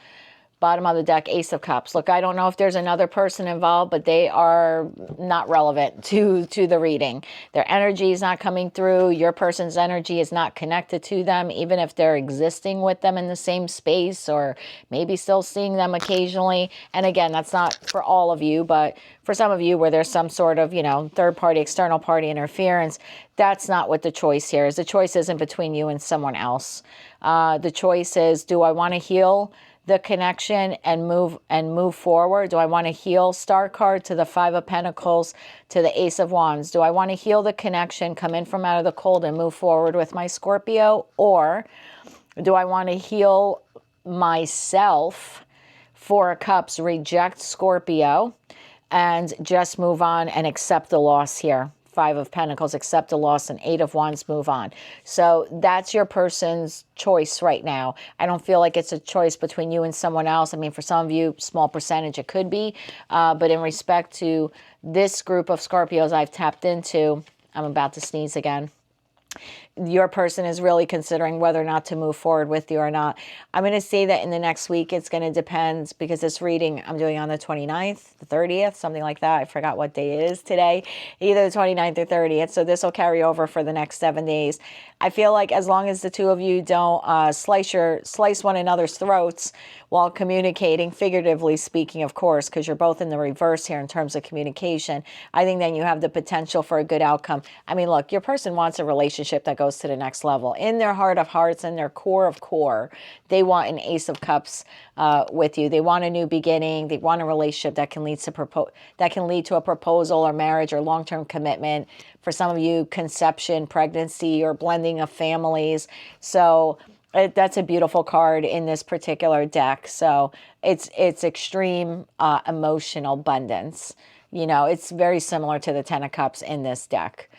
Bottom of the deck, Ace of Cups. Look, I don't know if there's another person involved, but they are not relevant to the reading. Their energy is not coming through. Your person's energy is not connected to them, even if they're existing with them in the same space or maybe still seeing them occasionally. And again, that's not for all of you, but for some of you where there's some sort of, you know, third party, external party interference, that's not what the choice here is. The choice isn't between you and someone else. The choice is, do I want to heal the connection and move forward? Do I want to heal, Star card, to the Five of Pentacles, to the Ace of Wands? Do I want to heal the connection, come in from out of the cold and move forward with my Scorpio? Or do I want to heal myself, Four of Cups, reject Scorpio and just move on and accept the loss here? Five of Pentacles, accept the loss, and Eight of Wands, move on. So that's your person's choice right now. I don't feel like it's a choice between you and someone else. I mean, for some of you, small percentage, it could be. But in respect to this group of Scorpios I've tapped into, I'm about to sneeze again. Your person is really considering whether or not to move forward with you or not. I'm going to say that in the next week, it's going to depend, because this reading I'm doing on the 29th, the 30th, something like that. I forgot what day it is today, either the 29th or 30th. So this will carry over for the next 7 days. I feel like as long as the two of you don't slice one another's throats while communicating, figuratively speaking, of course, because you're both in the reverse here in terms of communication, I think then you have the potential for a good outcome. I mean, look, your person wants a relationship that goes to the next level. In their heart of hearts and their core of core, they want an Ace of Cups with you. They want a new beginning. They want a relationship that can lead to a proposal or marriage or long-term commitment. For some of you, conception, pregnancy, or blending of families. So that's a beautiful card in this particular deck. So it's extreme emotional abundance. You know, it's very similar to the Ten of Cups in this deck.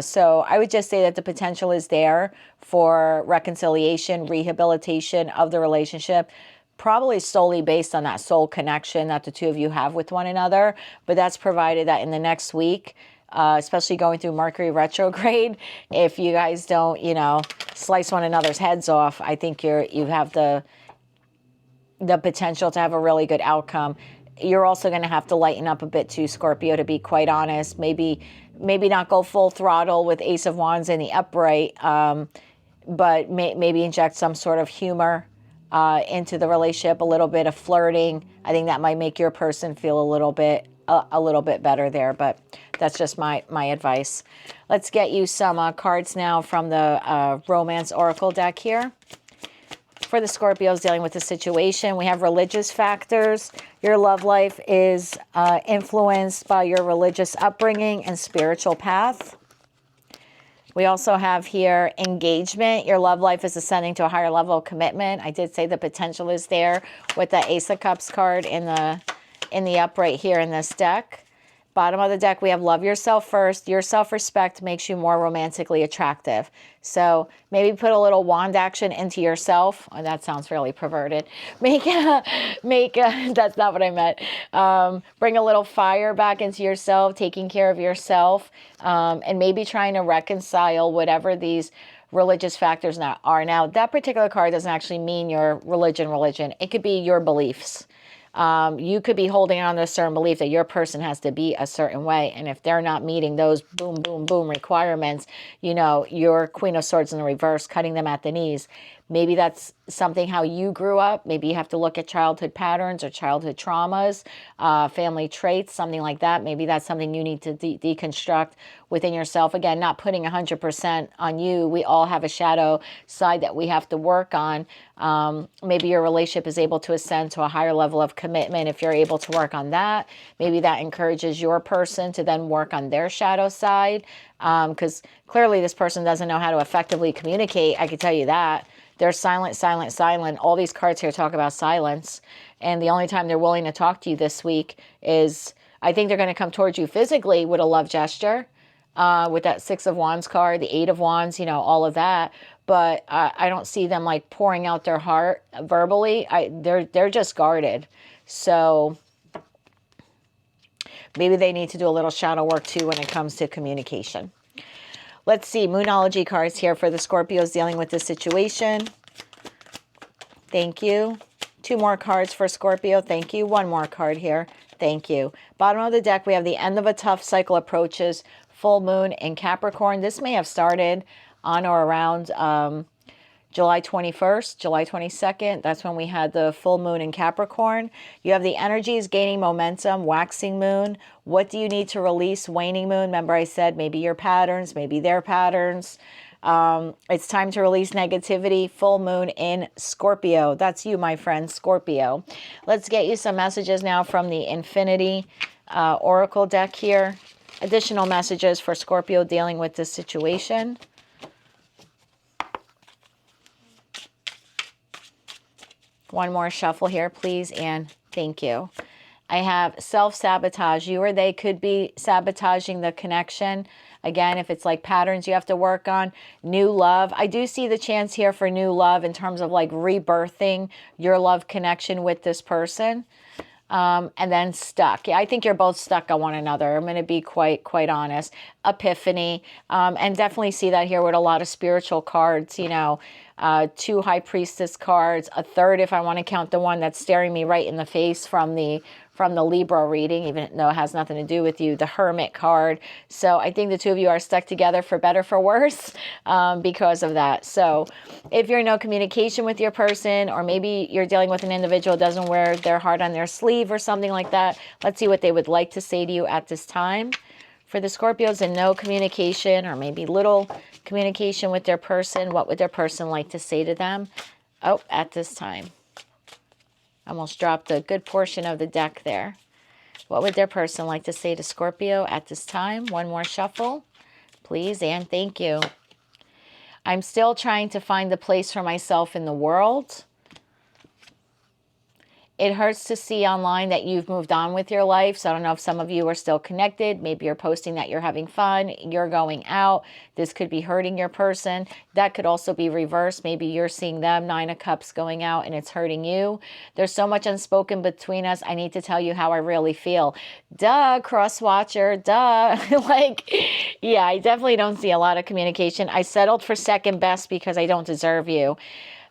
So I would just say that the potential is there for reconciliation, rehabilitation of the relationship, probably solely based on that soul connection that the two of you have with one another. But that's provided that in the next week, especially going through Mercury retrograde, if you guys don't, you know, slice one another's heads off, I think you have the potential to have a really good outcome. You're also going to have to lighten up a bit too, Scorpio, to be quite honest. Maybe not go full throttle with Ace of Wands in the upright, but maybe inject some sort of humor into the relationship, a little bit of flirting. I think that might make your person feel a little bit better there, but that's just my advice. Let's get you some cards now from the Romance Oracle deck here. For the Scorpios dealing with the situation, we have religious factors. Your love life is influenced by your religious upbringing and spiritual path. We also have here engagement. Your love life is ascending to a higher level of commitment. I did say the potential is there with the Ace of Cups card in the upright here in this deck. Bottom of the deck, we have love yourself first. Your self-respect makes you more romantically attractive. So maybe put a little wand action into yourself. Oh, that sounds really perverted. That's not what I meant. Bring a little fire back into yourself, taking care of yourself, and maybe trying to reconcile whatever these religious factors now are. Now, that particular card doesn't actually mean your religion. It could be your beliefs. You could be holding on to a certain belief that your person has to be a certain way. And if they're not meeting those boom, boom, boom requirements, you know, your Queen of Swords in the reverse, cutting them at the knees. Maybe that's something how you grew up. Maybe you have to look at childhood patterns or childhood traumas, family traits, something like that. Maybe that's something you need to deconstruct within yourself. Again, not putting 100% on you. We all have a shadow side that we have to work on. Maybe your relationship is able to ascend to a higher level of commitment if you're able to work on that. Maybe that encourages your person to then work on their shadow side, because clearly this person doesn't know how to effectively communicate. I can tell you that. They're silent, silent, silent. All these cards here talk about silence. And the only time they're willing to talk to you this week is, I think they're going to come towards you physically with a love gesture, with that Six of Wands card, the Eight of Wands, you know, all of that. But I don't see them like pouring out their heart verbally. They're just guarded. So maybe they need to do a little shadow work too when it comes to communication. Let's see, Moonology cards here for the Scorpios dealing with this situation. Thank you. 2 more cards for Scorpio. Thank you. 1 more card here. Thank you. Bottom of the deck, we have the end of a tough cycle approaches. Full moon in Capricorn. This may have started on or around July 21st, July 22nd. That's when we had the full moon in Capricorn. You have the energies gaining momentum, waxing moon. What do you need to release? Waning moon. Remember I said maybe your patterns, maybe their patterns. It's time to release negativity. Full moon in Scorpio. That's you, my friend, Scorpio. Let's get you some messages now from the Infinity Oracle deck here. Additional messages for Scorpio dealing with this situation. One more shuffle here, please, and thank you. I have self-sabotage. You or they could be sabotaging the connection. Again, if it's like patterns you have to work on. New love. I do see the chance here for new love in terms of like rebirthing your love connection with this person. And then stuck. Yeah, I think you're both stuck on one another. I'm going to be quite honest. Epiphany. And definitely see that here with a lot of spiritual cards, you know. 2 High Priestess cards, a third if I want to count the one that's staring me right in the face from the Libra reading, even though it has nothing to do with you, the Hermit card. So I think the 2 of you are stuck together for better, for worse, because of that. So if you're in no communication with your person, or maybe you're dealing with an individual who doesn't wear their heart on their sleeve or something like that, let's see what they would like to say to you at this time. For the Scorpios in no communication, or maybe little communication with their person, what would their person like to say to them? Oh, at this time. Almost dropped a good portion of the deck there. What would their person like to say to Scorpio at this time? One more shuffle, please, and thank you. I'm still trying to find the place for myself in the world. It hurts to see online that you've moved on with your life. So I don't know if some of you are still connected. Maybe you're posting that you're having fun, you're going out. This could be hurting your person. That could also be reversed. Maybe you're seeing them, 9 of Cups, going out and it's hurting you. There's so much unspoken between us. I need to tell you how I really feel. Duh, cross watcher, duh. Like, yeah, I definitely don't see a lot of communication. I settled for second best because I don't deserve you.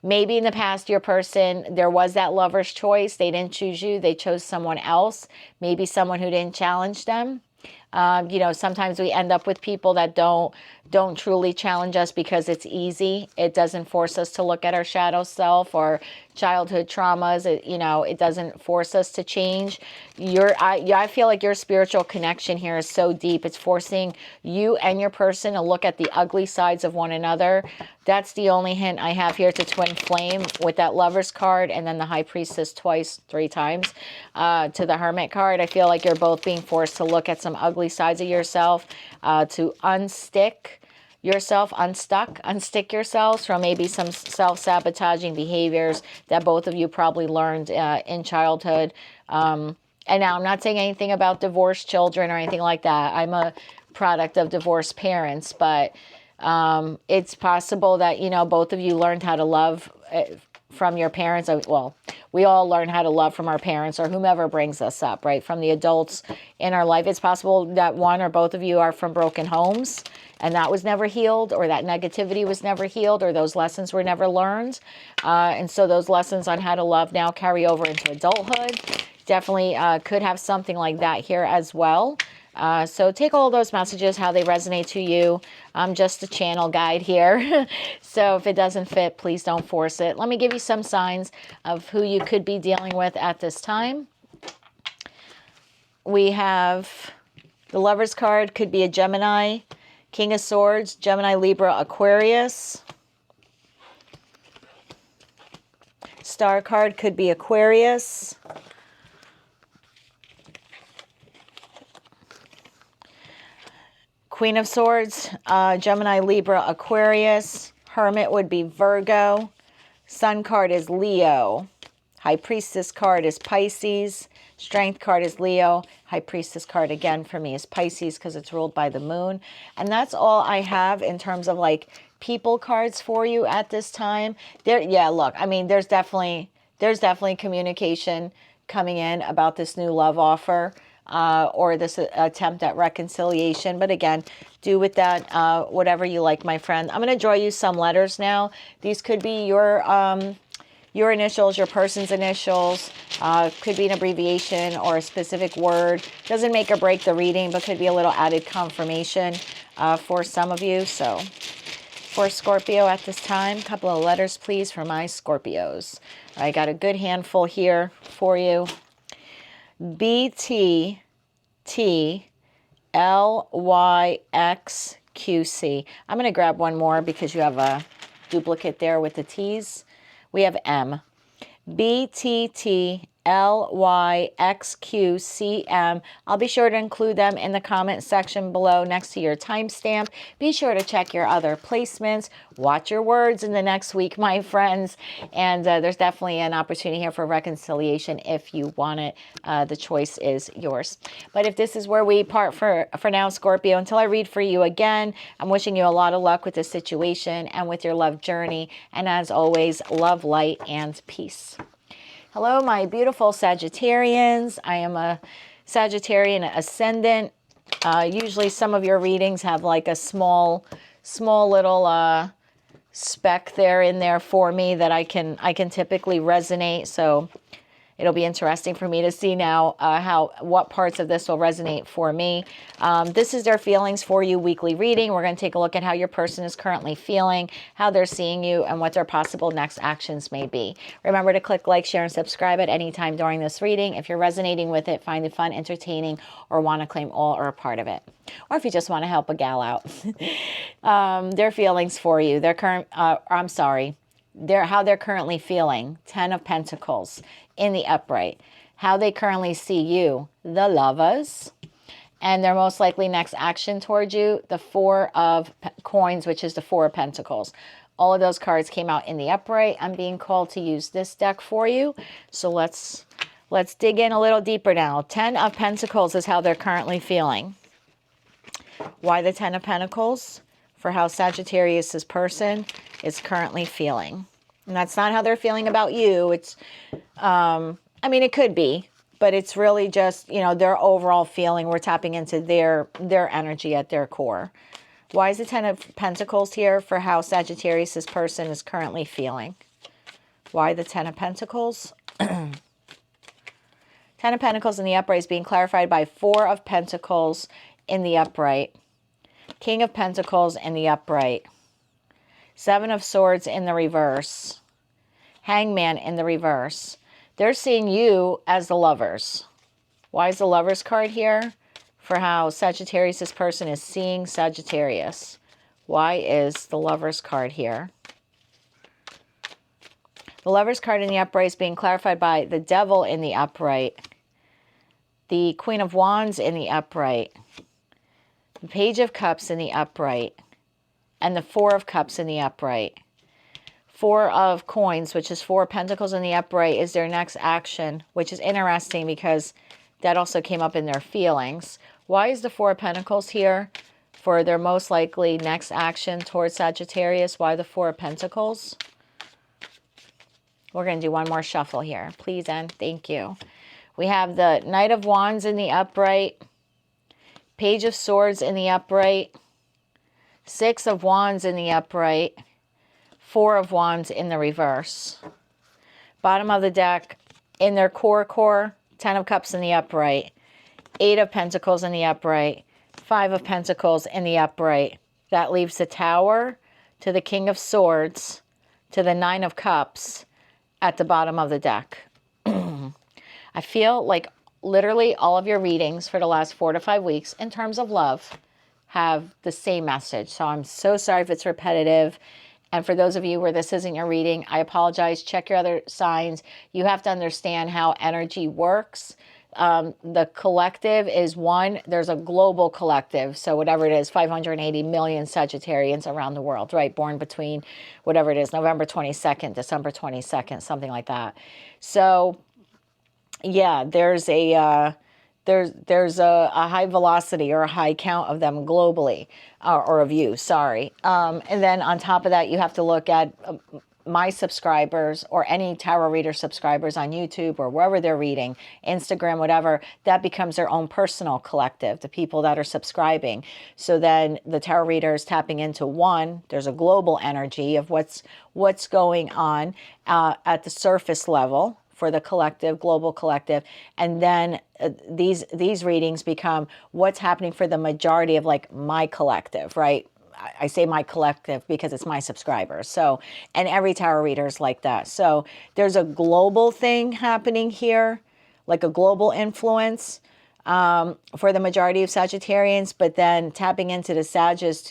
Maybe in the past, your person, there was that lover's choice. They didn't choose you. They chose someone else. Maybe someone who didn't challenge them. You know, sometimes we end up with people that don't truly challenge us because it's easy. It doesn't force us to look at our shadow self or childhood traumas. You know, it doesn't force us to change. I feel like your spiritual connection here is so deep. It's forcing you and your person to look at the ugly sides of one another. That's the only hint I have here to Twin Flame with that Lover's card and then the High Priestess twice, 3 times to the Hermit card. I feel like you're both being forced to look at some ugly sides of yourself, to unstick yourselves from maybe some self-sabotaging behaviors that both of you probably learned in childhood. And now I'm not saying anything about divorced children or anything like that. I'm a product of divorced parents, but it's possible that, you know, both of you learned how to love from your parents. Well, we all learn how to love from our parents or whomever brings us up, right? From the adults in our life. It's possible that one or both of you are from broken homes and that was never healed, or that negativity was never healed, or those lessons were never learned. And so those lessons on how to love now carry over into adulthood. Definitely could have something like that here as well. So take all those messages, how they resonate to you. I'm just a channel guide here. So if it doesn't fit, please don't force it. Let me give you some signs of who you could be dealing with at this time. We have the Lover's card, could be a Gemini, King of Swords, Gemini, Libra, Aquarius. Star card could be Aquarius. Queen of Swords, Gemini, Libra, Aquarius. Hermit would be Virgo. Sun card is Leo. High Priestess card is Pisces. Strength card is Leo. High Priestess card again for me is Pisces because it's ruled by the moon. And that's all I have in terms of like people cards for you at this time. Yeah, look, I mean, there's definitely communication coming in about this new love offer. Or this attempt at reconciliation. But again, do with that whatever you like, my friend. I'm going to draw you some letters now. These could be your initials, your person's initials. Could be an abbreviation or a specific word. Doesn't make or break the reading, but could be a little added confirmation for some of you. So for Scorpio at this time, a couple of letters, please, for my Scorpios. I got a good handful here for you. BTTLYXQC. I'm going to grab one more because you have a duplicate there with the T's. We have M. BTTLYXQCM. I'll be sure to include them in the comment section below next to your timestamp. Be sure to check your other placements. Watch your words in the next week, my friends. And there's definitely an opportunity here for reconciliation if you want it. The choice is yours. But if this is where we part for now, Scorpio, until I read for you again, I'm wishing you a lot of luck with this situation and with your love journey. And as always, love, light, and peace. Hello, my beautiful Sagittarians. I am a Sagittarian ascendant. Usually some of your readings have like a small little speck there in there for me that I can typically resonate. So it'll be interesting for me to see now what parts of this will resonate for me. This is their feelings for you weekly reading. We're going to take a look at how your person is currently feeling, how they're seeing you, and what their possible next actions may be. Remember to click like, share, and subscribe at any time during this reading. If you're resonating with it, find it fun, entertaining, or want to claim all or a part of it. Or if you just want to help a gal out. Their feelings for you. Their current, I'm sorry. How they're currently feeling. 10 of Pentacles in the upright. How they currently see you, the Lovers. And their most likely next action towards you, the 4 of Coins, which is the 4 of Pentacles. All of those cards came out in the upright. I'm being called to use this deck for you. So let's dig in a little deeper now. 10 of Pentacles is how they're currently feeling. Why the 10 of Pentacles? For how Sagittarius' person is currently feeling. And that's not how they're feeling about you. It's, I mean, it could be, but it's really just, you know, their overall feeling. We're tapping into their energy at their core. Why is the 10 of Pentacles here? For how Sagittarius' person is currently feeling. Why the 10 of Pentacles? 10 of Pentacles in the upright is being clarified by 4 of Pentacles in the upright. King of Pentacles in the upright. 7 of Swords in the reverse. Hangman in the reverse. They're seeing you as the Lovers. Why is the Lovers card here? For how Sagittarius' person is seeing Sagittarius. Why is the Lovers card here? The Lovers card in the upright is being clarified by the Devil in the upright. The Queen of Wands in the upright. The Page of Cups in the upright. And the 4 of Cups in the upright. 4 of Coins, which is 4 Pentacles in the upright, is their next action, which is interesting because that also came up in their feelings. Why is the 4 of Pentacles here? For their most likely next action towards Sagittarius. Why the 4 of Pentacles? We're going to do one more shuffle here. Please and thank you. We have the Knight of Wands in the upright. Page of Swords in the upright. 6 of Wands in the upright. 4 of Wands in the reverse. Bottom of the deck, in their core, 10 of Cups in the upright. Eight of Pentacles in the upright, Five of Pentacles in the upright. That leaves the Tower to the King of Swords to the Nine of Cups at the bottom of the deck. I feel like literally all of your readings for the last 4 to 5 weeks in terms of love have the same message. So I'm so sorry if it's repetitive. And for those of you where this isn't your reading, I apologize. Check your other signs. You have to understand how energy works. The collective is one. There's a global collective. So whatever it is, 580 million Sagittarians around the world, right? Born between whatever it is, November 22nd, December 22nd, something like that. So yeah, there's a high velocity or a high count of them globally, or of you, sorry. And then on top of that, you have to look at my subscribers or any tarot reader subscribers on YouTube or wherever they're reading, Instagram, whatever, that becomes their own personal collective, the people that are subscribing. So then the tarot reader is tapping into one, there's a global energy of what's going on at the surface level for the collective, global collective. And then these readings become what's happening for the majority of like my collective, right? I say my collective because it's my subscribers. So, and every tarot reader is like that. So there's a global thing happening here, like a global influence for the majority of Sagittarians, but then tapping into the Sagittarius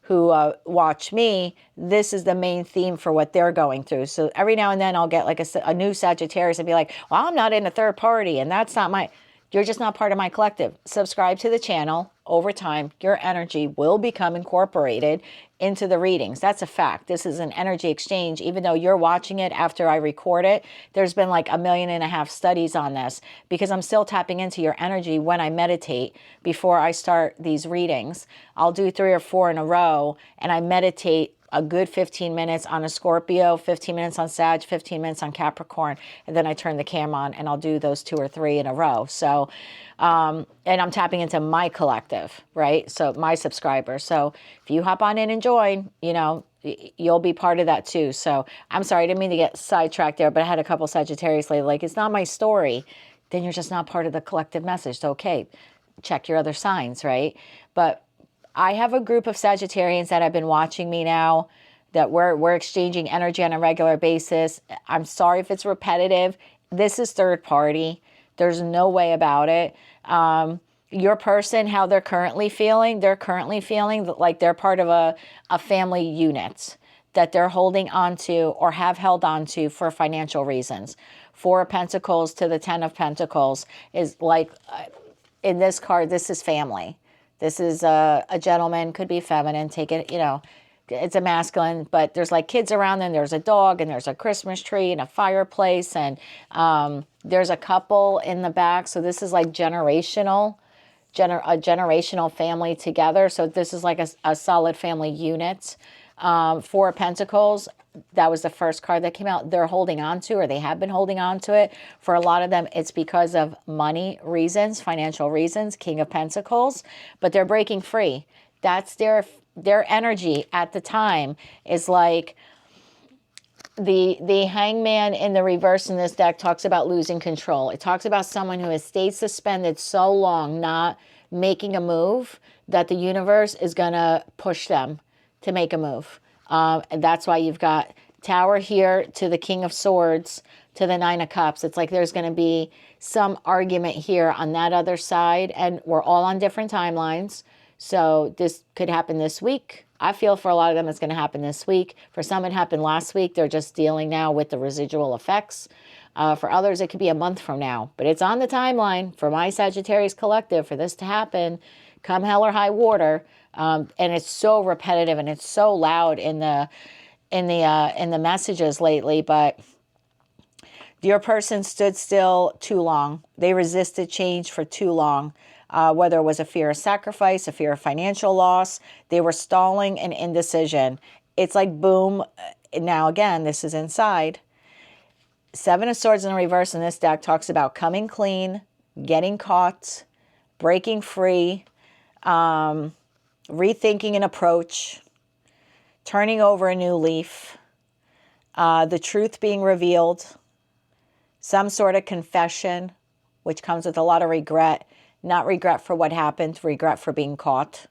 who watch me, this is the main theme for what they're going through. So every now and then I'll get like a new Sagittarius and be like, well, I'm not in a third party and that's not my, you're just not part of my collective. Subscribe to the channel. Over time, your energy will become incorporated into the readings. That's a fact. This is an energy exchange. Even though you're watching it after I record it, there's been like 1.5 million studies on this because I'm still tapping into your energy when I meditate before I start these readings. I'll do 3 or 4 in a row and I meditate a good 15 minutes on a Scorpio, 15 minutes on Sag, 15 minutes on Capricorn, and then I turn the camera on and I'll do those 2 or 3 in a row. So, and I'm tapping into my collective, right? So my subscribers. So if you hop on in and join, you know, you'll be part of that too. So I'm sorry, I didn't mean to get sidetracked there, but I had a couple Sagittarius lately, like, it's not my story. Then you're just not part of the collective message. So, okay, check your other signs, right? But I have a group of Sagittarians that have been watching me now, that we're exchanging energy on a regular basis. I'm sorry if it's repetitive. This is third party. There's no way about it. Your person, how they're currently feeling like they're part of a family unit that they're holding on to or have held on to for financial reasons. 4 of Pentacles to the 10 of Pentacles is like, in this card, this is family. This is a gentleman, could be feminine, take it, you know, it's a masculine, but there's like kids around them. There's a dog and there's a Christmas tree and a fireplace and there's a couple in the back. So this is like generational family together. So this is like a solid family unit. 4 of Pentacles, that was the first card that came out. They're holding on to, or they have been holding on to it. For a lot of them, it's because of money reasons, financial reasons, King of Pentacles, but they're breaking free. That's their energy at the time is like the hangman in the reverse in this deck talks about losing control. It talks about someone who has stayed suspended so long, not making a move, that the universe is going to push them to make a move. And that's why you've got Tower here to the King of Swords to the 9 of Cups. It's like there's going to be some argument here on that other side, and we're all on different timelines. So this could happen this week. I feel for a lot of them it's going to happen this week. For some it happened last week. They're just dealing now with the residual effects. For others it could be a month from now. But it's on the timeline for my Sagittarius collective for this to happen, come hell or high water. And it's so repetitive and it's so loud in the messages lately. But your person stood still too long. They resisted change for too long. Whether it was a fear of sacrifice, a fear of financial loss, they were stalling and indecision. It's like boom. Now again, this is inside. 7 of Swords in reverse in this deck talks about coming clean, getting caught, breaking free, rethinking an approach, turning over a new leaf, the truth being revealed, some sort of confession, which comes with a lot of regret. not regret for what happened, regret for being caught.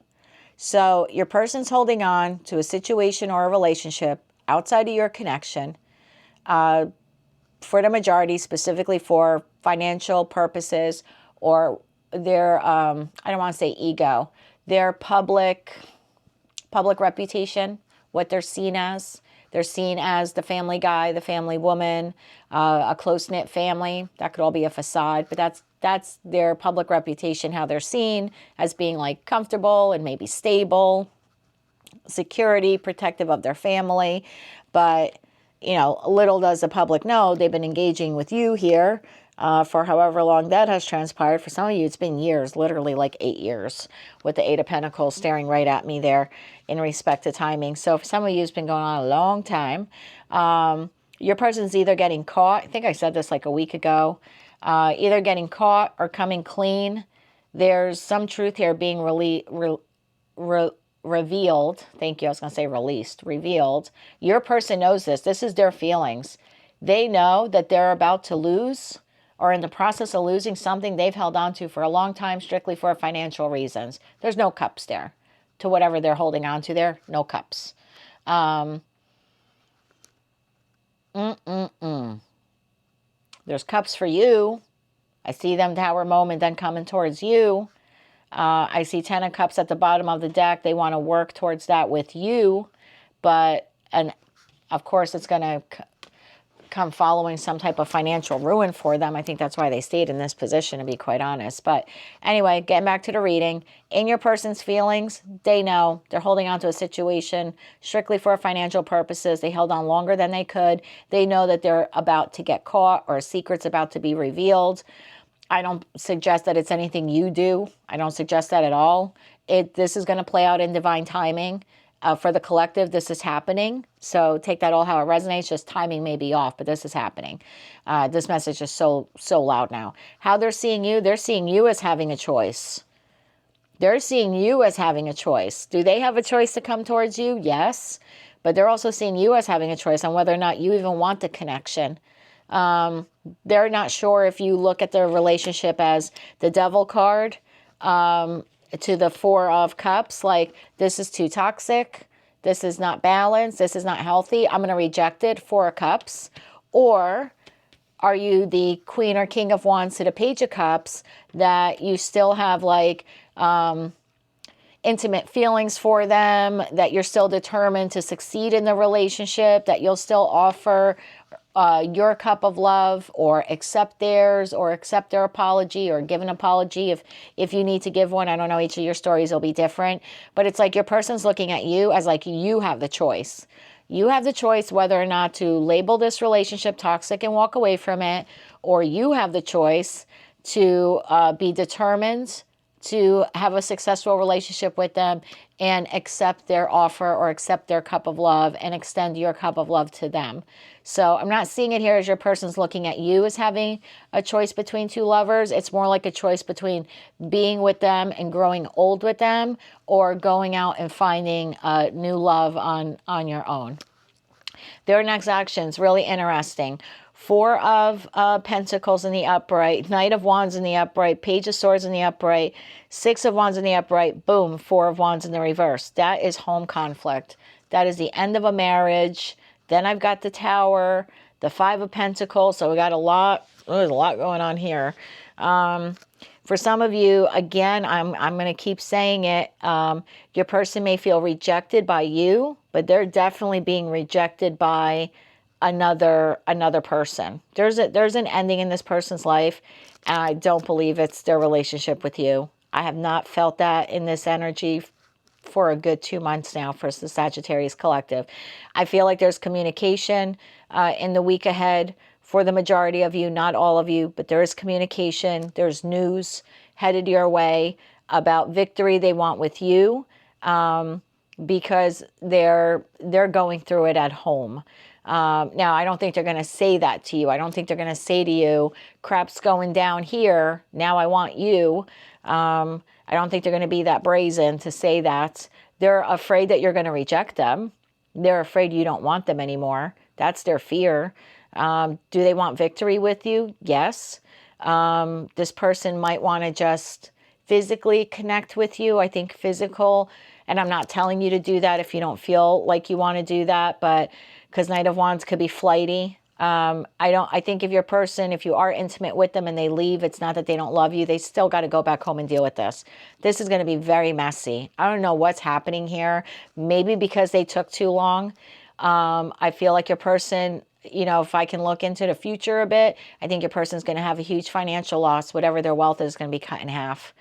So your person's holding on to a situation or a relationship outside of your connection, for the majority, specifically for financial purposes, or their, I don't want to say ego, their public reputation, what they're seen as. They're seen as the family guy, the family woman, a close-knit family. That could all be a facade, but that's their public reputation, how they're seen as being like comfortable and maybe stable, security, protective of their family. But, you know, little does the public know, they've been engaging with you here for however long that has transpired. For some of you, it's been years, literally like 8 years, with the Eight of Pentacles staring right at me there in respect to timing. So for some of you, it's been going on a long time. Your person's either getting caught. I think I said this like a week ago. Either getting caught or coming clean. There's some truth here being revealed. Thank you. I was going to say released. Revealed. Your person knows this. This is their feelings. They know that they're about to lose, or in the process of losing something they've held on to for a long time, strictly for financial reasons. There's no cups there to whatever they're holding on to there. No cups. There's cups for you. I see them Tower moment then coming towards you. I see 10 of Cups at the bottom of the deck. They want to work towards that with you. But, and of course, it's going to come following some type of financial ruin for them. I think that's why they stayed in this position, to be quite honest. But anyway, getting back to the reading. In your person's feelings, they know they're holding on to a situation strictly for financial purposes. They held on longer than they could. They know that they're about to get caught, or a secret's about to be revealed. I don't suggest that it's anything you do. I don't suggest that at all. This is going to play out in divine timing. For the collective, this is happening. So take that all how it resonates. Just timing may be off, but this is happening. This message is so loud now. How they're seeing you as having a choice. They're seeing you as having a choice. Do they have a choice to come towards you? Yes. But they're also seeing you as having a choice on whether or not you even want the connection. They're not sure if you look at their relationship as the Devil card to the Four of Cups, like this is too toxic, this is not balanced, this is not healthy, I'm going to reject it, Four of Cups. Or are you the Queen or King of Wands to the Page of Cups, that you still have like intimate feelings for them, that you're still determined to succeed in the relationship, that you'll still offer your cup of love, or accept theirs, or accept their apology, or give an apology if you need to give one. I don't know, each of your stories will be different, but it's like your person's looking at you as like you have the choice. You have the choice whether or not to label this relationship toxic and walk away from it, or you have the choice to be determined to have a successful relationship with them and accept their offer, or accept their cup of love and extend your cup of love to them. So I'm not seeing it here as your person's looking at you as having a choice between two lovers. It's more like a choice between being with them and growing old with them, or going out and finding a new love on your own. Their next action's really interesting. Four of Pentacles in the upright, Knight of Wands in the upright, Page of Swords in the upright, Six of Wands in the upright, boom, Four of Wands in the reverse. That is home conflict. That is the end of a marriage. Then I've got the Tower, the Five of Pentacles. So we got there's a lot going on here. For some of you, again, I'm going to keep saying it. Your person may feel rejected by you, but they're definitely being rejected by another person. There's an ending in this person's life, and I don't believe it's their relationship with you. I have not felt that in this energy for a good 2 months now for the Sagittarius collective. I feel like there's communication in the week ahead for the majority of you, not all of you, but there is communication. There's news headed your way about victory they want with you, because they're going through it at home. Now, I don't think they're going to say that to you. I don't think they're going to say to you, crap's going down here, now I want you. I don't think they're going to be that brazen to say that. They're afraid that you're going to reject them. They're afraid you don't want them anymore. That's their fear. Do they want victory with you? Yes. This person might want to just physically connect with you. I think physical, and I'm not telling you to do that if you don't feel like you want to do that, but because Knight of Wands could be flighty. I think if your person, if you are intimate with them and they leave, it's not that they don't love you. They still got to go back home and deal with this. This is going to be very messy. I don't know what's happening here. Maybe because they took too long. I feel like your person, you know, if I can look into the future a bit, I think your person's going to have a huge financial loss. Whatever their wealth is going to be cut in half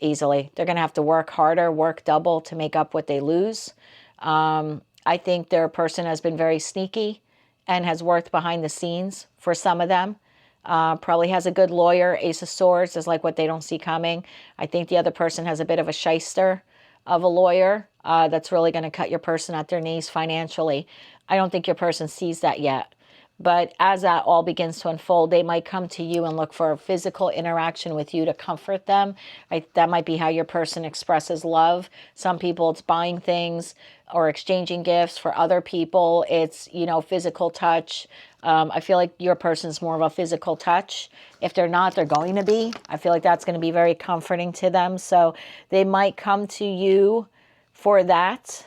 easily. They're going to have to work harder, work double to make up what they lose. I think their person has been very sneaky and has worked behind the scenes for some of them. Probably has a good lawyer. Ace of Swords is like what they don't see coming. I think the other person has a bit of a shyster of a lawyer that's really going to cut your person at their knees financially. I don't think your person sees that yet. But as that all begins to unfold, they might come to you and look for a physical interaction with you to comfort them. That might be how your person expresses love. Some people, it's buying things or exchanging gifts. For other people, it's, you know, physical touch. I feel like your person's more of a physical touch. If they're not, they're going to be. I feel like that's going to be very comforting to them. So they might come to you for that.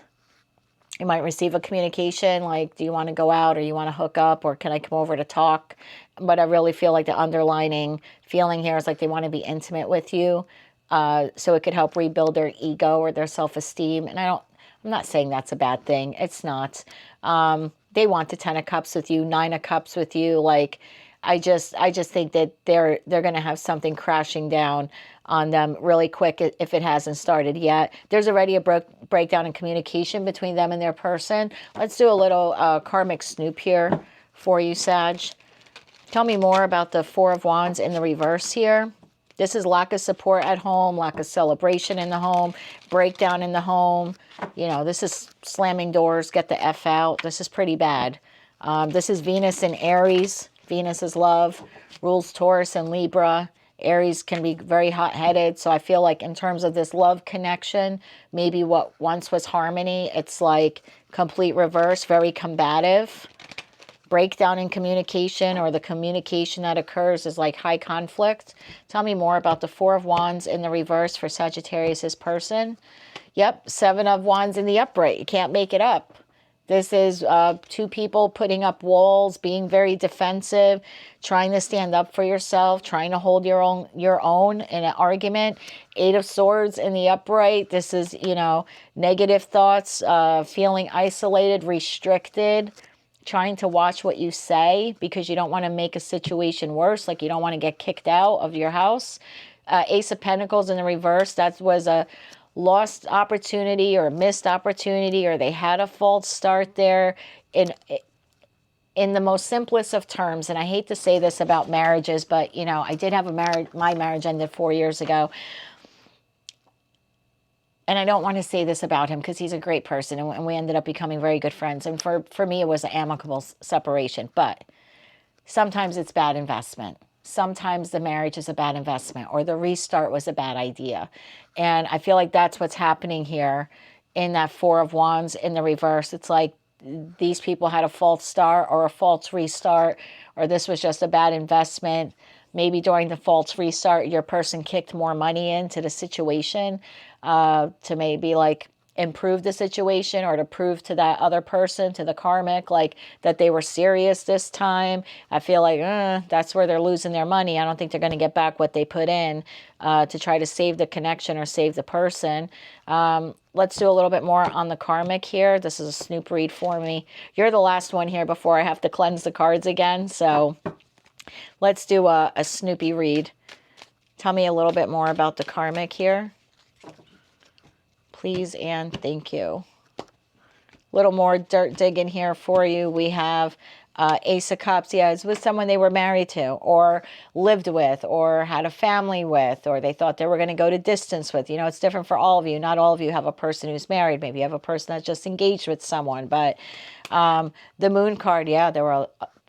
You might receive a communication like, do you want to go out, or you want to hook up, or can I come over to talk? But I really feel like the underlining feeling here is like they want to be intimate with you. So it could help rebuild their ego or their self-esteem. And I'm not saying that's a bad thing. It's not. They want the 10 of Cups with you, 9 of Cups with you. Like, I just think that they're going to have something crashing down on them really quick if it hasn't started yet. There's already a breakdown in communication between them and their person. Let's do a little karmic snoop here for you, Sag. Tell me more about the Four of Wands in the reverse here. This is lack of support at home, lack of celebration in the home, breakdown in the home. You know, this is slamming doors, get the F out. This is pretty bad. This is Venus in Aries. Venus is love, rules Taurus and Libra. Aries can be very hot-headed. So I feel like in terms of this love connection, maybe what once was harmony, it's like complete reverse, very combative. Breakdown in communication, or the communication that occurs is like high conflict. Tell me more about the Four of Wands in the reverse for Sagittarius' person. Yep, Seven of Wands in the upright. You can't make it up. This is two people putting up walls, being very defensive, trying to stand up for yourself, trying to hold your own in an argument. Eight of Swords in the upright. This is, you know, negative thoughts, feeling isolated, restricted, trying to watch what you say because you don't want to make a situation worse, like you don't want to get kicked out of your house. Ace of Pentacles in the reverse. That was a lost opportunity or a missed opportunity, or they had a false start there in the most simplest of terms. And I hate to say this about marriages, but you know, I did have my marriage ended 4 years ago. And I don't want to say this about him because he's a great person, and we ended up becoming very good friends. And for me, it was an amicable separation. But sometimes it's bad investment. Sometimes the marriage is a bad investment, or the restart was a bad idea. And I feel like that's what's happening here in that Four of Wands in the reverse. It's like these people had a false start or a false restart, or this was just a bad investment. Maybe during the false restart, your person kicked more money into the situation to maybe like improve the situation, or to prove to that other person, to the karmic, like that they were serious this time. I feel like that's where they're losing their money. I don't think they're going to get back what they put in to try to save the connection or save the person. Let's do a little bit more on the karmic here. This is a snoop read for me. You're the last one here before I have to cleanse the cards again. So let's do a snoopy read. Tell me a little bit more about the karmic here. Please and thank you. A little more dirt digging here for you. We have Ace of Cups. Yeah, it's with someone they were married to, or lived with, or had a family with, or they thought they were going to go to distance with. You know, it's different for all of you. Not all of you have a person who's married. Maybe you have a person that's just engaged with someone. But the Moon card, yeah,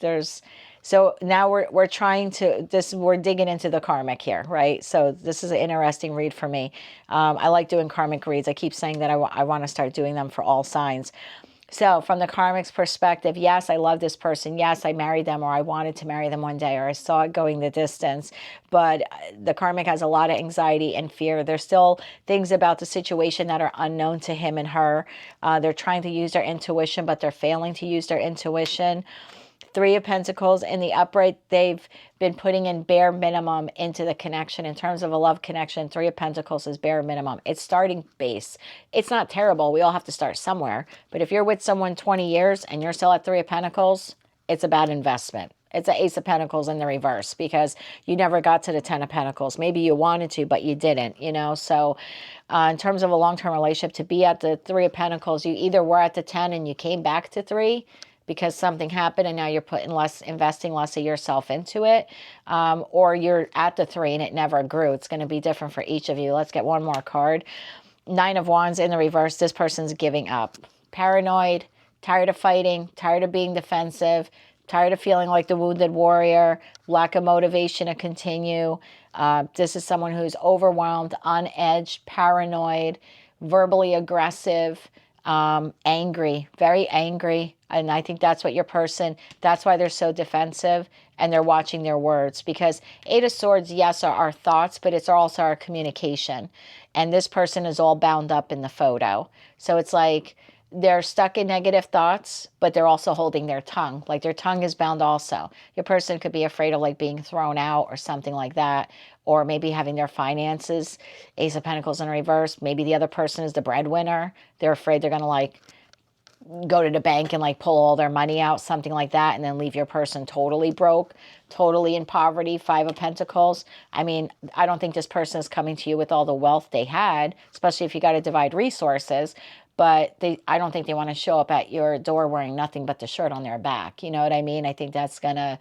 there's... So now we're trying to, we're digging into the karmic here, right? So this is an interesting read for me. I like doing karmic reads. I keep saying that I want to start doing them for all signs. So from the karmic's perspective, yes, I love this person. Yes, I married them, or I wanted to marry them one day, or I saw it going the distance. But the karmic has a lot of anxiety and fear. There's still things about the situation that are unknown to him and her. They're trying to use their intuition, but they're failing to use their intuition. Three of Pentacles in the upright, they've been putting in bare minimum into the connection. In terms of a love connection, Three of Pentacles is bare minimum. It's starting base. It's not terrible. We all have to start somewhere. But if you're with someone 20 years and you're still at Three of Pentacles, it's a bad investment. It's an Ace of Pentacles in the reverse, because you never got to the 10 of Pentacles. Maybe you wanted to, but you didn't, you know. So in terms of a long-term relationship, to be at the Three of Pentacles, you either were at the 10 and you came back to 3, because something happened and now you're investing less of yourself into it, or you're at the 3 and it never grew. It's going to be different for each of you. Let's get one more card. 9 of Wands in the reverse. This person's giving up. Paranoid, tired of fighting, tired of being defensive, tired of feeling like the wounded warrior, lack of motivation to continue. This is someone who's overwhelmed, on edge, paranoid, verbally aggressive, angry, very angry. And I think that's what your person, that's why they're so defensive, and they're watching their words, because 8 of Swords, yes, are our thoughts, but it's also our communication. And this person is all bound up in the photo. So it's like they're stuck in negative thoughts, but they're also holding their tongue. Like their tongue is bound also. Your person could be afraid of like being thrown out or something like that, or maybe having their finances, Ace of Pentacles in reverse. Maybe the other person is the breadwinner. They're afraid they're going to like go to the bank and like pull all their money out, something like that, and then leave your person totally broke, totally in poverty. 5 of Pentacles. I mean, I don't think this person is coming to you with all the wealth they had, especially if you got to divide resources. But I don't think they want to show up at your door wearing nothing but the shirt on their back. You know what I mean? I think that's gonna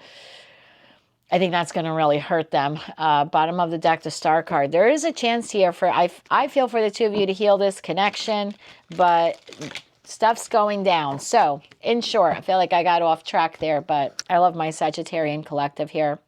really hurt them. Bottom of the deck, the Star card. There is a chance here for, I feel for the two of you to heal this connection, but stuff's going down. So, in short, I feel like I got off track there, but I love my Sagittarian collective here.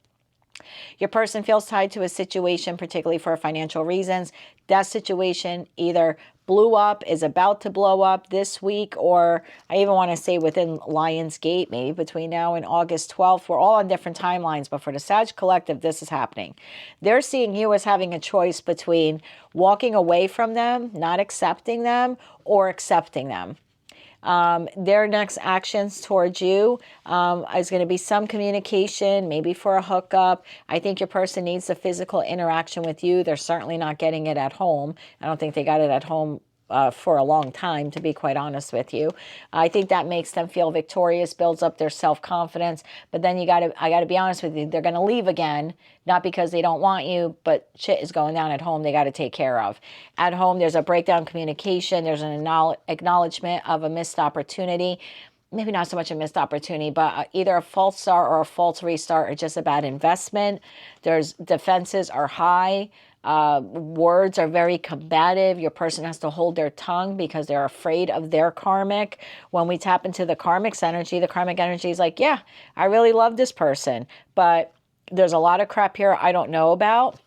Your person feels tied to a situation, particularly for financial reasons. That situation either blew up, is about to blow up this week, or I even want to say within Lion's Gate, maybe between now and August 12th. We're all on different timelines, but for the Sag collective, this is happening. They're seeing you as having a choice between walking away from them, not accepting them, or accepting them. Their next actions towards you is going to be some communication, maybe for a hookup. I think your person needs the physical interaction with you. They're certainly not getting it at home. I don't think they got it at home for a long time, to be quite honest with you. I think that makes them feel victorious, builds up their self-confidence. But then I got to be honest with you, they're going to leave again, not because they don't want you, but shit is going down at home they got to take care of. At home, there's a breakdown communication. There's an acknowledgement of a missed opportunity. Maybe not so much a missed opportunity, but either a false start or a false restart, or just a bad investment. There's defenses are high. Words are very combative. Your person has to hold their tongue because they're afraid of their karmic. When we tap into the karmic's energy, the karmic energy is like, yeah, I really love this person, but there's a lot of crap here I don't know about.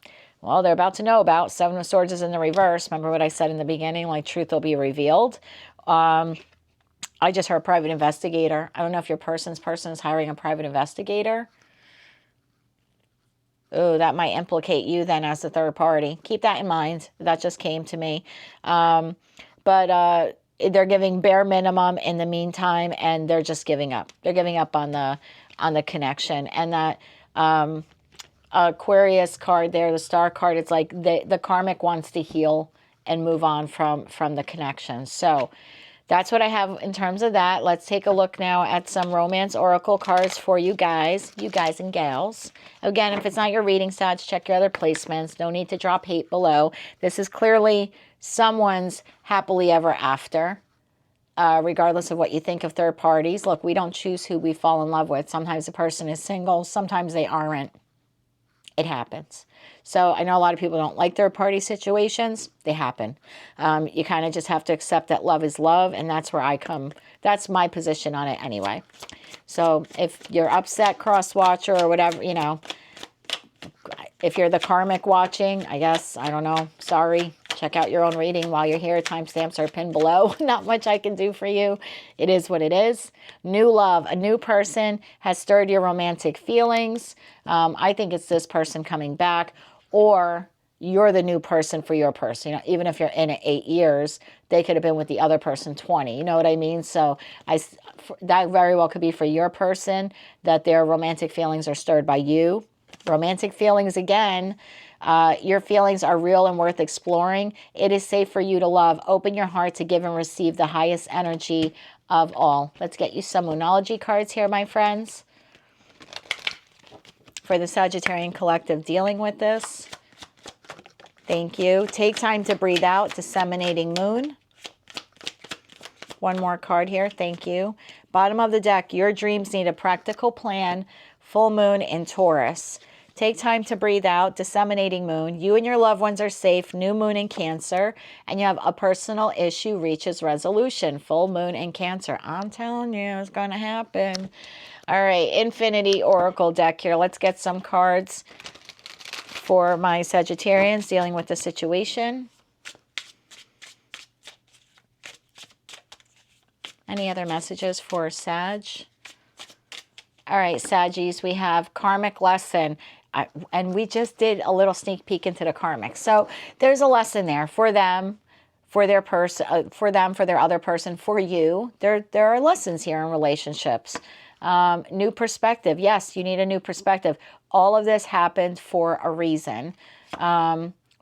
Well, they're about to know about. 7 of Swords is in the reverse. Remember what I said in the beginning, like truth will be revealed. I just heard private investigator. I don't know if your person's person is hiring a private investigator. Oh, that might implicate you then as the third party. Keep that in mind. That just came to me. But they're giving bare minimum in the meantime, and they're just giving up. They're giving up on the connection. And that Aquarius card there, the Star card, it's like the karmic wants to heal and move on from the connection. So that's what I have in terms of that. Let's take a look now at some romance oracle cards for you guys and gals. Again, if it's not your reading, Sag, check your other placements. No need to drop hate below. This is clearly someone's happily ever after, regardless of what you think of third parties. Look, we don't choose who we fall in love with. Sometimes a person is single. Sometimes they aren't. It happens. So I know a lot of people don't like third-party situations. They happen. You kind of just have to accept that love is love, and that's where I come. That's my position on it anyway. So if you're upset, cross-watcher, or whatever, you know, if you're the karmic watching, I guess, I don't know, sorry. Check out your own reading while you're here. Timestamps are pinned below. Not much I can do for you. It is what it is. New love. A new person has stirred your romantic feelings. I think it's this person coming back, or you're the new person for your person. You know, even if you're in it 8 years, they could have been with the other person 20. You know what I mean? So that very well could be for your person, that their romantic feelings are stirred by you. Romantic feelings, again, your feelings are real and worth exploring. It is safe for you to love. Open your heart to give and receive the highest energy of all. Let's get you some Moonology cards here, my friends, for the Sagittarian collective dealing with this. Thank you. Take time to breathe out. Disseminating moon. One more card here. Thank you. Bottom of the deck. Your dreams need a practical plan. Full moon in Taurus. Take time to breathe out. Disseminating moon. You and your loved ones are safe. New moon in Cancer. And you have a personal issue reaches resolution. Full moon in Cancer. I'm telling you, it's going to happen. All right. Infinity Oracle deck here. Let's get some cards for my Sagittarians dealing with the situation. Any other messages for Sag? All right, Saggies, we have karmic lesson. And we just did a little sneak peek into the karmic. So there's a lesson there for them, for their person, for them, for their other person, for you. There are lessons here in relationships. New perspective. Yes, you need a new perspective. All of this happened for a reason.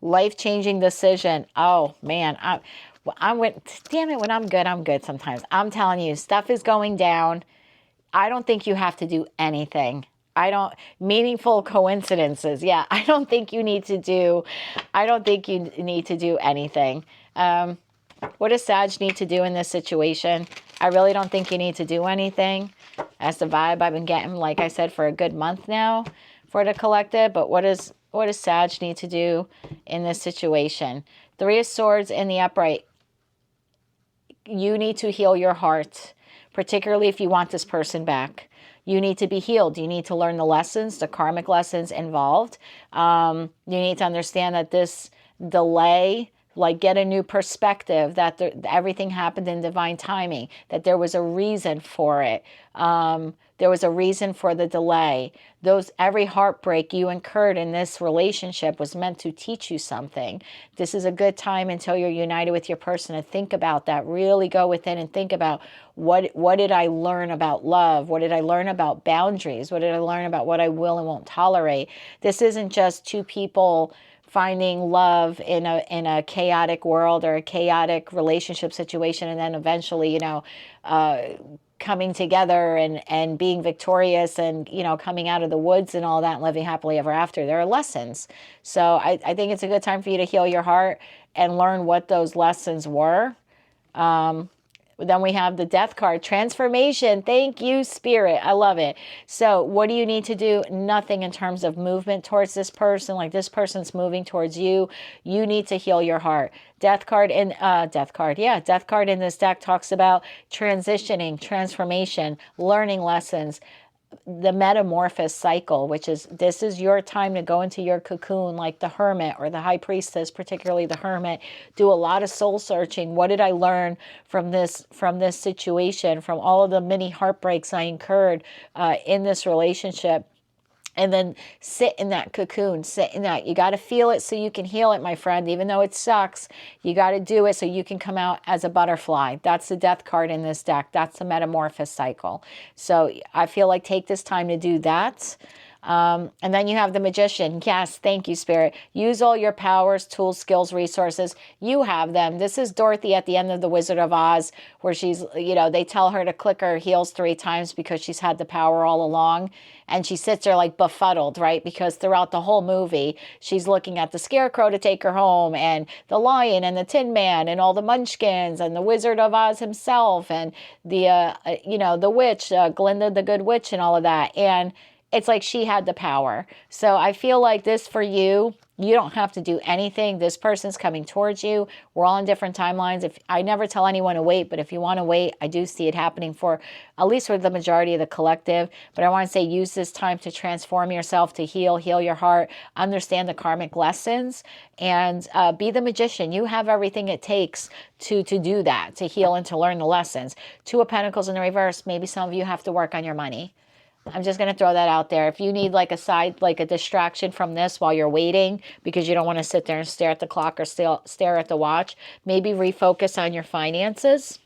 Life-changing decision. Oh, man. Damn it, when I'm good sometimes. I'm telling you, stuff is going down. I don't think you have to do anything. Meaningful coincidences. Yeah, I don't think you need to do anything. What does Sag need to do in this situation? I really don't think you need to do anything. That's the vibe I've been getting, like I said, for a good month now for the collective. But what does Sag need to do in this situation? 3 of Swords in the upright. You need to heal your heart, particularly if you want this person back. You need to be healed. You need to learn the lessons, the karmic lessons involved. You need to understand that this delay, like, get a new perspective, that everything happened in divine timing, that there was a reason for it. There was a reason for the delay. Every heartbreak you incurred in this relationship was meant to teach you something. This is a good time until you're united with your person to think about that. Really go within and think about what did I learn about love? What did I learn about boundaries? What did I learn about what I will and won't tolerate? This isn't just two people finding love in a chaotic world or a chaotic relationship situation, and then eventually, coming together and being victorious and, coming out of the woods and all that and living happily ever after. There are lessons. So I think it's a good time for you to heal your heart and learn what those lessons were. Then we have the Death card, transformation. Thank you, Spirit. I love it. So what do you need to do? Nothing in terms of movement towards this person. Like, this person's moving towards you. You need to heal your heart. Death card in this deck talks about transitioning, transformation, learning lessons, the metamorphosis cycle, which is, this is your time to go into your cocoon, like the hermit or the high priestess, particularly the hermit. Do a lot of soul searching. What did I learn from this situation, from all of the many heartbreaks I incurred in this relationship? And then sit in that cocoon, sit in that. You got to feel it so you can heal it, my friend. Even though it sucks, you got to do it so you can come out as a butterfly. That's the Death card in this deck. That's the metamorphosis cycle. So I feel like take this time to do that. And then you have the Magician. Yes, thank you, Spirit. Use all your powers, tools, skills, resources. You have them. This is Dorothy at the end of The Wizard of Oz, where she's, they tell her to click her heels 3 times because she's had the power all along. And she sits there like befuddled, right? Because throughout the whole movie, she's looking at the Scarecrow to take her home, and the Lion and the Tin Man and all the Munchkins and the Wizard of Oz himself and the witch, Glinda the Good Witch, and all of that. And it's like she had the power. So I feel like this for you, you don't have to do anything. This person's coming towards you. We're all on different timelines. If I never tell anyone to wait, but if you want to wait, I do see it happening for at least for the majority of the collective. But I want to say use this time to transform yourself, to heal your heart, understand the karmic lessons, and be the magician. You have everything it takes to do that, to heal and to learn the lessons. Two of Pentacles in the reverse. Maybe some of you have to work on your money. I'm just going to throw that out there. If you need like a side, like a distraction from this while you're waiting because you don't want to sit there and stare at the clock or stare at the watch, maybe refocus on your finances.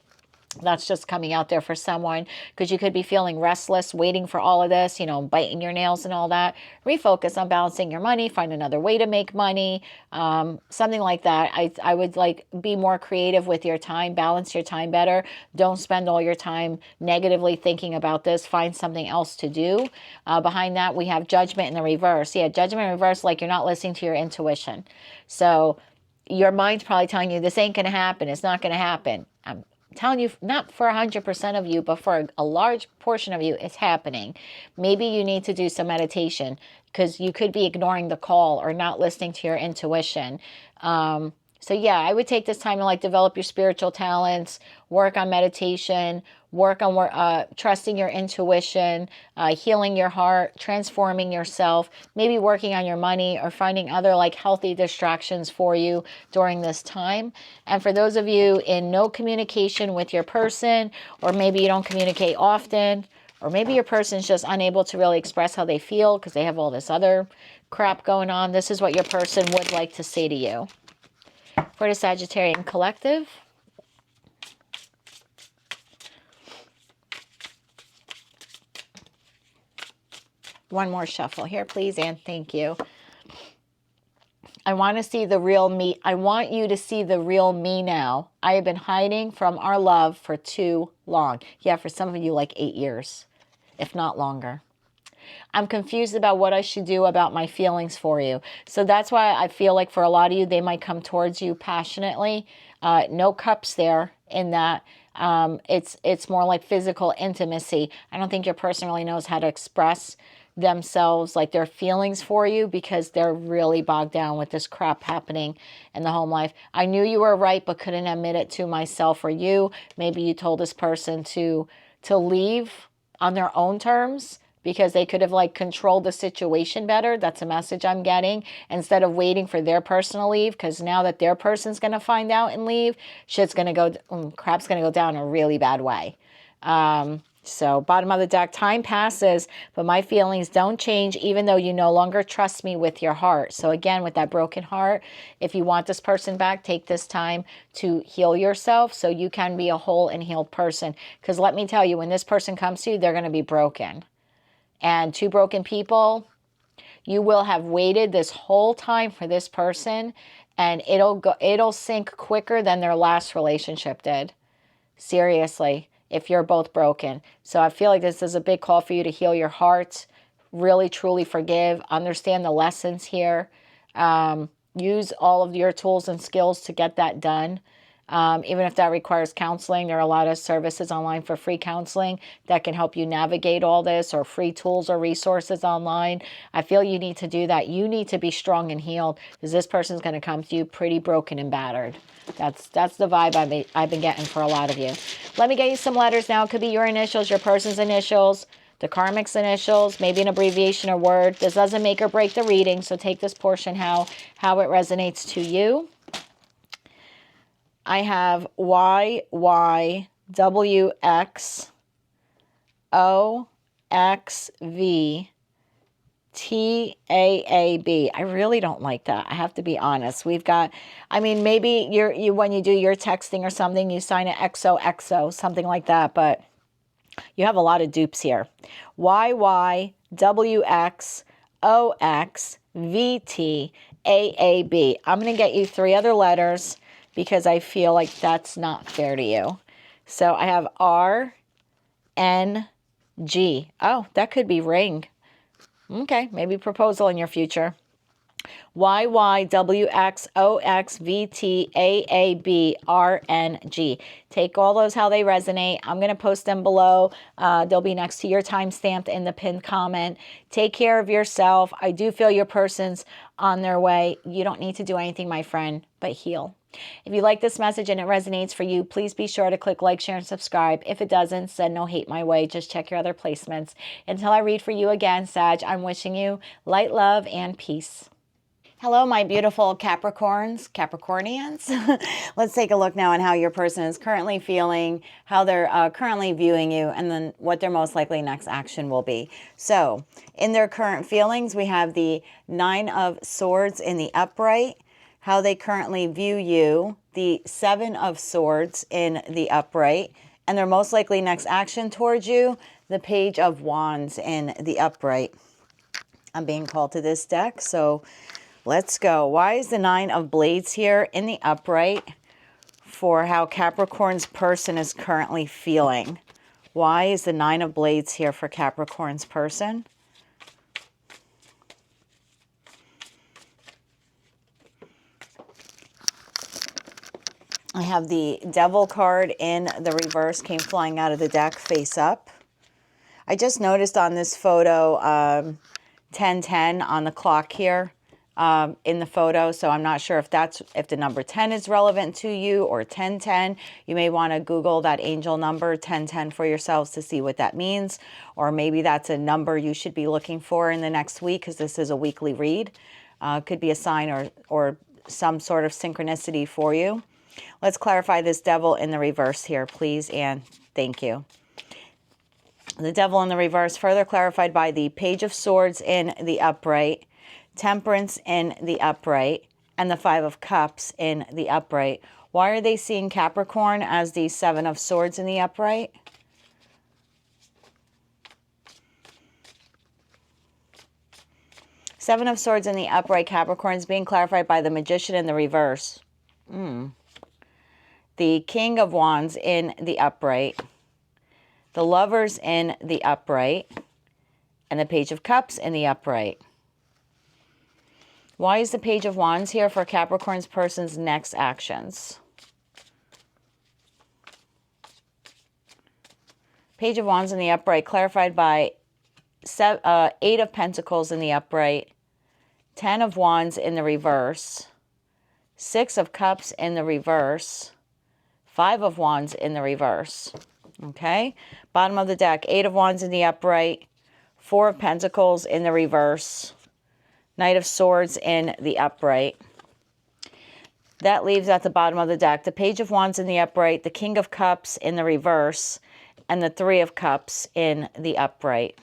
That's just coming out there for someone, because you could be feeling restless, waiting for all of this, you know, biting your nails and all that. Refocus on balancing your money, find another way to make money, something like that. I would like be more creative with your time, balance your time better. Don't spend all your time negatively thinking about this. Find something else to do. Behind that, we have Judgment in the reverse. Yeah, Judgment in reverse, like you're not listening to your intuition. So your mind's probably telling you this ain't going to happen. It's not going to happen. I'm telling you, not for 100% of you, but for a large portion of you, it's happening. Maybe you need to do some meditation because you could be ignoring the call or not listening to your intuition. So yeah, I would take this time to like develop your spiritual talents, work on meditation, work on trusting your intuition, healing your heart, transforming yourself, maybe working on your money or finding other like healthy distractions for you during this time. And for those of you in no communication with your person, or maybe you don't communicate often, or maybe your person's just unable to really express how they feel because they have all this other crap going on, this is what your person would like to say to you. For the Sagittarian collective, one more shuffle here, please, and thank you. I want to see the real me. I want you to see the real me now. I have been hiding from our love for too long. Yeah, for some of you, like 8 years, if not longer. I'm confused about what I should do about my feelings for you. So that's why I feel like for a lot of you, they might come towards you passionately. No cups there in that. It's more like physical intimacy. I don't think your person really knows how to express themselves, like their feelings for you, because they're really bogged down with this crap happening in the home life. I knew you were right, but couldn't admit it to myself or you. Maybe you told this person to leave on their own terms, because they could have like controlled the situation better. That's a message I'm getting. Instead of waiting for their person to leave, because now that their person's going to find out and leave, shit's going to go, crap's going to go down a really bad way. So bottom of the deck, time passes, but my feelings don't change, even though you no longer trust me with your heart. So again, with that broken heart, if you want this person back, take this time to heal yourself so you can be a whole and healed person. Because let me tell you, when this person comes to you, they're going to be broken. And two broken people, you will have waited this whole time for this person, and it'll sink quicker than their last relationship did. Seriously, if you're both broken. So I feel like this is a big call for you to heal your heart, really truly forgive, understand the lessons here, use all of your tools and skills to get that done. Even if that requires counseling, there are a lot of services online for free counseling that can help you navigate all this, or free tools or resources online. I feel you need to do that. You need to be strong and healed, because this person's going to come to you pretty broken and battered. That's the vibe I've been getting for a lot of you. Let me get you some letters now. It could be your initials, your person's initials, the karmic's initials, maybe an abbreviation or word. This doesn't make or break the reading, so take this portion how it resonates to you. I have YYWXOXVTAAB. I really don't like that. I have to be honest. We've got, I mean, maybe you when you do your texting or something, you sign an XOXO, something like that, but you have a lot of dupes here. YYWXOXVTAAB. I'm going to get you 3 other letters, because I feel like that's not fair to you. So I have RNG. Oh, that could be ring. Okay, maybe proposal in your future. YYWXOXVTAABRNG. Take all those how they resonate. I'm going to post them below. They'll be next to your timestamp in the pinned comment. Take care of yourself. I do feel your person's on their way. You don't need to do anything, my friend, but heal. If you like this message and it resonates for you, please be sure to click like, share, and subscribe. If it doesn't, send no hate my way. Just check your other placements. Until I read for you again, Sag, I'm wishing you light, love, and peace. Hello, my beautiful Capricornians. Let's take a look now on how your person is currently feeling, how they're currently viewing you, and then what their most likely next action will be. So, in their current feelings, we have the Nine of Swords in the upright, how they currently view you, the Seven of Swords in the upright, and their most likely next action towards you, the Page of Wands in the upright. I'm being called to this deck, so let's go. Why is the Nine of Blades here in the upright for how Capricorn's person is currently feeling? Why is the Nine of Blades here for Capricorn's person? I have the Devil card in the reverse, came flying out of the deck face up. I just noticed on this photo 1010 on the clock here. In the photo, so I'm not sure if the number 10 is relevant to you, or 1010. You may want to Google that angel number 1010 for yourselves to see what that means, or maybe that's a number you should be looking for in the next week, because this is a weekly read. Could be a sign or some sort of synchronicity for you. Let's clarify this Devil in the reverse here, please, and thank you. The Devil in the reverse, further clarified by the Page of Swords in the upright, Temperance in the upright, and the Five of Cups in the upright. Why are they seeing Capricorn as the Seven of Swords in the upright? Seven of Swords in the upright, Capricorn, is being clarified by the Magician in the reverse. The King of Wands in the upright, the Lovers in the upright, and the Page of Cups in the upright. Why is the Page of Wands here for Capricorn's person's next actions? Page of Wands in the upright, clarified by Eight of Pentacles in the upright, 10 of Wands in the reverse, Six of Cups in the reverse, Five of Wands in the reverse. Okay? Bottom of the deck, Eight of Wands in the upright, Four of Pentacles in the reverse, Knight of Swords in the upright. That leaves at the bottom of the deck the Page of Wands in the upright, the King of Cups in the reverse, and the Three of Cups in the upright.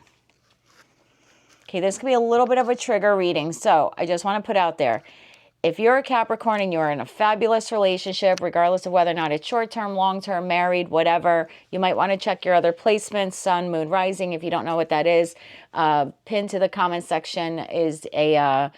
Okay, this could be a little bit of a trigger reading, so I just want to put out there, if you're a Capricorn and you're in a fabulous relationship, regardless of whether or not it's short-term, long-term, married, whatever, you might want to check your other placements, Sun, Moon, Rising. If you don't know what that is, pinned to the comment section is are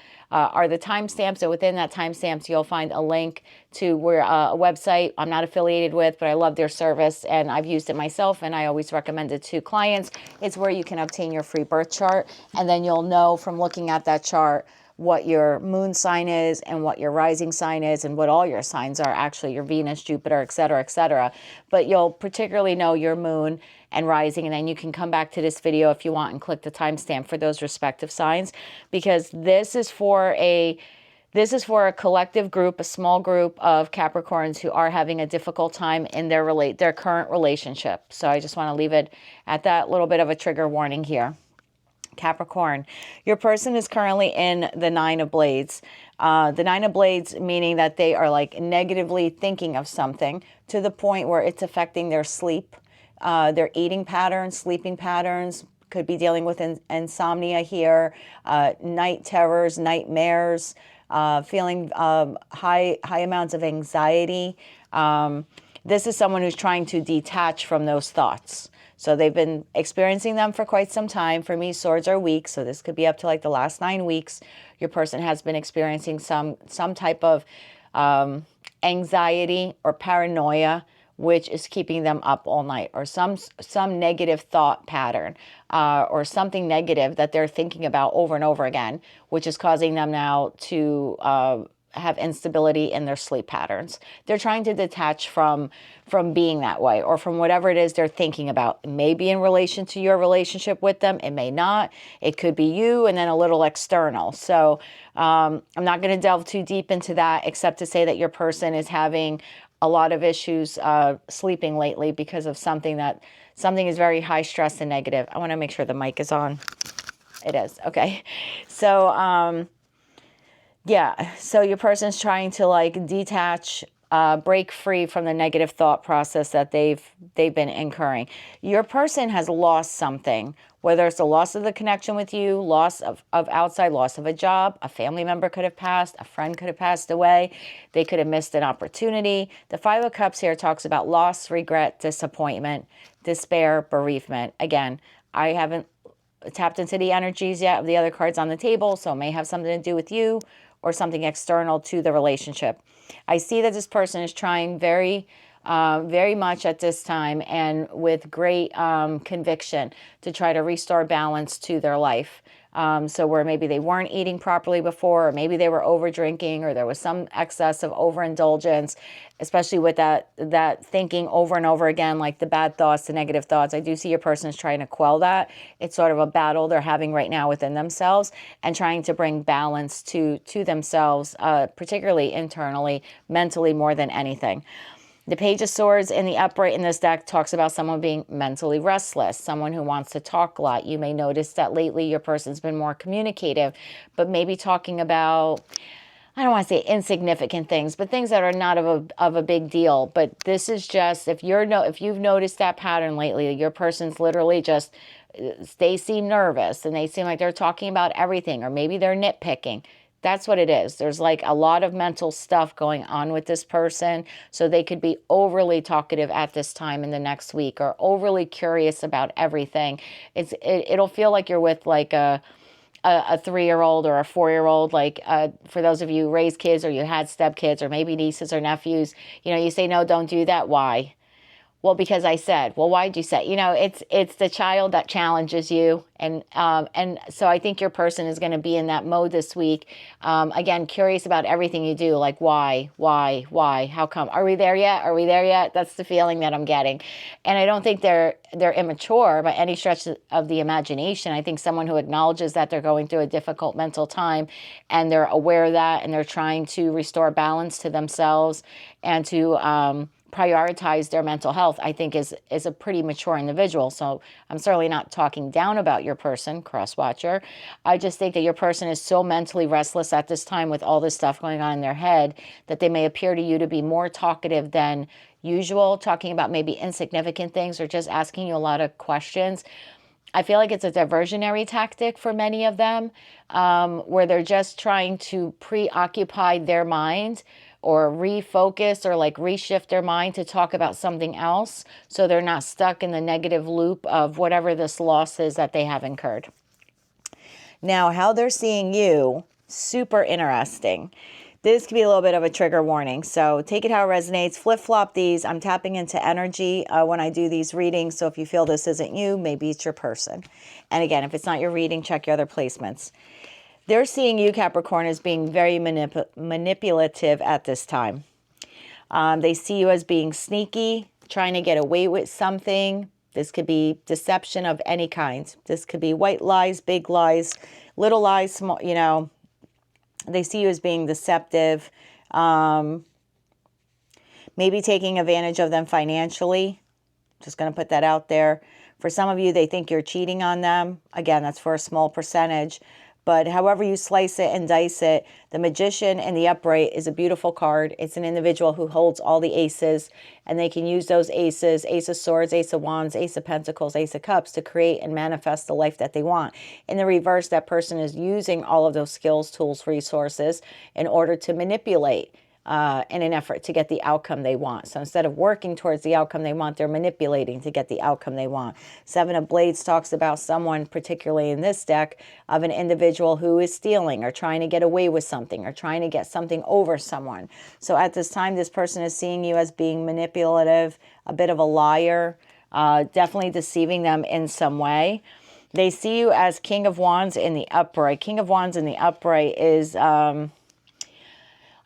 the timestamps. So within that timestamps, you'll find a link to where a website I'm not affiliated with, but I love their service and I've used it myself and I always recommend it to clients. It's where you can obtain your free birth chart, and then you'll know from looking at that chart what your moon sign is and what your rising sign is and what all your signs are, actually your Venus, Jupiter, etc., etc. But you'll particularly know your moon and rising, and then you can come back to this video if you want and click the timestamp for those respective signs, because this is for a collective group, a small group of Capricorns who are having a difficult time in their current relationship. So I just want to leave it at that little bit of a trigger warning here. Capricorn, your person is currently in the Nine of Blades. The Nine of Blades meaning that they are like negatively thinking of something to the point where it's affecting their sleep, their eating patterns, sleeping patterns. Could be dealing with insomnia here, night terrors, nightmares, feeling high amounts of anxiety. This is someone who's trying to detach from those thoughts. So they've been experiencing them for quite some time. For me, swords are weeks, so this could be up to like the last 9 weeks. Your person has been experiencing some type of anxiety or paranoia which is keeping them up all night, or some negative thought pattern, or something negative that they're thinking about over and over again, which is causing them now to have instability in their sleep patterns. They're trying to detach from being that way, or from whatever it is they're thinking about. It may be in relation to your relationship with them. It may not. It could be you and then a little external. So I'm not going to delve too deep into that, except to say that your person is having a lot of issues sleeping lately because of something is very high stress and negative. I want to make sure the mic is on. It is. Okay. So, yeah, so your person's trying to like detach, break free from the negative thought process that they've been incurring. Your person has lost something, whether it's the loss of the connection with you, loss of outside, loss of a job, a family member could have passed, a friend could have passed away, they could have missed an opportunity. The Five of Cups here talks about loss, regret, disappointment, despair, bereavement. Again, I haven't tapped into the energies yet of the other cards on the table, so it may have something to do with you or something external to the relationship. I see that this person is trying very much at this time, and with great conviction, to try to restore balance to their life. So where maybe they weren't eating properly before, or maybe they were over drinking, or there was some excess of overindulgence, especially with that thinking over and over again, like the bad thoughts, the negative thoughts. I do see your person is trying to quell that. It's sort of a battle they're having right now within themselves, and trying to bring balance to themselves, particularly internally, mentally, more than anything. The Page of Swords in the upright in this deck talks about someone being mentally restless, someone who wants to talk a lot. You may notice that lately your person's been more communicative, but maybe talking about, I don't want to say insignificant things, but things that are not of a big deal. But this is just, if you've noticed that pattern lately, your person's literally just, they seem nervous and they seem like they're talking about everything, or maybe they're nitpicking. That's what it is. There's like a lot of mental stuff going on with this person. So they could be overly talkative at this time in the next week, or overly curious about everything. It'll feel like you're with like a 3-year-old or a 4-year-old, like for those of you who raised kids, or you had stepkids, or maybe nieces or nephews, you say, no, don't do that. Why? Well, because I said. Well, why'd you say? It's the child that challenges you. And so I think your person is going to be in that mode this week. Again, curious about everything you do, like why, how come? Are we there yet? Are we there yet? That's the feeling that I'm getting. And I don't think they're immature by any stretch of the imagination. I think someone who acknowledges that they're going through a difficult mental time, and they're aware of that, and they're trying to restore balance to themselves and to prioritize their mental health, I think is a pretty mature individual. So I'm certainly not talking down about your person, cross-watcher. I just think that your person is so mentally restless at this time with all this stuff going on in their head, that they may appear to you to be more talkative than usual, talking about maybe insignificant things, or just asking you a lot of questions. I feel like it's a diversionary tactic for many of them, where they're just trying to preoccupy their mind, or refocus, or like reshift their mind to talk about something else, so they're not stuck in the negative loop of whatever this loss is that they have incurred. Now, how they're seeing you, super interesting. This could be a little bit of a trigger warning, so take it how it resonates. Flip-flop these. I'm tapping into energy when I do these readings, so if you feel this isn't you, maybe it's your person. And again, if it's not your reading, check your other placements. They're seeing you, Capricorn, as being very manipulative at this time. They see you as being sneaky, trying to get away with something. This could be deception of any kind. This could be white lies, big lies, little lies, small, They see you as being deceptive. Maybe taking advantage of them financially. Just going to put that out there. For some of you, they think you're cheating on them. Again, that's for a small percentage. But however you slice it and dice it, the Magician in the upright is a beautiful card. It's an individual who holds all the aces, and they can use those aces, Ace of Swords, Ace of Wands, Ace of Pentacles, Ace of Cups, to create and manifest the life that they want. In the reverse, that person is using all of those skills, tools, resources in order to manipulate in an effort to get the outcome they want. So instead of working towards the outcome they want, they're manipulating to get the outcome they want. Seven of Blades talks about someone, particularly in this deck, of an individual who is stealing or trying to get away with something or trying to get something over someone. So at this time, this person is seeing you as being manipulative, a bit of a liar, definitely deceiving them in some way. They see you as King of Wands in the upright. King of Wands in the upright is...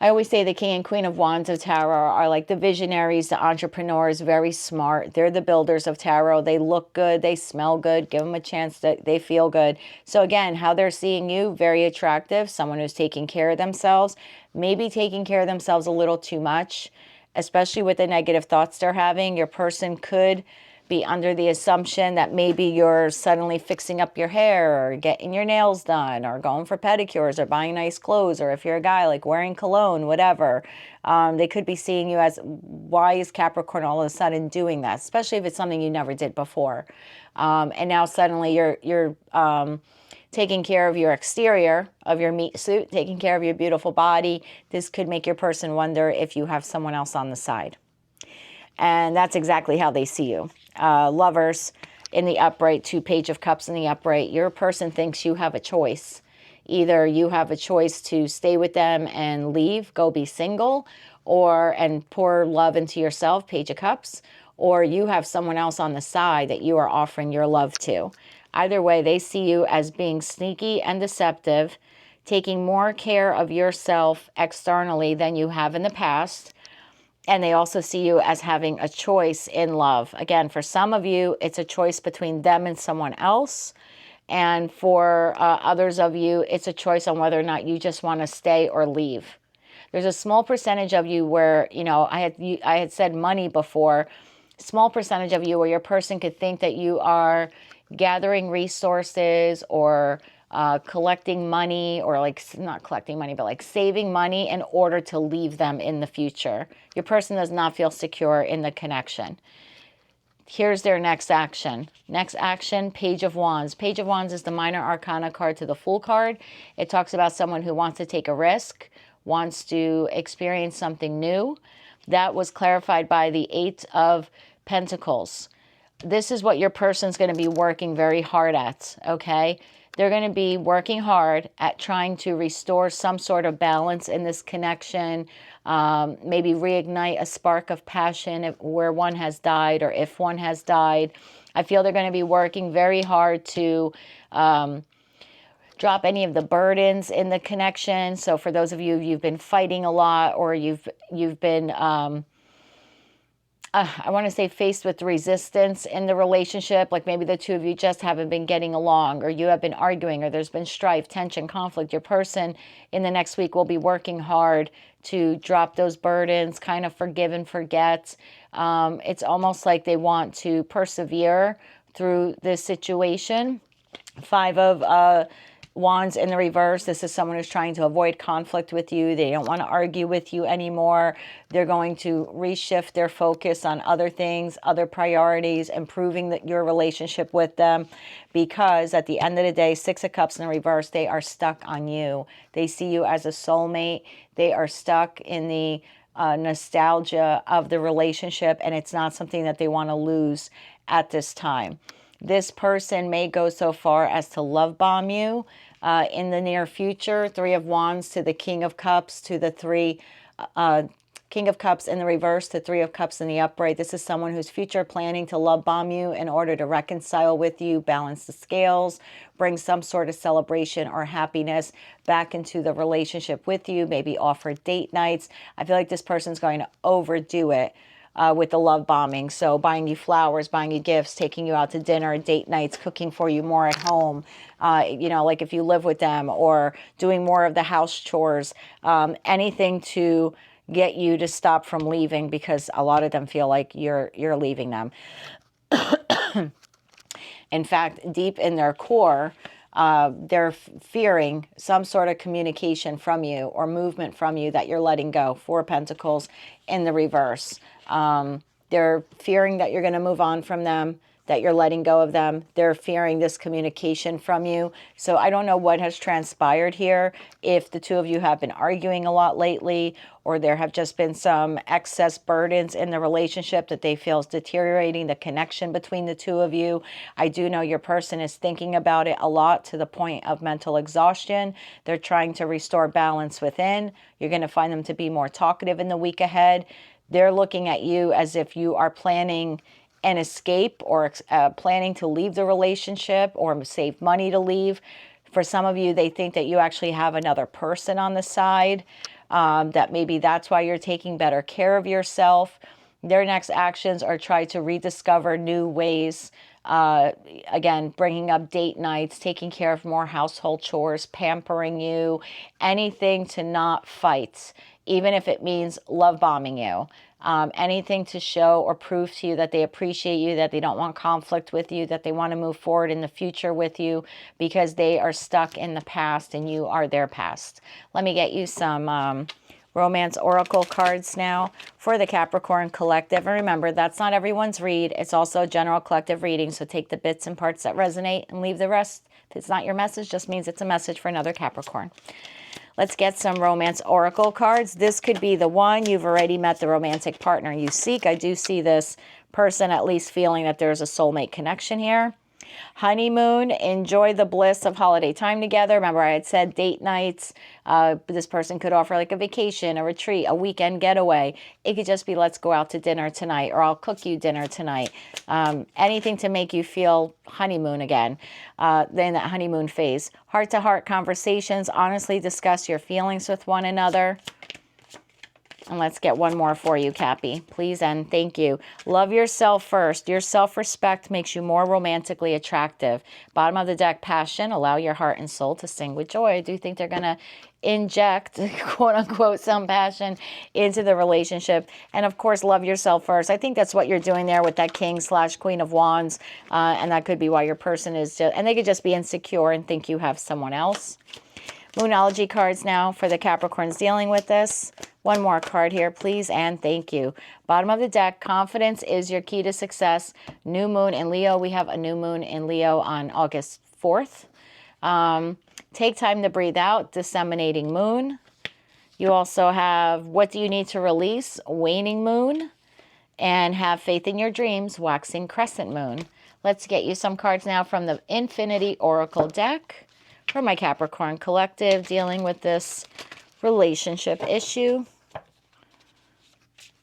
I always say the King and Queen of Wands of Tarot are like the visionaries, the entrepreneurs, very smart. They're the builders of Tarot. They look good. They smell good. Give them a chance that they feel good. So again, how they're seeing you, very attractive. Someone who's taking care of themselves, maybe taking care of themselves a little too much, especially with the negative thoughts they're having. Your person could be under the assumption that maybe you're suddenly fixing up your hair or getting your nails done or going for pedicures or buying nice clothes, or if you're a guy, like wearing cologne, whatever. They could be seeing you as, why is Capricorn all of a sudden doing that? Especially if it's something you never did before. And now suddenly you're taking care of your exterior, of your meat suit, taking care of your beautiful body. This could make your person wonder if you have someone else on the side. And that's exactly how they see you. Lovers in the upright, two Page of Cups in the upright. Your person thinks you have a choice. Either you have a choice to stay with them and leave, go be single, and pour love into yourself, Page of Cups, or you have someone else on the side that you are offering your love to. Either way, they see you as being sneaky and deceptive, taking more care of yourself externally than you have in the past. And they also see you as having a choice in love. Again, for some of you, it's a choice between them and someone else. And for others of you, it's a choice on whether or not you just want to stay or leave. There's a small percentage of you where, you know, I had said money before. Small percentage of you where your person could think that you are gathering resources or collecting money, or like not collecting money, but like saving money in order to leave them in the future. Your person does not feel secure in the connection. Here's their next action. Next action, Page of Wands. Page of Wands is the minor arcana card to the Fool card. It talks about someone who wants to take a risk, wants to experience something new. That was clarified by the Eight of Pentacles. This is what your person's going to be working very hard at, okay? They're going to be working hard at trying to restore some sort of balance in this connection, maybe reignite a spark of passion where one has died, or if one has died. I feel they're going to be working very hard to drop any of the burdens in the connection. So for those of you, you've been fighting a lot, or you've been... I want to say faced with resistance in the relationship, like maybe the two of you just haven't been getting along, or you have been arguing, or there's been strife, tension, conflict. Your person in the next week will be working hard to drop those burdens, kind of forgive and forget. It's almost like they want to persevere through this situation. Five of Wands in the reverse. This is someone who's trying to avoid conflict with you. They don't want to argue with you anymore. They're going to reshift their focus on other things, other priorities, improving your relationship with them, because at the end of the day, Six of Cups in the reverse, they are stuck on you. They see you as a soulmate. They are stuck in the nostalgia of the relationship, and it's not something that they want to lose at this time. This person may go so far as to love bomb you in the near future. Three of Wands to the King of Cups, to the King of Cups in the reverse, to Three of Cups in the upright. This is someone who's future planning to love bomb you in order to reconcile with you, balance the scales, bring some sort of celebration or happiness back into the relationship with you, maybe offer date nights. I feel like this person's going to overdo it with the love bombing. So buying you flowers, buying you gifts, taking you out to dinner, date nights, cooking for you more at home, you know, like if you live with them, or doing more of the house chores, anything to get you to stop from leaving, because a lot of them feel like you're leaving them. In fact, deep in their core, they're fearing some sort of communication from you or movement from you that you're letting go. Four of Pentacles in the reverse. They're fearing that you're going to move on from them. that you're letting go of them. They're fearing this communication from you. So I don't know what has transpired here. If the two of you have been arguing a lot lately, or there have just been some excess burdens in the relationship that they feel is deteriorating the connection between the two of you. I do know your person is thinking about it a lot to the point of mental exhaustion. They're trying to restore balance within. You're going to find them to be more talkative in the week ahead. They're looking at you as if you are planning an escape or planning to leave the relationship or save money to leave. For some of you, they think that you actually have another person on the side, that maybe that's why you're taking better care of yourself. Their next actions are try to rediscover new ways. Again, bringing up date nights, taking care of more household chores, pampering you, anything to not fight, even if it means love bombing you. Anything to show or prove to you that they appreciate you, that they don't want conflict with you, that they want to move forward in the future with you, because they are stuck in the past and you are their past. Let me get you some romance oracle cards now for the Capricorn collective. And remember, that's not everyone's read. It's also a general collective reading. So take the bits and parts that resonate and leave the rest. If it's not your message, just means it's a message for another Capricorn. Let's get some romance oracle cards. This could be the one. You've already met the romantic partner you seek. I do see this person at least feeling that there's a soulmate connection here. Honeymoon, enjoy the bliss of holiday time together. Remember, I had said date nights. This person could offer like a vacation, a retreat, a weekend getaway. It could just be, let's go out to dinner tonight, or I'll cook you dinner tonight. Anything to make you feel honeymoon again, then that honeymoon phase. Heart-to-heart conversations, honestly discuss your feelings with one another. And let's get one more for you, Cappy. Please and thank you. Love yourself first. Your self-respect makes you more romantically attractive. Bottom of the deck, passion. Allow your heart and soul to sing with joy. I do think they're going to inject, quote unquote, some passion into the relationship. And of course, love yourself first. I think that's what you're doing there with that King/Queen of Wands. And that could be why your person is just, and they could just be insecure and think you have someone else. Moonology cards now for the Capricorns dealing with this. One more card here, please, and thank you. Bottom of the deck, confidence is your key to success. New moon in Leo. We have a new moon in Leo on August 4th. Take time to breathe out, disseminating moon. You also have what do you need to release, waning moon. And have faith in your dreams, waxing crescent moon. Let's get you some cards now from the Infinity Oracle deck for my Capricorn collective dealing with this relationship issue.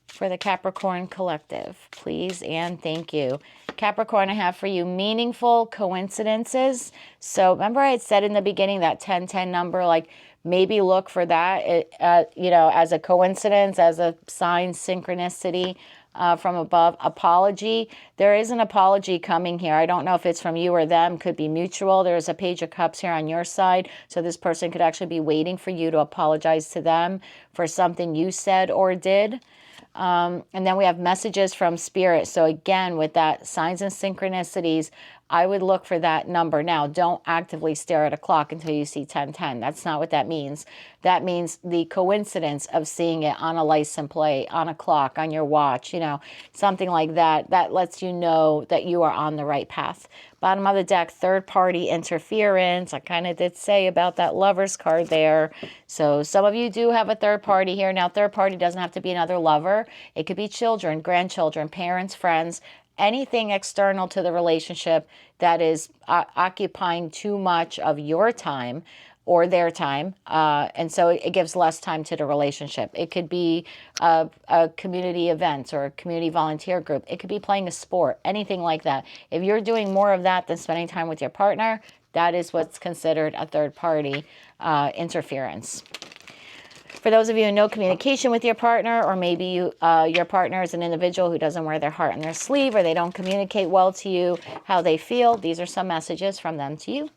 For the Capricorn collective, please and thank you. Capricorn, I have for you meaningful coincidences. So remember I had said in the beginning that 1010 number, like maybe look for that, you know, as a coincidence, as a sign, synchronicity. From above. Apology. There is an apology coming here. I don't know if it's from you or them. Could be mutual. There's a Page of Cups here on your side. So this person could actually be waiting for you to apologize to them for something you said or did. And then we have messages from Spirit. So again, with that signs and synchronicities, I would look for that number. Now, don't actively stare at a clock until you see 1010. That's not what that means. That means the coincidence of seeing it on a license plate, on a clock, on your watch, you know, something like that. That lets you know that you are on the right path. Bottom of the deck, third-party interference. I kind of did say about that Lover's card there. So some of you do have a third party here. Now, third party doesn't have to be another lover. It could be children, grandchildren, parents, friends, anything external to the relationship that is occupying too much of your time or their time. And so it gives less time to the relationship. It could be a community event or a community volunteer group. It could be playing a sport, anything like that. If you're doing more of that than spending time with your partner, that is what's considered a third party interference. For those of you in no communication with your partner, or maybe your partner is an individual who doesn't wear their heart on their sleeve, or they don't communicate well to you how they feel, these are some messages from them to you.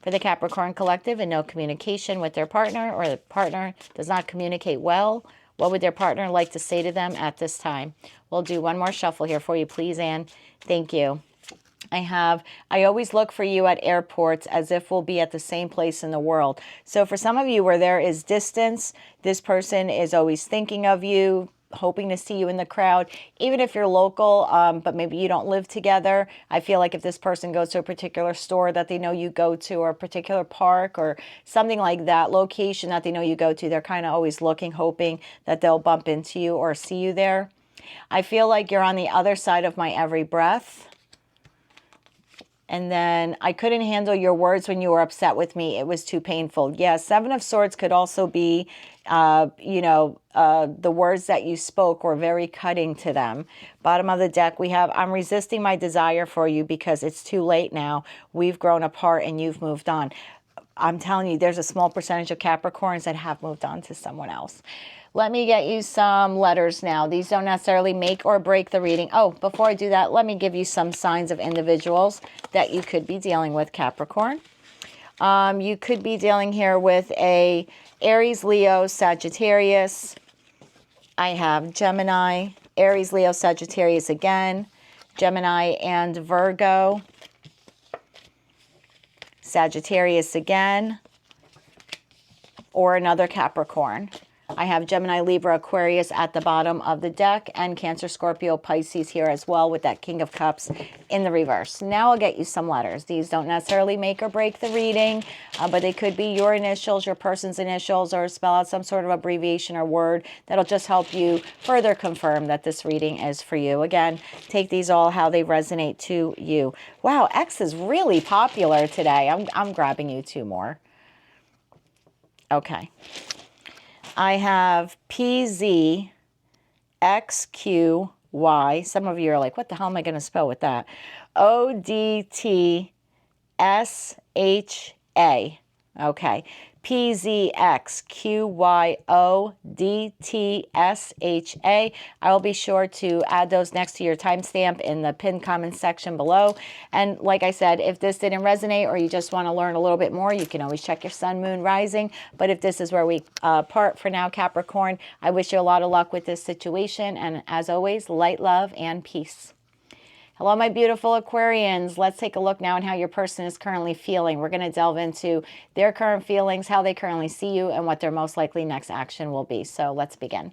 For the Capricorn collective in no communication with their partner, or the partner does not communicate well, what would their partner like to say to them at this time? We'll do one more shuffle here for you, please, and thank you. I always look for you at airports as if we'll be at the same place in the world. So for some of you where there is distance, this person is always thinking of you, hoping to see you in the crowd, even if you're local, but maybe you don't live together. I feel like if this person goes to a particular store that they know you go to, or a particular park or something like that, location that they know you go to, they're kind of always looking, hoping that they'll bump into you or see you there. I feel like you're on the other side of my every breath. And then I couldn't handle your words when you were upset with me. It was too painful. Yeah, Seven of Swords could also be, the words that you spoke were very cutting to them. Bottom of the deck, we have, I'm resisting my desire for you because it's too late now. We've grown apart and you've moved on. I'm telling you, there's a small percentage of Capricorns that have moved on to someone else. Let me get you some letters now. These don't necessarily make or break the reading. Oh, before I do that, let me give you some signs of individuals that you could be dealing with, Capricorn. You could be dealing here with a Aries, Leo, Sagittarius. I have Gemini, Aries, Leo, Sagittarius again, Gemini and Virgo, Sagittarius again, or another Capricorn. I have Gemini, Libra, Aquarius at the bottom of the deck, and Cancer, Scorpio, Pisces here as well with that King of Cups in the reverse. Now I'll get you some letters. These don't necessarily make or break the reading, but they could be your initials, your person's initials, or spell out some sort of abbreviation or word that'll just help you further confirm that this reading is for you. Again, take these all how they resonate to you. Wow, X is really popular today. I'm grabbing you two more. Okay. I have PZXQY. Some of you are like, what the hell am I going to spell with that? ODTSHA. Okay. PZXQYODTSHA. I will be sure to add those next to your timestamp in the pinned comment section below. And like I said, if this didn't resonate or you just want to learn a little bit more, you can always check your sun, moon, rising. But if this is where we part for now, Capricorn, I wish you a lot of luck with this situation. And as always, light, love, and peace. Hello, my beautiful Aquarians. Let's take a look now at how your person is currently feeling. We're going to delve into their current feelings, how they currently see you, and what their most likely next action will be. So let's begin.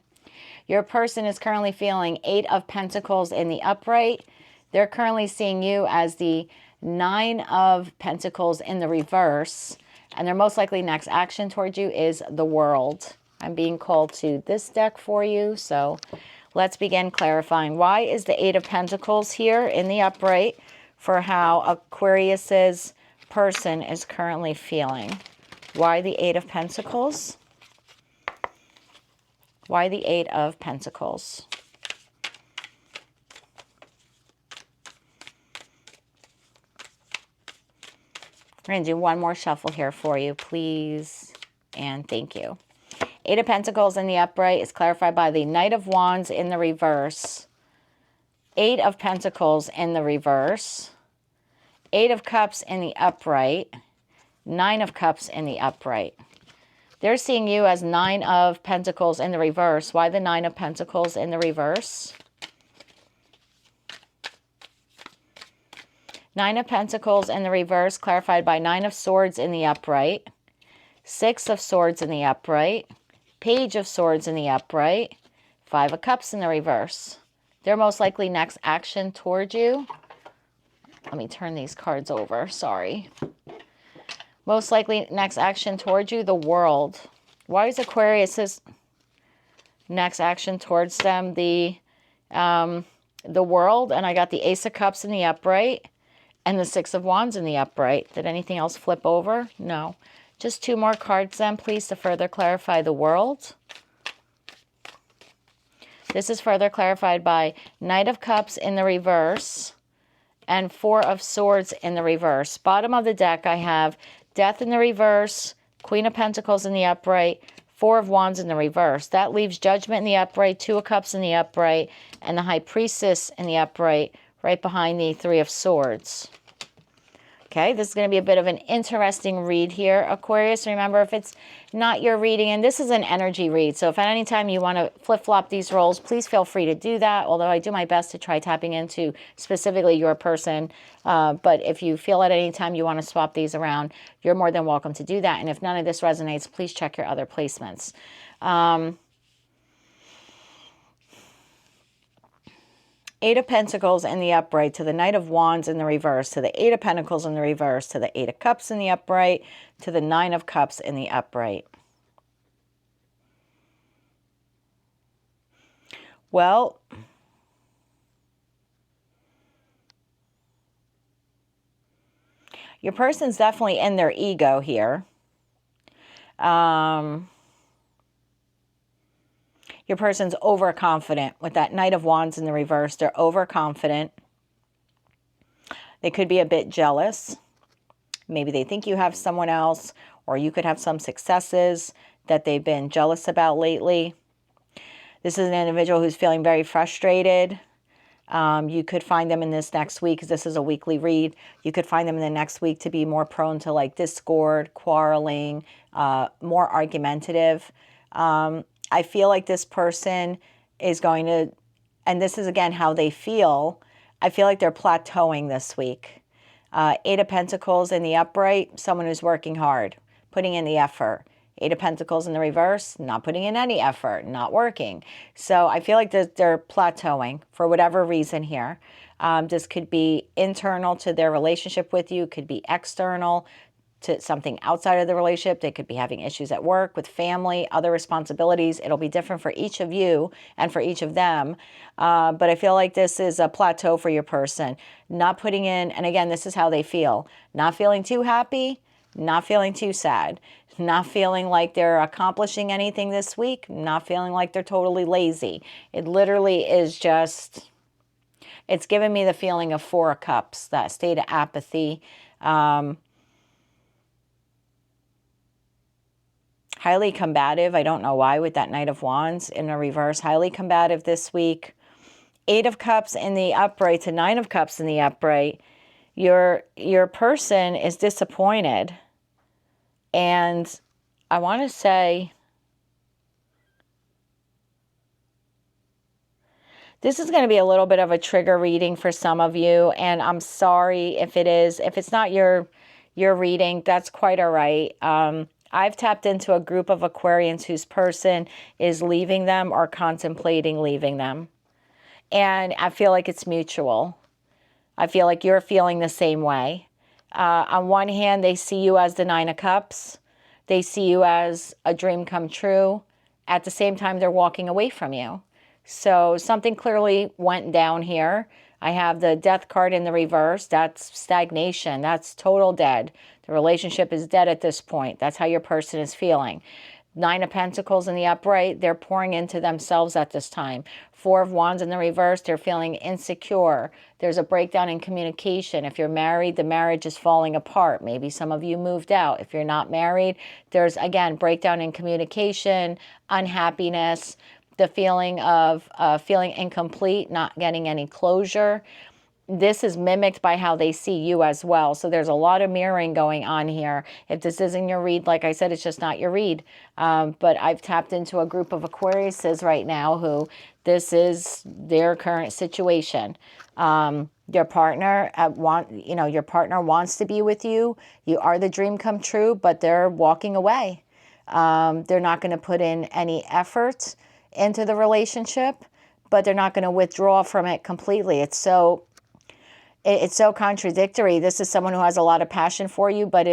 Your person is currently feeling 8 of Pentacles in the upright. They're currently seeing you as the 9 of Pentacles in the reverse. And their most likely next action towards you is the World. I'm being called to this deck for you, so let's begin clarifying. Why is the 8 of Pentacles here in the upright for how Aquarius's person is currently feeling? Why the 8 of Pentacles? Why the 8 of Pentacles? We're going to do one more shuffle here for you, please, and thank you. 8 of Pentacles in the upright is clarified by the Knight of Wands in the reverse. 8 of Pentacles in the reverse. 8 of Cups in the upright. 9 of Cups in the upright. They're seeing you as 9 of Pentacles in the reverse. Why the 9 of Pentacles in the reverse? 9 of Pentacles in the reverse, clarified by 9 of Swords in the upright. 6 of Swords in the upright. Page of Swords in the upright, 5 of Cups in the reverse. Their most likely next action toward you. Let me turn these cards over, sorry. Most likely next action toward you, the World. Why is Aquarius's next action towards them the World? And I got the Ace of Cups in the upright and the 6 of Wands in the upright. Did anything else flip over? No. Just 2 more cards then, please, to further clarify the World. This is further clarified by Knight of Cups in the reverse and 4 of Swords in the reverse. Bottom of the deck, I have Death in the reverse, Queen of Pentacles in the upright, 4 of Wands in the reverse. That leaves Judgment in the upright, 2 of Cups in the upright, and the High Priestess in the upright, right behind the 3 of Swords. Okay, this is going to be a bit of an interesting read here, Aquarius. Remember, if it's not your reading, and this is an energy read, so if at any time you want to flip-flop these roles, please feel free to do that, although I do my best to try tapping into specifically your person. But if you feel at any time you want to swap these around, you're more than welcome to do that. And if none of this resonates, please check your other placements. Eight of Pentacles in the upright to the Knight of Wands in the reverse, to the Eight of Pentacles in the reverse, to the Eight of Cups in the upright, to the Nine of Cups in the upright. Well, your person's definitely in their ego here. Your person's overconfident with that Knight of Wands in the reverse. They're overconfident. They could be a bit jealous. Maybe they think you have someone else, or you could have some successes that they've been jealous about lately. This is an individual who's feeling very frustrated. You could find them in this next week, because this is a weekly read. You could find them in the next week to be more prone to like discord, quarreling, more argumentative. I feel like this person is going to, and this is again how they feel, I feel like they're plateauing this week. Eight of Pentacles in the upright, someone who's working hard, putting in the effort. Eight of Pentacles in the reverse, not putting in any effort, not working. So I feel like they're plateauing for whatever reason here. This could be internal to their relationship with you, could be external to something outside of the relationship. They could be having issues at work, with family, other responsibilities. It'll be different for each of you and for each of them. But I feel like this is a plateau for your person. Not putting in, and again, this is how they feel. Not feeling too happy, not feeling too sad. Not feeling like they're accomplishing anything this week. Not feeling like they're totally lazy. It literally is just, it's giving me the feeling of Four of Cups, that state of apathy. Highly combative. I don't know why with that Knight of Wands in the reverse. Highly combative this week. Eight of Cups in the upright to Nine of Cups in the upright. Your person is disappointed. And I want to say, this is going to be a little bit of a trigger reading for some of you. And I'm sorry if it is. If it's not your reading, that's quite all right. I've tapped into a group of Aquarians whose person is leaving them or contemplating leaving them. And I feel like it's mutual. I feel like you're feeling the same way. On one hand, they see you as the Nine of Cups. They see you as a dream come true. At the same time, they're walking away from you. So something clearly went down here. I have the Death card in the reverse. That's stagnation. That's total dead. The relationship is dead at this point. That's how your person is feeling. Nine of Pentacles in the upright, they're pouring into themselves at this time. Four of Wands in the reverse, they're feeling insecure. There's a breakdown in communication. If you're married, the marriage is falling apart. Maybe some of you moved out. If you're not married, there's, again, breakdown in communication, unhappiness, the feeling of feeling incomplete, not getting any closure. This is mimicked by how they see you as well. So there's a lot of mirroring going on here. If this isn't your read, like I said, it's just not your read. But I've tapped into a group of Aquariuses right now who this is their current situation. Your partner your partner wants to be with you. You are the dream come true, but they're walking away. They're not going to put in any effort into the relationship, but they're not going to withdraw from it completely. It's so contradictory. This is someone who has a lot of passion for you, but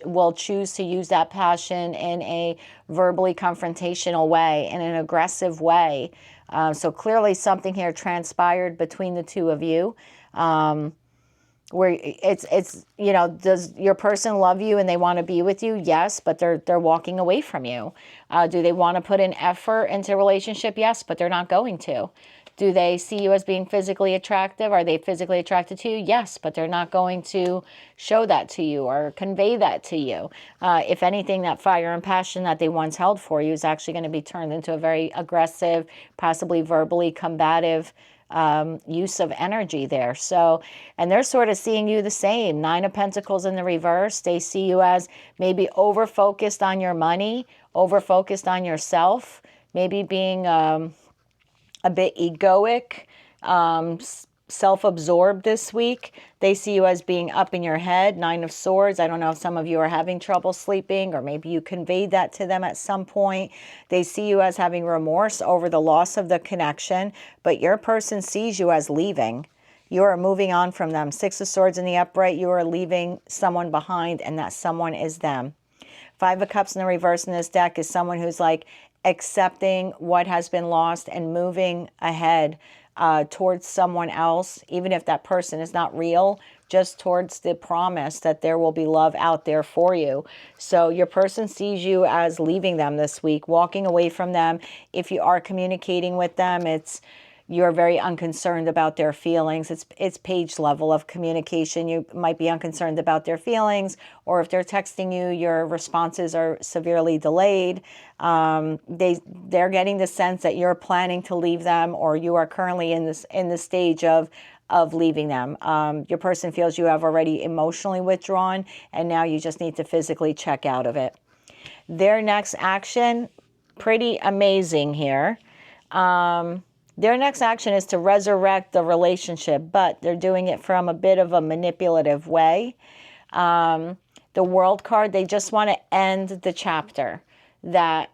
will choose to use that passion in a verbally confrontational way, in an aggressive way. So clearly something here transpired between the two of you, where does your person love you and they want to be with you? Yes, but they're walking away from you. Do they want to put in effort into a relationship? Yes, but they're not going to. Do they see you as being physically attractive? Are they physically attracted to you? Yes, but they're not going to show that to you or convey that to you. If anything, that fire and passion that they once held for you is actually going to be turned into a very aggressive, possibly verbally combative use of energy there. So, and they're sort of seeing you the same. Nine of Pentacles in the reverse. They see you as maybe over-focused on your money, over-focused on yourself, maybe being a bit egoic, self-absorbed this week. They see you as being up in your head. Nine of Swords. I don't know if some of you are having trouble sleeping, or maybe you conveyed that to them at some point. They see you as having remorse over the loss of the connection, but your person sees you as leaving. You are moving on from them. Six of Swords in the upright. You are leaving someone behind, and that someone is them. Five of Cups in the reverse in this deck is someone who's like accepting what has been lost and moving ahead towards someone else, even if that person is not real, just towards the promise that there will be love out there for you. So your person sees you as leaving them this week, walking away from them. If you are communicating with them, you're very unconcerned about their feelings. It's page level of communication. You might be unconcerned about their feelings, or if they're texting you, your responses are severely delayed. They're getting the sense that you're planning to leave them, or you are currently in the stage of leaving them. Your person feels you have already emotionally withdrawn, and now you just need to physically check out of it. Their next action, pretty amazing here. Their next action is to resurrect the relationship, but they're doing it from a bit of a manipulative way. The World card, they just want to end the chapter that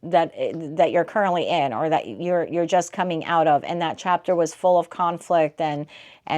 that you're currently in, or that you're just coming out of, and that chapter was full of conflict and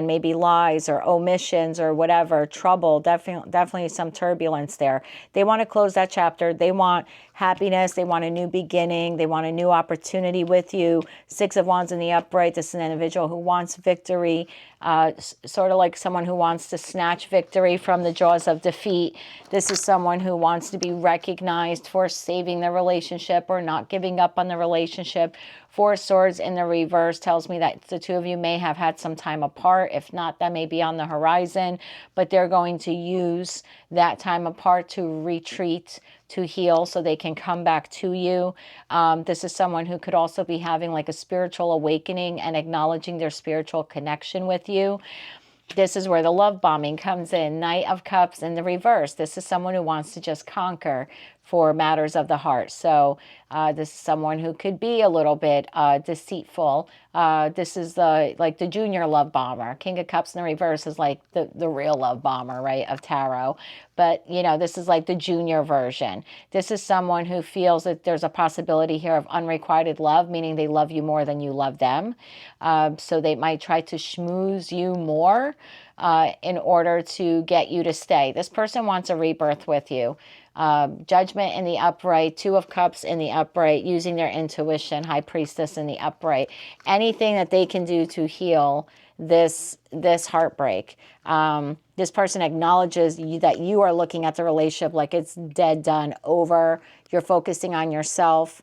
maybe lies or omissions or whatever, trouble, definitely some turbulence there. They want to close that chapter. They want happiness. They want a new beginning. They want a new opportunity with you. Six of Wands in the upright. This is an individual who wants victory, sort of like someone who wants to snatch victory from the jaws of defeat. This is someone who wants to be recognized for saving the relationship or not giving up on the relationship. Four of Swords in the reverse tells me that the two of you may have had some time apart. If not, that may be on the horizon, but they're going to use that time apart to retreat, to heal, so they can come back to you. This is someone who could also be having like a spiritual awakening and acknowledging their spiritual connection with you. This is where the love bombing comes in. Knight of Cups in the reverse. This is someone who wants to just conquer for matters of the heart. So this is someone who could be a little bit deceitful. This is like the junior love bomber. King of Cups in the reverse is like the real love bomber, right, of tarot. But, you know, this is like the junior version. This is someone who feels that there's a possibility here of unrequited love, meaning they love you more than you love them. So they might try to schmooze you more in order to get you to stay. This person wants a rebirth with you. Judgment in the upright, Two of Cups in the upright, using their intuition, High Priestess in the upright. Anything that they can do to heal this heartbreak. This person acknowledges that you are looking at the relationship like it's dead, done, over. You're focusing on yourself.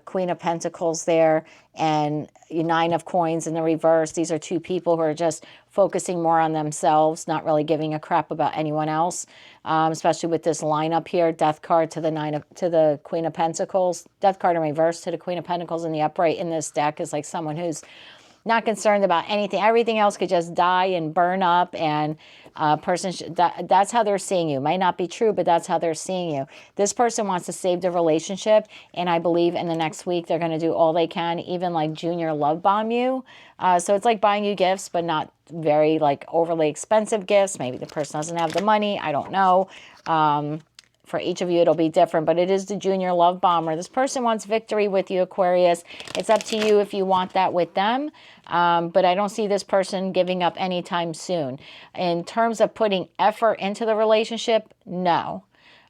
Queen of Pentacles there, and Nine of Coins in the reverse. These are two people who are just focusing more on themselves, not really giving a crap about anyone else. Especially with this lineup here, Death card to the Queen of Pentacles, Death card in reverse to the Queen of Pentacles in the upright in this deck is like someone who's not concerned about anything. Everything else could just die and burn up, and that's how they're seeing you. Might not be true, but that's how they're seeing you. This person wants to save the relationship, and I believe in the next week they're going to do all they can, even like junior love bomb you. So it's like buying you gifts, but not very like overly expensive gifts. Maybe the person doesn't have the money. I don't know. For each of you, it'll be different, but it is the junior love bomber. This person wants victory with you, Aquarius. It's up to you if you want that with them, but I don't see this person giving up anytime soon. In terms of putting effort into the relationship, no.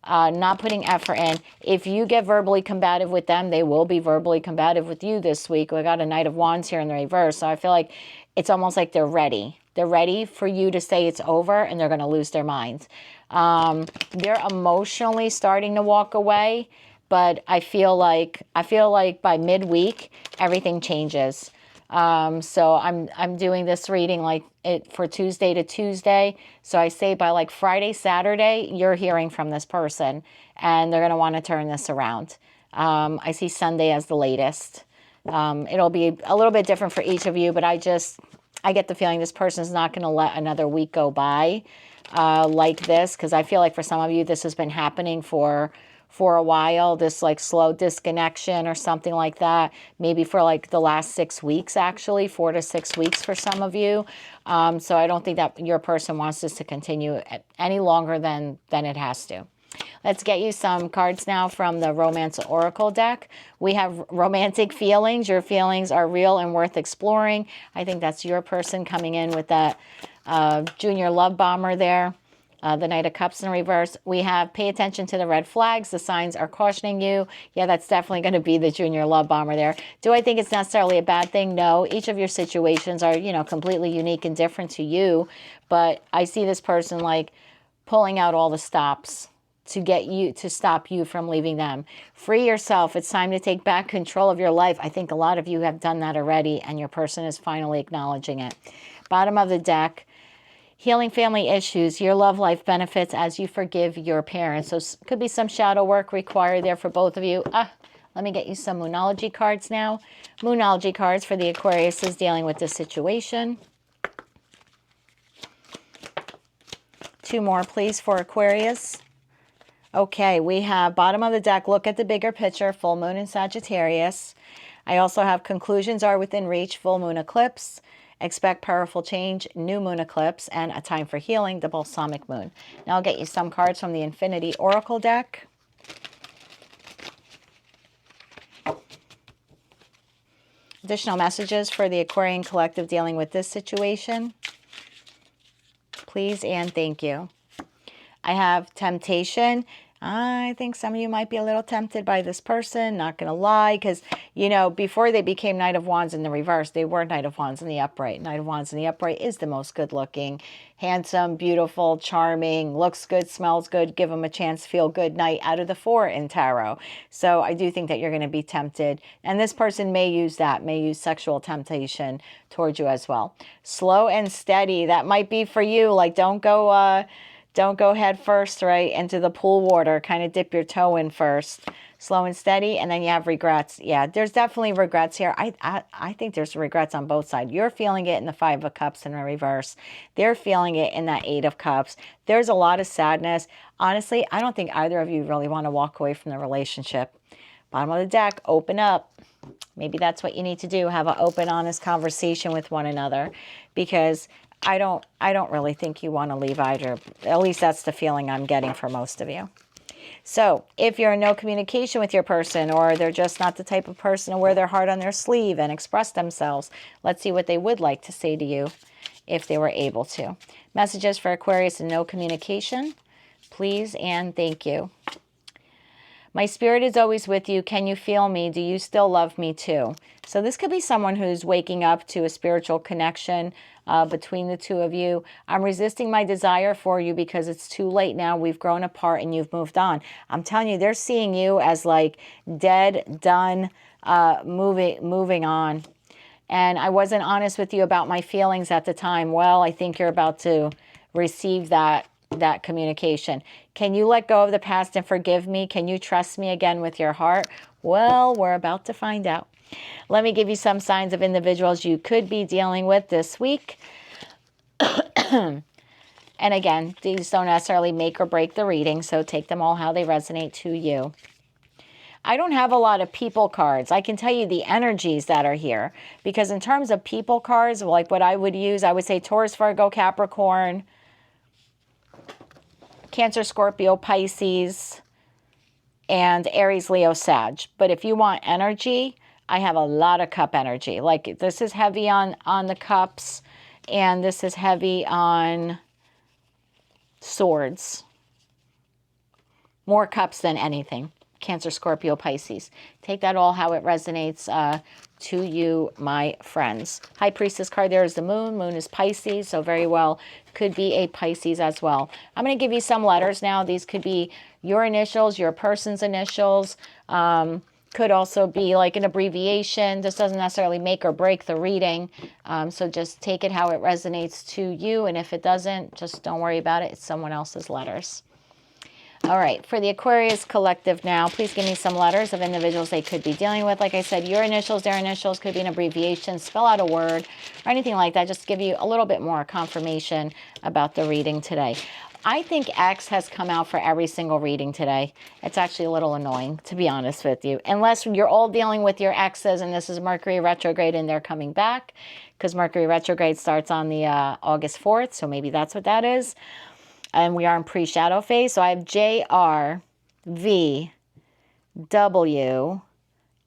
Not putting effort in. If you get verbally combative with them, they will be verbally combative with you this week. We got a Knight of Wands here in the reverse, so I feel like it's almost like they're ready. They're ready for you to say it's over, and they're going to lose their minds. They're emotionally starting to walk away, but I feel like by midweek everything changes. So I'm doing this reading like it for Tuesday to Tuesday. So I say by like Friday, Saturday, you're hearing from this person, and they're going to want to turn this around. I see Sunday as the latest. It'll be a little bit different for each of you, but I get the feeling this person's not going to let another week go by like this, because I feel like for some of you this has been happening for for a while, this like slow disconnection or something like that, maybe for like the last 6 weeks, actually 4 to 6 weeks for some of you. So I don't think that your person wants this to continue any longer than it has to. Let's get you some cards now from the Romance Oracle deck. We have romantic feelings. Your feelings are real and worth exploring. I think that's your person coming in with that junior love bomber there. The Knight of Cups in reverse. We have pay attention to the red flags. The signs are cautioning you. Yeah, that's definitely going to be the junior love bomber there. Do I think it's necessarily a bad thing? No. Each of your situations are, you know, completely unique and different to you. But I see this person like pulling out all the stops to get you, to stop you from leaving them. Free yourself. It's time to take back control of your life. I think a lot of you have done that already, and your person is finally acknowledging it. Bottom of the deck, healing family issues. Your love life benefits as you forgive your parents. So could be some shadow work required there for both of you. Let me get you some Moonology cards now. Moonology cards for the Aquarius is dealing with this situation. 2 more, please, for Aquarius. Okay, we have bottom of the deck, look at the bigger picture, full moon in Sagittarius. I also have conclusions are within reach, full moon eclipse, expect powerful change, new moon eclipse, and a time for healing, the balsamic moon. Now I'll get you some cards from the Infinity Oracle deck. Additional messages for the Aquarian collective dealing with this situation. Please and thank you. I have temptation. I think some of you might be a little tempted by this person, not going to lie, because, you know, before they became Knight of Wands in the reverse, they were Knight of Wands in the upright. Knight of Wands in the upright is the most good-looking, handsome, beautiful, charming, looks good, smells good, give them a chance, feel good Knight out of the 4 in tarot. So I do think that you're going to be tempted, and this person may use that, may use sexual temptation towards you as well. Slow and steady, that might be for you. Like, don't go head first, right, into the pool water. Kind of dip your toe in first. Slow and steady, and then you have regrets. Yeah, there's definitely regrets here. I think there's regrets on both sides. You're feeling it in the 5 of Cups in reverse. They're feeling it in that 8 of Cups. There's a lot of sadness. Honestly, I don't think either of you really want to walk away from the relationship. Bottom of the deck, open up. Maybe that's what you need to do. Have an open, honest conversation with one another, because I don't really think you want to leave either. At least that's the feeling I'm getting for most of you. So if you're in no communication with your person, or they're just not the type of person to wear their heart on their sleeve and express themselves, let's see what they would like to say to you if they were able to. Messages for Aquarius in no communication. Please and thank you. My spirit is always with you. Can you feel me? Do you still love me too? So this could be someone who's waking up to a spiritual connection between the two of you. I'm resisting my desire for you because it's too late now. We've grown apart and you've moved on. I'm telling you, they're seeing you as like dead, done, moving on. And I wasn't honest with you about my feelings at the time. Well, I think you're about to receive that communication. Can you let go of the past and forgive me? Can you trust me again with your heart? Well, we're about to find out. Let me give you some signs of individuals you could be dealing with this week. And again, these don't necessarily make or break the reading, so take them all how they resonate to you. I don't have a lot of people cards. I can tell you the energies that are here, because in terms of people cards, like what I would use, I would say Taurus, Virgo, Capricorn, Cancer, Scorpio, Pisces, and Aries, Leo, Sag. But if you want energy, I have a lot of cup energy. Like this is heavy on the cups, and this is heavy on swords. More cups than anything. Cancer, Scorpio, Pisces. Take that all how it resonates to you, my friends. High Priestess card, there is the moon. Moon is Pisces, so very well could be a Pisces as well. I'm going to give you some letters now. These could be your initials, your person's initials. Could also be like an abbreviation. This doesn't necessarily make or break the reading. So just take it how it resonates to you. And if it doesn't, just don't worry about it. It's someone else's letters. All right, for the Aquarius collective now, please give me some letters of individuals they could be dealing with. Like I said, your initials, their initials, could be an abbreviation, spell out a word, or anything like that. Just give you a little bit more confirmation about the reading today. I think X has come out for every single reading today. It's actually a little annoying, to be honest with you. Unless you're all dealing with your exes and this is Mercury retrograde and they're coming back, because Mercury retrograde starts on the August 4th, so maybe that's what that is. And we are in pre-shadow phase. So I have J, R, V, W,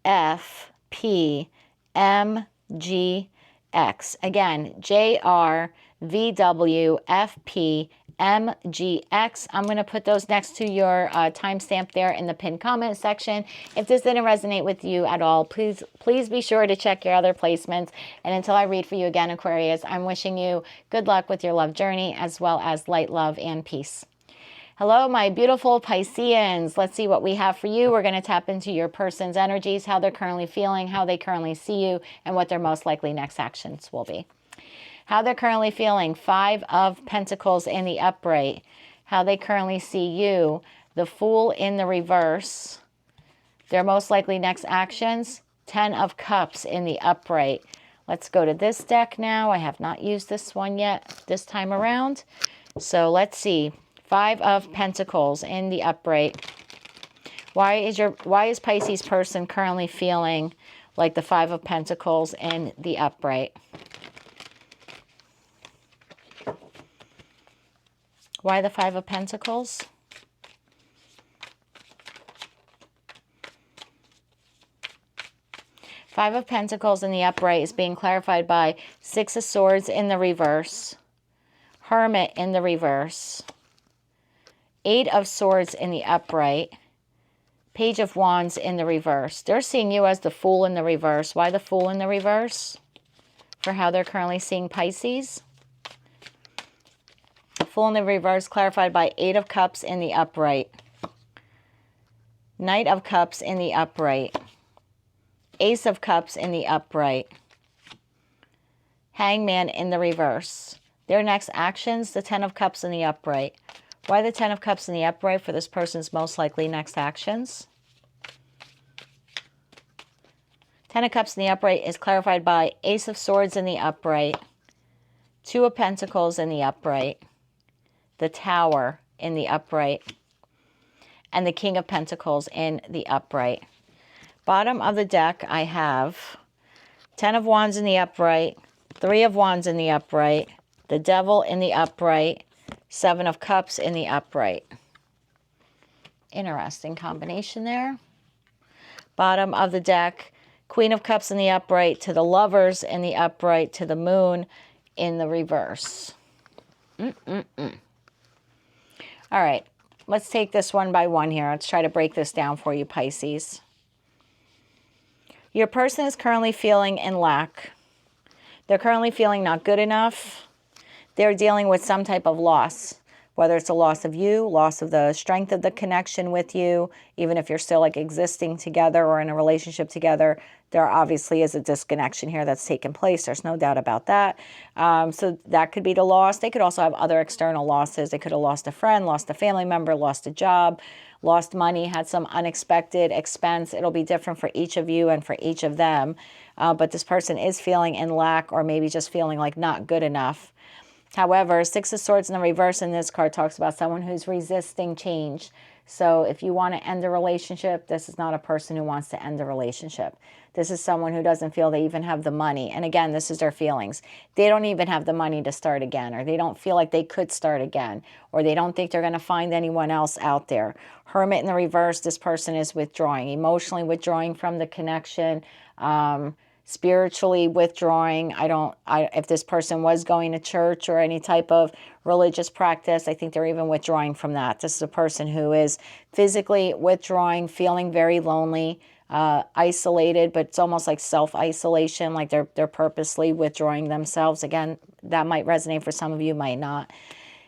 F, P, M, G, X. Again, J, R, V, W, F, P, M, G, X. I'm going to put those next to your timestamp there in the pinned comment section. If this didn't resonate with you at all, please be sure to check your other placements. And until I read for you again, Aquarius, I'm wishing you good luck with your love journey, as well as light, love, and peace. Hello, my beautiful Pisceans. Let's see what we have for you. We're going to tap into your person's energies, how they're currently feeling, how they currently see you, and what their most likely next actions will be. How they're currently feeling. 5 of Pentacles in the upright. How they currently see you. The Fool in the reverse. Their most likely next actions. 10 of Cups in the upright. Let's go to this deck now. I have not used this one yet this time around. So let's see. 5 of Pentacles in the upright. Why is Pisces person currently feeling like the 5 of Pentacles in the upright? Why the 5 of Pentacles? Five of Pentacles in the upright is being clarified by 6 of Swords in the reverse, Hermit in the reverse, 8 of Swords in the upright, Page of Wands in the reverse. They're seeing you as the Fool in the reverse. Why the Fool in the reverse? For how they're currently seeing Pisces. Fool in the reverse clarified by 8 of Cups in the upright, Knight of Cups in the upright, Ace of Cups in the upright, Hangman in the reverse. Their next actions, the 10 of Cups in the upright. Why the 10 of Cups in the upright for this person's most likely next actions? 10 of Cups in the upright is clarified by Ace of Swords in the upright, 2 of Pentacles in the upright, the Tower in the upright, and the King of Pentacles in the upright. Bottom of the deck, I have 10 of Wands in the upright, 3 of Wands in the upright, the Devil in the upright, 7 of Cups in the upright. Interesting combination there. Bottom of the deck, Queen of Cups in the upright, to the Lovers in the upright, to the Moon in the reverse. All right, let's take this one by one here. Let's try to break this down for you, Pisces. Your person is currently feeling in lack. They're currently feeling not good enough. They're dealing with some type of loss, whether it's a loss of you, loss of the strength of the connection with you, even if you're still like existing together or in a relationship together, there obviously is a disconnection here that's taken place. There's no doubt about that. So that could be the loss. They could also have other external losses. They could have lost a friend, lost a family member, lost a job, lost money, had some unexpected expense. It'll be different for each of you and for each of them. But this person is feeling in lack, or maybe just feeling like not good enough. However, 6 of Swords in the reverse in this card talks about someone who's resisting change. So if you want to end a relationship, this is not a person who wants to end a relationship. This is someone who doesn't feel they even have the money. And again, this is their feelings. They don't even have the money to start again, or they don't feel like they could start again, or they don't think they're going to find anyone else out there. Hermit in the reverse, this person is withdrawing, emotionally withdrawing from the connection, spiritually withdrawing. If this person was going to church or any type of religious practice, I think they're even withdrawing from that. This is a person who is physically withdrawing, feeling very lonely, isolated, but it's almost like self-isolation, like they're purposely withdrawing themselves. Again, that might resonate for some of you, might not.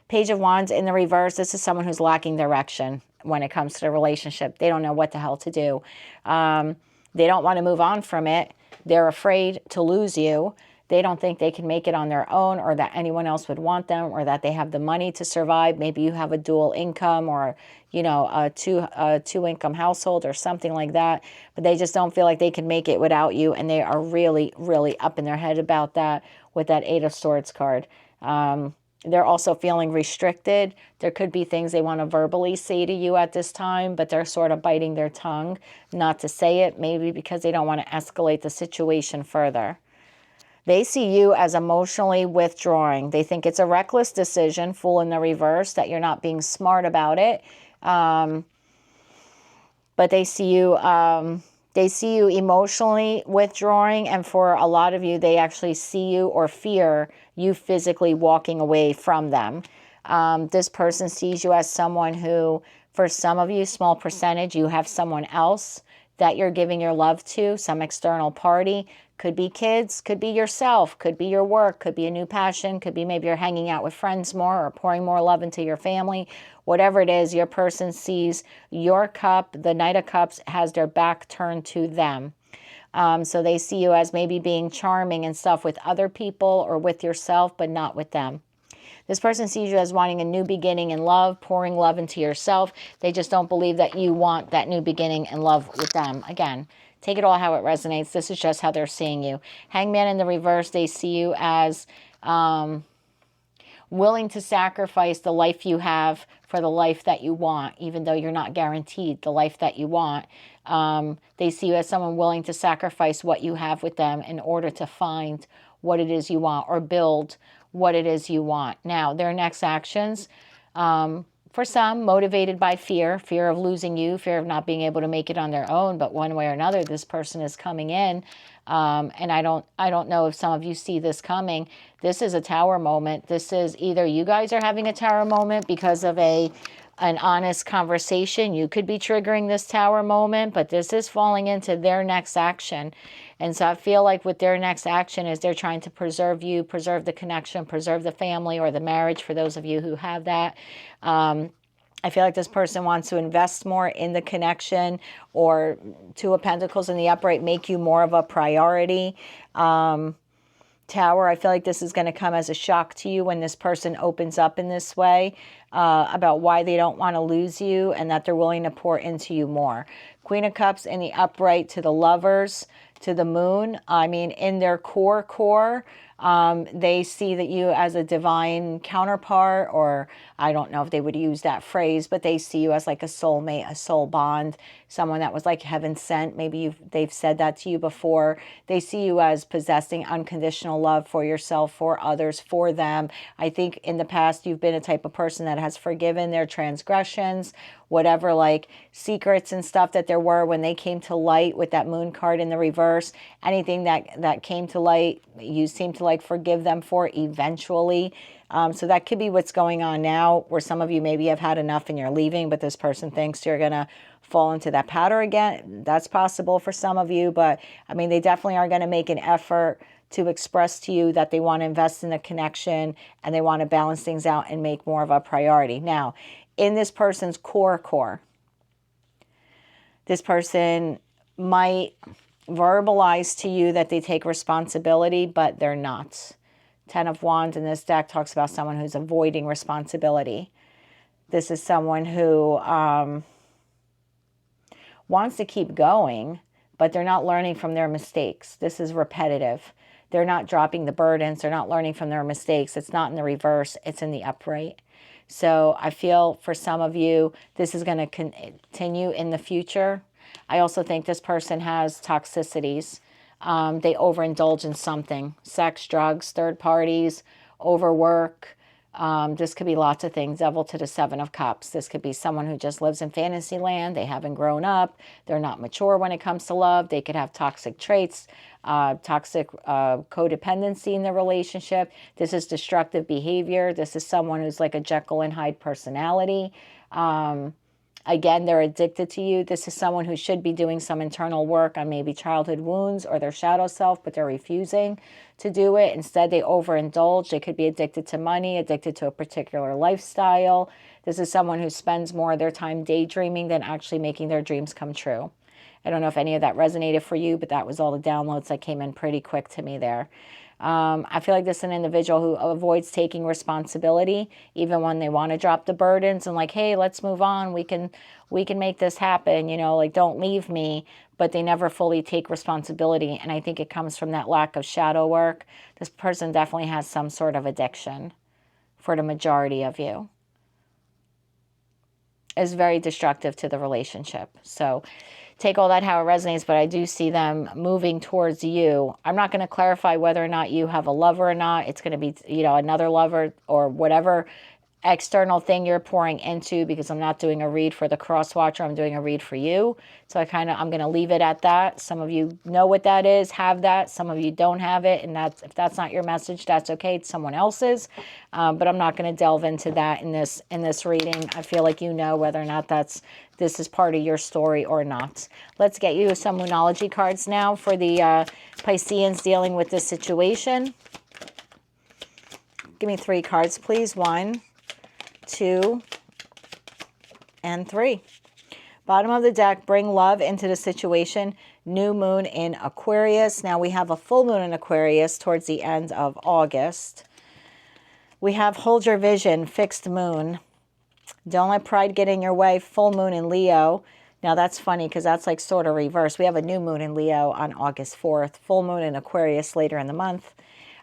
Page of Wands in the reverse, this is someone who's lacking direction when it comes to the relationship. They don't know what the hell to do. They don't want to move on from it. They're afraid to lose you. They don't think they can make it on their own, or that anyone else would want them, or that they have the money to survive. Maybe you have a dual income, or, you know, a two income household or something like that. But they just don't feel like they can make it without you. And they are really, really up in their head about that with that 8 of Swords card. They're also feeling restricted. There could be things they want to verbally say to you at this time, but they're sort of biting their tongue not to say it, maybe because they don't want to escalate the situation further. They see you as emotionally withdrawing. They think it's a reckless decision, Fool in the reverse, that you're not being smart about it. But they see you emotionally withdrawing, and for a lot of you, they actually see you or fear you physically walking away from them. This person sees you as someone who, for some of you, small percentage, you have someone else that you're giving your love to, some external party. Could be kids, could be yourself, could be your work, could be a new passion, could be maybe you're hanging out with friends more or pouring more love into your family. Whatever it is, your person sees your cup, the Knight of Cups, has their back turned to them. So they see you as maybe being charming and stuff with other people or with yourself, but not with them. This person sees you as wanting a new beginning in love, pouring love into yourself. They just don't believe that you want that new beginning in love with them. Again, take it all how it resonates. This is just how they're seeing you. Hangman in the reverse, they see you as willing to sacrifice the life you have for the life that you want, even though you're not guaranteed the life that you want. They see you as someone willing to sacrifice what you have with them in order to find what it is you want or build what it is you want. Now, their next actions, for some, motivated by fear of losing you, fear of not being able to make it on their own. But one way or another, this person is coming in, and I don't know if some of you see this coming. This is a tower moment. This is either you guys are having a tower moment because of an honest conversation. You could be triggering this tower moment, but this is falling into their next action. And so I feel like with their next action is they're trying to preserve you, preserve the connection, preserve the family or the marriage for those of you who have that. I feel like this person wants to invest more in the connection, or Two of Pentacles in the upright make you more of a priority. Tower, I feel like this is going to come as a shock to you when this person opens up in this way about why they don't want to lose you and that they're willing to pour into you more. Queen of Cups in the upright to the Lovers, to the Moon. I mean, in their core, they see that you as a divine counterpart, or I don't know if they would use that phrase, but they see you as like a soulmate, a soul bond, someone that was like heaven sent. Maybe they've said that to you before. They see you as possessing unconditional love for yourself, for others, for them. I think in the past you've been a type of person that has forgiven their transgressions, whatever like secrets and stuff that there were when they came to light with that Moon card in the reverse. Anything that came to light, you seem to like forgive them for eventually. So that could be what's going on now, where some of you maybe have had enough and you're leaving, but this person thinks you're going to fall into that pattern again. That's possible for some of you, but I mean, they definitely are going to make an effort to express to you that they want to invest in the connection and they want to balance things out and make more of a priority. Now, in this person's core, this person might verbalize to you that they take responsibility, but they're not. Ten of Wands in this deck talks about someone who's avoiding responsibility. This is someone who wants to keep going, but they're not learning from their mistakes. This is repetitive. They're not dropping the burdens. They're not learning from their mistakes. It's not in the reverse. It's in the upright. So I feel for some of you, this is going to continue in the future. I also think this person has toxicities. They overindulge in something. Sex, drugs, third parties, overwork. This could be lots of things. Devil to the Seven of Cups. This could be someone who just lives in fantasy land. They haven't grown up. They're not mature when it comes to love. They could have toxic traits, toxic codependency in the relationship. This is destructive behavior. This is someone who's like a Jekyll and Hyde personality. Again, they're addicted to you. This is someone who should be doing some internal work on maybe childhood wounds or their shadow self, but they're refusing to do it. Instead, they overindulge. They could be addicted to money, addicted to a particular lifestyle. This is someone who spends more of their time daydreaming than actually making their dreams come true. I don't know if any of that resonated for you, but that was all the downloads that came in pretty quick to me there. I feel like this is an individual who avoids taking responsibility, even when they want to drop the burdens and like, hey, let's move on. We can make this happen, you know, like don't leave me, but they never fully take responsibility. And I think it comes from that lack of shadow work. This person definitely has some sort of addiction for the majority of you. Is very destructive to the relationship. So take all that how it resonates, but I do see them moving towards you. I'm not going to clarify whether or not you have a lover or not. It's going to be, you know, another lover or whatever external thing you're pouring into, because I'm not doing a read for the cross watcher. I'm doing a read for you. So I'm going to leave it at that. Some of you know what that is, have that. Some of you don't have it. And if that's not your message, that's okay. It's someone else's. But I'm not going to delve into that in this reading. I feel like you know whether or not this is part of your story or not. Let's get you some Moonology cards now for the Pisceans dealing with this situation. Give me 3 cards, please. 1, 2, and 3. Bottom of the deck, bring love into the situation. New moon in Aquarius. Now we have a full moon in Aquarius towards the end of August. We have hold your vision, fixed moon. Don't let pride get in your way, full moon in Leo. Now that's funny because that's like sort of reverse. We have a new moon in Leo on August 4th, full moon in Aquarius later in the month.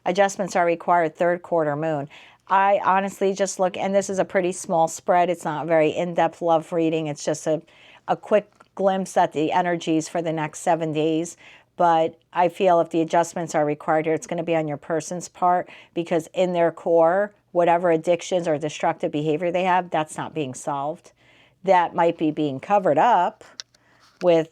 Adjustments are required, 3rd quarter moon. I honestly just look, and this is a pretty small spread. It's not a very in-depth love reading. It's just a quick glimpse at the energies for the next 7 days. But I feel if the adjustments are required here, it's going to be on your person's part, because in their core, whatever addictions or destructive behavior they have, that's not being solved. That might be being covered up with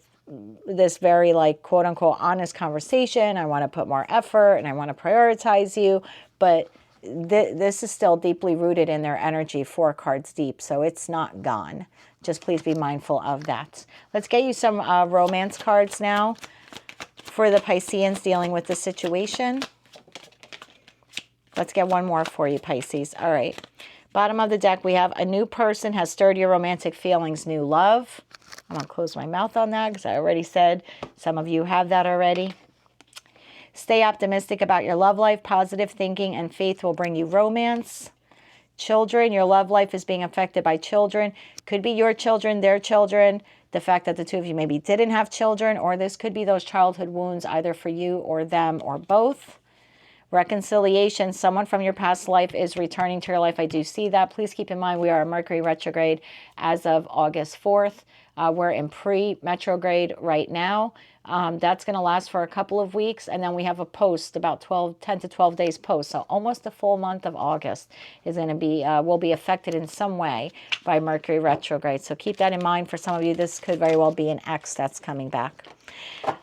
this very like quote unquote honest conversation. I want to put more effort and I want to prioritize you. But this is still deeply rooted in their energy, 4 cards deep. So it's not gone. Just please be mindful of that. Let's get you some romance cards now for the Pisceans dealing with the situation. Let's get one more for you, Pisces. All right. Bottom of the deck, we have a new person has stirred your romantic feelings, new love. I'm going to close my mouth on that because I already said some of you have that already. Stay optimistic about your love life. Positive thinking and faith will bring you romance. Children, your love life is being affected by children. Could be your children, their children. The fact that the two of you maybe didn't have children, or this could be those childhood wounds either for you or them or both. Reconciliation, someone from your past life is returning to your life. I do see that. Please keep in mind we are Mercury retrograde as of August 4th. We're in pre-retrograde right now. That's going to last for a couple of weeks. And then we have a post about 10 to 12 days post. So almost a full month of August is going to be, will be affected in some way by Mercury retrograde. So keep that in mind. For some of you, this could very well be an ex that's coming back.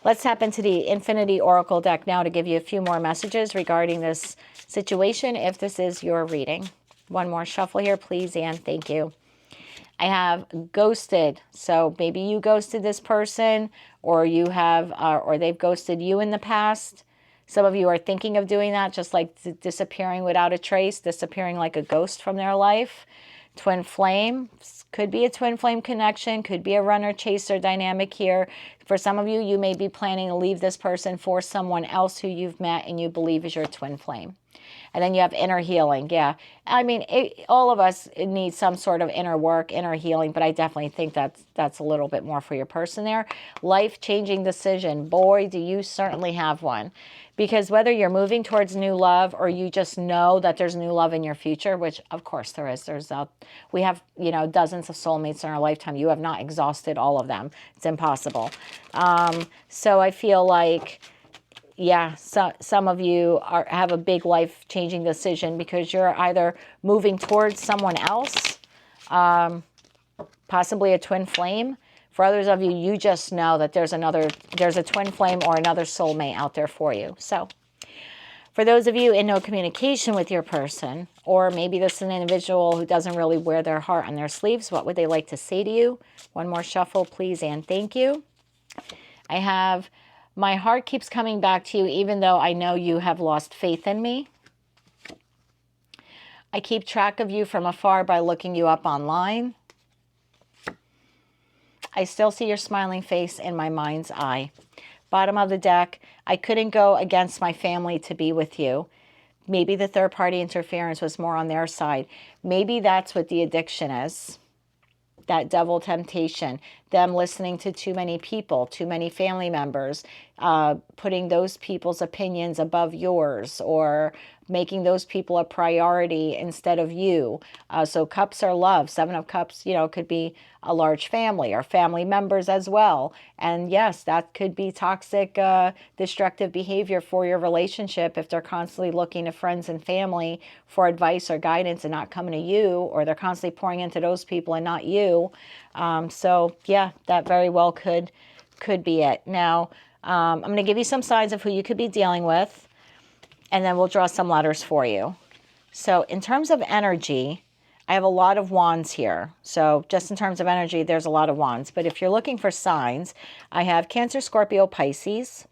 Let's tap into the Infinity Oracle deck now to give you a few more messages regarding this situation, if this is your reading. One more shuffle here, please, and thank you. I have ghosted. So maybe you ghosted this person, or you have, or they've ghosted you in the past. Some of you are thinking of doing that, just like disappearing without a trace, disappearing like a ghost from their life. Twin flame, could be a twin flame connection, could be a runner chaser dynamic here. For some of you, you may be planning to leave this person for someone else who you've met and you believe is your twin flame. And then you have inner healing. Yeah, I mean, all of us need some sort of inner work, inner healing, but I definitely think that's a little bit more for your person there. Life-changing decision. Boy, do you certainly have one. Because whether you're moving towards new love or you just know that there's new love in your future, which of course there is. We have, you know, dozens of soulmates in our lifetime. You have not exhausted all of them. It's impossible. So I feel like, yeah, some of you have a big life-changing decision because you're either moving towards someone else, possibly a twin flame. For others of you, you just know that there's a twin flame or another soulmate out there for you. So for those of you in no communication with your person, or maybe this is an individual who doesn't really wear their heart on their sleeves, what would they like to say to you? One more shuffle, please, and thank you. I have, my heart keeps coming back to you even though I know you have lost faith in me. I keep track of you from afar by looking you up online. I still see your smiling face in my mind's eye. Bottom of the deck, I couldn't go against my family to be with you. Maybe the third-party interference was more on their side. Maybe that's what the addiction is. That devil temptation, them listening to too many people, too many family members, putting those people's opinions above yours, or making those people a priority instead of you. So cups are love. Seven of Cups, you know, could be a large family or family members as well. And yes, that could be toxic, destructive behavior for your relationship if they're constantly looking to friends and family for advice or guidance and not coming to you, or they're constantly pouring into those people and not you. So yeah, that very well could be it. Now, I'm going to give you some signs of who you could be dealing with, and then we'll draw some letters for you. So in terms of energy, I have a lot of wands here. So just in terms of energy, there's a lot of wands. But if you're looking for signs, I have Cancer, Scorpio, Pisces.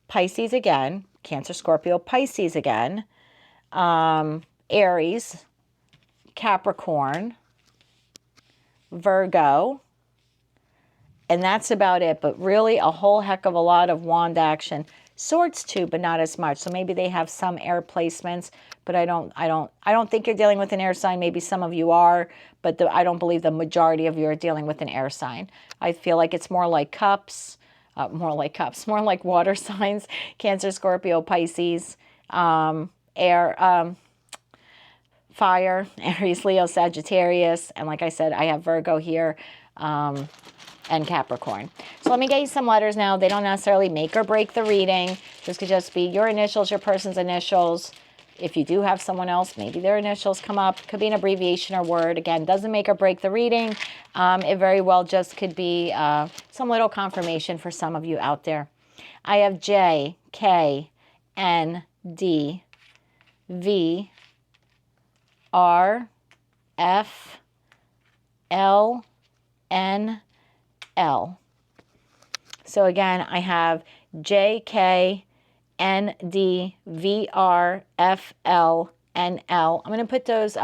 Pisces again. Cancer, Scorpio, Pisces again. Aries, Capricorn, Virgo. And that's about it. But really a whole heck of a lot of wand action. Swords too, but not as much. So maybe they have some air placements, but I don't think you're dealing with an air sign. Maybe some of you are, but I don't believe the majority of you are dealing with an air sign. I feel like it's more like cups, more like water signs. Cancer, Scorpio, Pisces, air, fire, Aries, Leo, Sagittarius, and like I said, I have Virgo here. And Capricorn. So let me get you some letters now. They don't necessarily make or break the reading. This could just be your initials, your person's initials. If you do have someone else, maybe their initials come up. Could be an abbreviation or word. Again, doesn't make or break the reading. It very well just could be some little confirmation for some of you out there. I have J, K, N, D, V, R, F, L, N, L. So again, I have J, K, N, D, V, R, F, L, N, L. I'm going to put those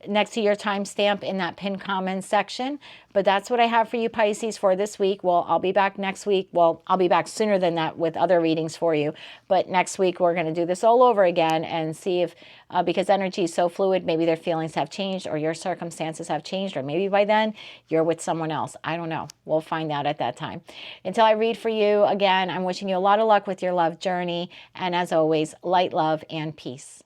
next to your timestamp in that pinned comments section. But that's what I have for you, Pisces, for this week. Well, I'll be back next week. Well, I'll be back sooner than that with other readings for you. But next week, we're going to do this all over again and see if, because energy is so fluid, maybe their feelings have changed or your circumstances have changed, or maybe by then you're with someone else. I don't know. We'll find out at that time. Until I read for you, again, I'm wishing you a lot of luck with your love journey. And as always, light, love, and peace.